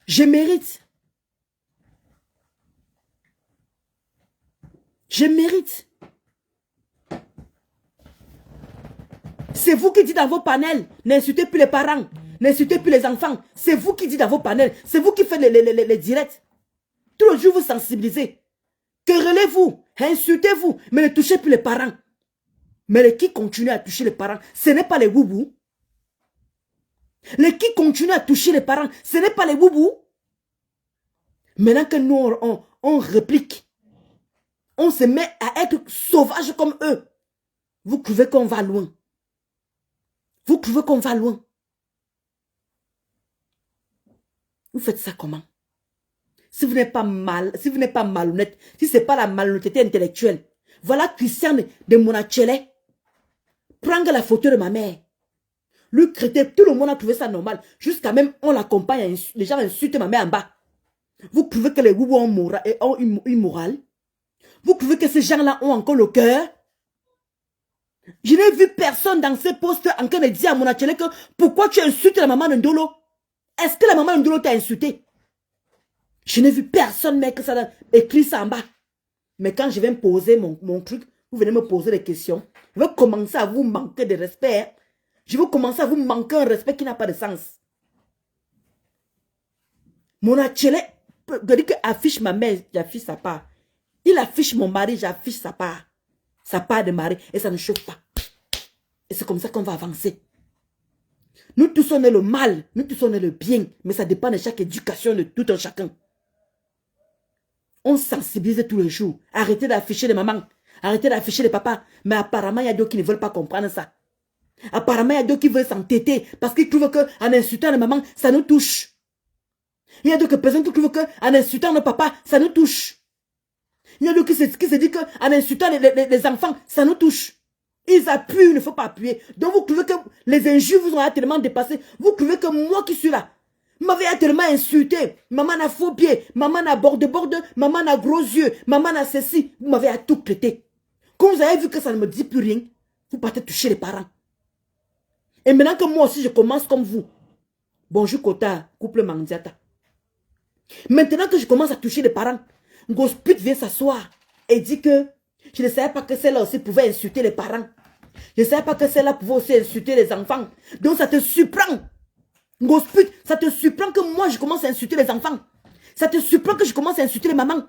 S2: Je mérite. Je mérite. C'est vous qui dites dans vos panels, n'insultez plus les parents, n'insultez plus les enfants. C'est vous qui dites dans vos panels, c'est vous qui faites les directs. Tout le jour vous sensibilisez. querellez-vous, insultez-vous, mais ne touchez plus les parents. Mais les qui continuent à toucher les parents, ce n'est pas les boubous. Les qui continuent à toucher les parents, ce n'est pas les boubous. Maintenant que nous, on réplique, on se met à être sauvage comme eux. Vous trouvez qu'on va loin. Vous trouvez qu'on va loin. Vous faites ça comment? Si vous n'êtes pas malhonnête, si ce n'est pas la malhonnêteté intellectuelle, voilà Christian de Monachele prendre la photo de ma mère. Lui traiter, tout le monde a trouvé ça normal. Jusqu'à même, on l'accompagne, les gens insultent ma mère en bas. Vous trouvez que les boubous ont une morale? Vous trouvez que ces gens-là ont encore le cœur? Je n'ai vu personne dans ces postes en train de dire à Monachele que pourquoi tu insultes la maman de Ndolo? Est-ce que la maman de Ndolo t'a insulté? Je n'ai vu personne mettre ça écrit ça en bas. Mais quand je vais me poser mon truc, vous venez me poser des questions. Je vais commencer à vous manquer de respect. Je vais commencer à vous manquer un respect qui n'a pas de sens. Monachele, je dis que affiche ma mère, j'affiche sa part. Il affiche mon mari, j'affiche sa part. Sa part de mari. Et ça ne chauffe pas. Et c'est comme ça qu'on va avancer. Nous tous on est le mal, nous tous on est le bien. Mais ça dépend de chaque éducation de tout un chacun. On sensibilise tous les jours. Arrêtez d'afficher les mamans. Arrêtez d'afficher les papas. Mais apparemment, il y a d'autres qui ne veulent pas comprendre ça. Apparemment, il y a d'autres qui veulent s'entêter. Parce qu'ils trouvent qu'en insultant les mamans, ça nous touche. Il y a d'autres personnes qui trouvent qu'en insultant nos papas, ça nous touche. Il y a d'autres qui se disent qu'en insultant les enfants, ça nous touche. Ils appuient, il ne faut pas appuyer. Donc vous trouvez que les injures vous ont tellement dépassé. Vous trouvez que moi qui suis là, m'avait tellement insulté. Maman a faux pieds, maman a borde, maman a gros yeux, maman a ceci. Vous m'avez à tout traité. Quand vous avez vu que ça ne me dit plus rien, vous partez toucher les parents. Et maintenant que moi aussi je commence comme vous. Bonjour Kota, couple Mandiata. Maintenant que je commence à toucher les parents, Gosput vient s'asseoir et dit que je ne savais pas que celle-là aussi pouvait insulter les parents. Je ne savais pas que celle-là pouvait aussi insulter les enfants. Donc ça te surprend. Gosput, ça te surprend que moi je commence à insulter les enfants. Ça te surprend que je commence à insulter les mamans.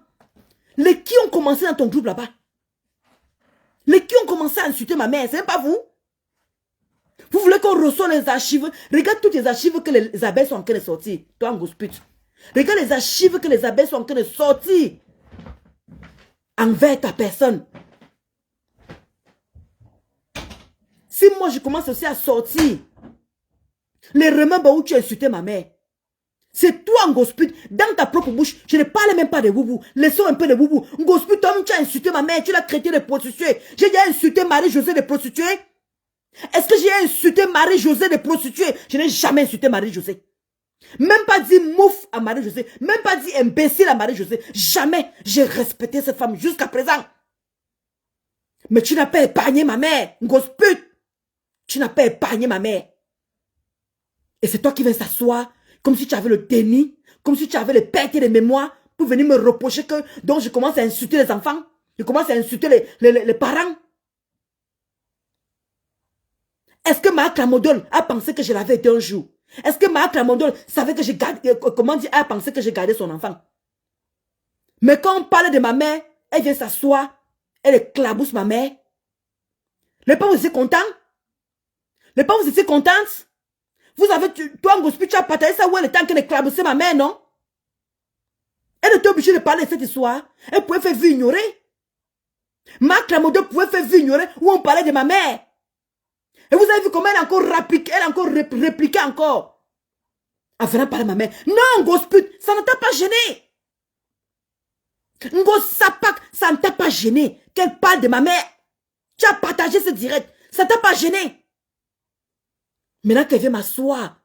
S2: Les qui ont commencé dans ton groupe là-bas? Les qui ont commencé à insulter ma mère? C'est même pas vous? Vous voulez qu'on reçoive les archives? Regarde toutes les archives que les abeilles sont en train de sortir. Toi, Gosput. Regarde les archives que les abeilles sont en train de sortir envers ta personne. Si moi je commence aussi à sortir les remèdes où tu as insulté ma mère, c'est toi, Ngosput, dans ta propre bouche. Je ne parle même pas de boubou. Laissons un peu de boubou. Ngosput, toi, tu as insulté ma mère, tu l'as traité de prostituée. J'ai déjà insulté Marie-Josée de prostituée. Est-ce que j'ai insulté Marie-Josée de prostituée? Je n'ai jamais insulté Marie-Josée. Même pas dit mouf à Marie-Josée. Même pas dit imbécile à Marie-Josée. Jamais j'ai respecté cette femme jusqu'à présent. Mais tu n'as pas épargné ma mère, Ngosput. Tu n'as pas épargné ma mère. Et c'est toi qui viens s'asseoir comme si tu avais le déni, comme si tu avais les pertes de mémoire pour venir me reprocher que donc je commence à insulter les enfants. Je commence à insulter les parents. Est-ce que Marc Lamodol a pensé que je l'avais d'un jour? Est-ce que Marc Lamodol savait que j'ai gardé, comment dire, a pensé que j'ai gardé son enfant? Mais quand on parle de ma mère, elle vient s'asseoir, elle éclabousse ma mère. Les parents, vous étiez contents? Les parents, vous étiez contentes? Vous avez, toi, Ngosput, tu as partagé ça où elle était en train d'éclabousser ma mère, non? Elle était obligée de parler de cette histoire. Elle pouvait faire vu ignorer. Marc Lamodol pouvait faire vu ignorer où on parlait de ma mère. Et vous avez vu comment elle a encore répliqué, elle a encore répliqué encore. En venant parler de ma mère. Non, Ngosput, ça ne t'a pas gêné. Ngosapak, ça ne t'a pas gêné. Qu'elle parle de ma mère. Tu as partagé ce direct. Ça ne t'a pas gêné. Maintenant qu'elle vient m'asseoir,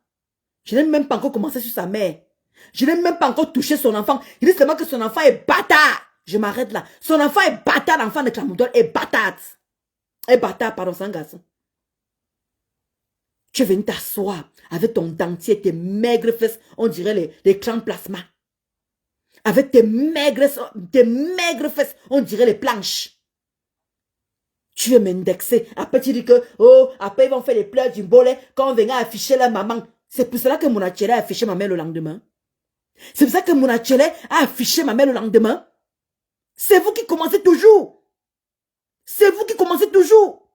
S2: je n'ai même pas encore commencé sur sa mère. Je n'ai même pas encore touché son enfant. Il dit seulement que son enfant est bâtard. Je m'arrête là. Son enfant est bâtard, l'enfant de Clamodol est bâtard. Est bâtard, pardon, c'est un garçon. Tu es venu t'asseoir avec ton dentier, tes maigres fesses, on dirait les clans plasma. Avec tes maigres fesses, on dirait les planches. Tu veux m'indexer. Après, tu dis que, oh, après, ils vont faire les pleurs du bolet quand on vient afficher la maman. C'est pour cela que Monachele a affiché ma mère le lendemain. C'est pour ça que Monachele a affiché ma mère le lendemain. C'est vous qui commencez toujours. C'est vous qui commencez toujours.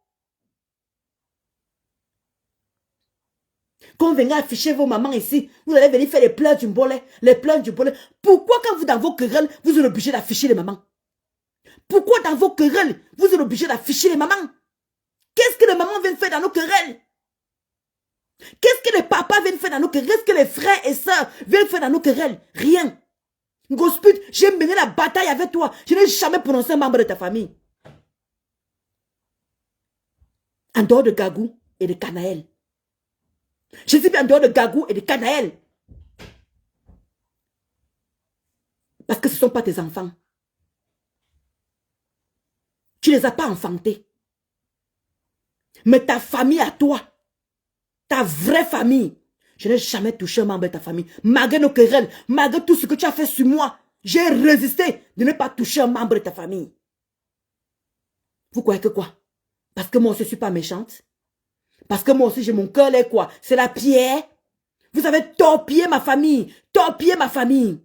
S2: Quand vous venez afficher vos mamans ici, vous allez venir faire les pleurs du bolet, les pleurs du bolet. Pourquoi quand vous dans vos querelles, vous êtes obligé d'afficher les mamans? Pourquoi dans vos querelles, vous êtes obligé d'afficher les mamans? Qu'est-ce que les mamans viennent faire dans nos querelles? Qu'est-ce que les papas viennent faire dans nos querelles? Qu'est-ce que les frères et sœurs viennent faire dans nos querelles? Rien. Gosput, j'ai mené la bataille avec toi. Je n'ai jamais prononcé un membre de ta famille. En dehors de Gagou et de Canaël. Je suis bien en dehors de Gagou et de Canaël. Parce que ce ne sont pas tes enfants. Tu ne les as pas enfantés. Mais ta famille à toi, ta vraie famille, je n'ai jamais touché un membre de ta famille. Malgré nos querelles, malgré tout ce que tu as fait sur moi, j'ai résisté de ne pas toucher un membre de ta famille. Vous croyez que quoi? Parce que moi aussi je ne suis pas méchante? Parce que moi aussi j'ai mon cœur là quoi? C'est la pierre? Vous avez torpillé ma famille. Torpillé ma famille.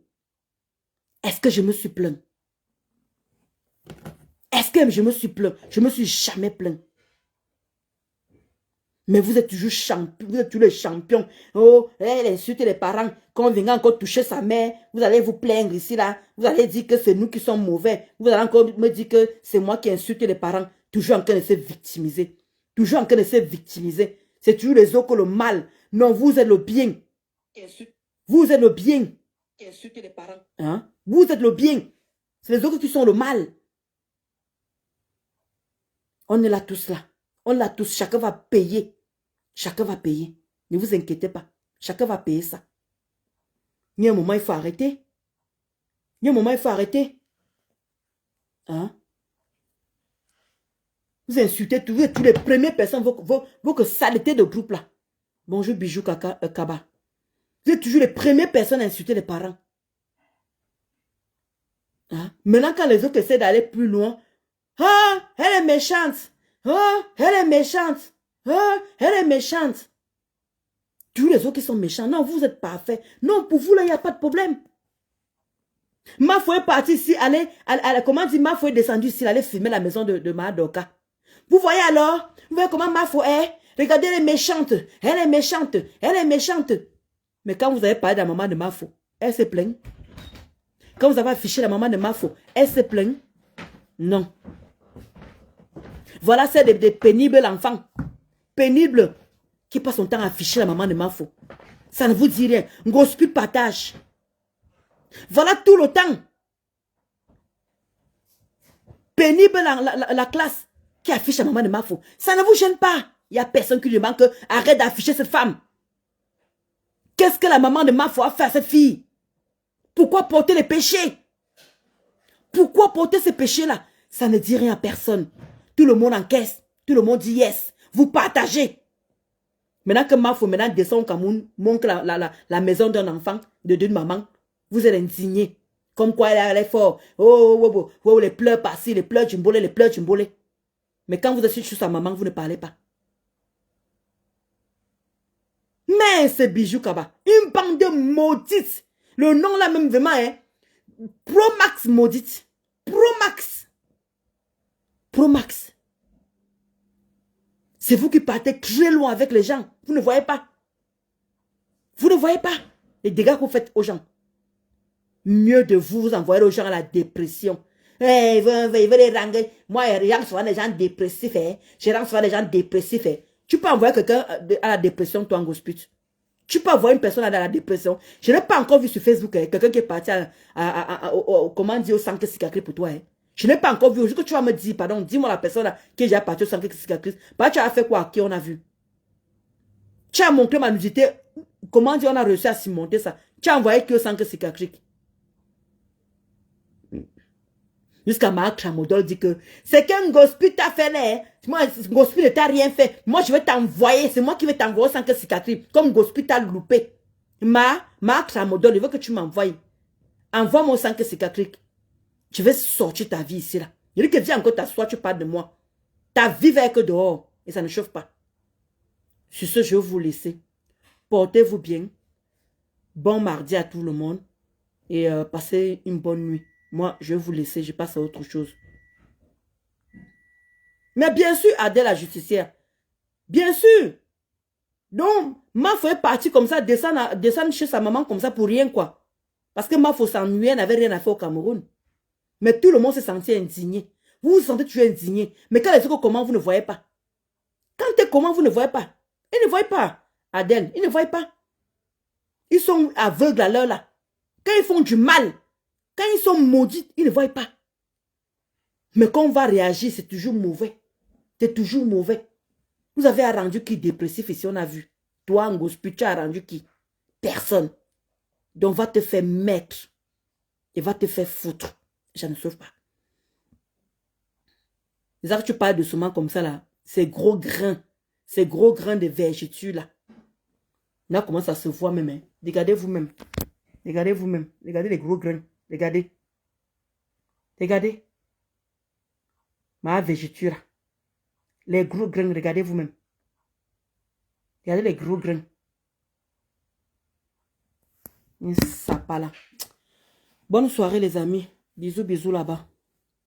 S2: Est-ce que je me suis plaint? Est-ce que je me suis plaint? Je ne me suis jamais plaint. Mais vous êtes toujours champion, vous êtes tous les champions. Oh, elle insulte les parents. Quand on vient encore toucher sa mère, vous allez vous plaindre ici, là. Vous allez dire que c'est nous qui sommes mauvais. Vous allez encore me dire que c'est moi qui insulte les parents. Toujours en train de se victimiser. Toujours en train de se victimiser. C'est toujours les autres que le mal. Non, vous êtes le bien. Vous êtes le bien. Qui insulte les parents. Hein? Vous êtes le bien. C'est les autres qui sont le mal. On est là tous là. On l'a tous. Chacun va payer. Chacun va payer. Ne vous inquiétez pas. Chacun va payer ça. Il y a un moment, il faut arrêter. Il y a un moment, il faut arrêter. Hein? Vous insultez tous les premières personnes, vos saletés de groupe là. Bonjour Bijou Kaba. Vous êtes toujours les premières personnes à insulter les parents. Hein? Maintenant, quand les autres essaient d'aller plus loin, ah, elle est méchante. Ah, elle est méchante. Ah, elle est méchante. Tous les autres qui sont méchants. Non, vous êtes parfaits. Non, pour vous, là, il n'y a pas de problème. Mafo est parti ici, comment dire, Mafo est descendu ici, aller filmer la maison de Madoka. Vous voyez alors? Vous voyez comment Mafo est? Regardez, elle est méchante. Elle est méchante. Elle est méchante. Mais quand vous avez parlé de la maman de Mafo, elle se plaint. Quand vous avez affiché la maman de Mafo, elle se plaint. Non. Voilà, c'est des pénibles enfants. Pénibles. Qui passe son temps à afficher la maman de Mafo. Ça ne vous dit rien. Gospel partage. Voilà tout le temps. Pénible la classe qui affiche la maman de Mafo. Ça ne vous gêne pas. Il n'y a personne qui lui demande que arrête d'afficher cette femme. Qu'est-ce que la maman de Mafo a fait à cette fille? Pourquoi porter les péchés? Pourquoi porter ces péchés-là? Ça ne dit rien à personne. Tout le monde encaisse. Tout le monde dit yes. Vous partagez. Maintenant que Mafo descend au Cameroun, montre la maison d'un enfant, d'une maman, vous êtes indignés. Comme quoi elle est fort. Oh, les pleurs par-ci, les pleurs du mbolé, les pleurs du mbolé. Mais quand vous êtes sur sa maman, vous ne parlez pas. Mais c'est Bijou Kaba. Une bande de maudites. Le nom là même vraiment est Promax maudite. Promax. Promax. C'est vous qui partez très loin avec les gens. Vous ne voyez pas. Vous ne voyez pas les dégâts que vous faites aux gens. Mieux de vous envoyer aux gens à la dépression. Hey, ils veulent les ranger. Moi, je rends souvent des gens dépressifs. Je rends souvent des gens dépressifs. Tu peux envoyer quelqu'un à la dépression, toi, en gospel. Tu peux envoyer une personne à la dépression. Je n'ai pas encore vu sur Facebook quelqu'un qui est parti comment dire, au centre psychiatrique pour toi. Je n'ai pas encore vu. Aujourd'hui que tu vas me dire, pardon, dis-moi la personne là, qui est déjà partie au centre psychiatrique. Bah, tu as fait quoi? Qui on a vu? Tu as montré ma nudité. Comment dire, on a réussi à surmonter ça? Tu as envoyé qui au centre psychiatrique? Jusqu'à Marc Tramodol dit que c'est qu'un gospel t'a fait là. Moi, gospel ne t'a rien fait. Moi, je vais t'envoyer. C'est moi qui vais t'envoyer au centre psychiatrique. Comme gospel t'a loupé. Marc Tramodol, il veut que tu m'envoies. Envoie-moi au centre psychiatrique. Je vais sortir ta vie ici là. Il dit que viens encore t'asseoir, tu parles de moi. Ta vie va être dehors. Et ça ne chauffe pas. Sur ce, je vais vous laisser. Portez-vous bien. Bon mardi à tout le monde. Et passez une bonne nuit. Moi, je vais vous laisser, je passe à autre chose. Mais bien sûr, Adèle la justicière. Bien sûr. Donc, Mafo est parti comme ça, descendre chez sa maman comme ça pour rien, quoi. Parce que Mafo s'ennuyait, n'avait rien à faire au Cameroun. Mais tout le monde s'est senti indigné. Vous vous sentez toujours indigné. Mais quand les autres comment vous ne voyez pas. Quand t'es comment vous ne voyez pas. Ils ne voient pas. Adèle, ils ne voient pas. Ils sont aveugles à l'heure là. Quand ils font du mal, quand ils sont maudits, ils ne voient pas. Mais quand on va réagir, c'est toujours mauvais. C'est toujours mauvais. Vous avez rendu qui dépressif ici, on a vu. Toi, Ngospi, tu as rendu qui? Personne. Donc, va te faire mettre. Et va te faire foutre. Je ne sauve pas. Les autres, tu parles de souvent comme ça là. Ces gros grains de vergeture là. Là, comment ça se voit même. Hein? Regardez vous-même. Regardez vous-même. Regardez les gros grains. Regardez. Regardez. Ma vergeture. Les gros grains, regardez vous-même. Regardez les gros grains. Ça pas là. Bonne soirée les amis. Bisous, bisous là-bas.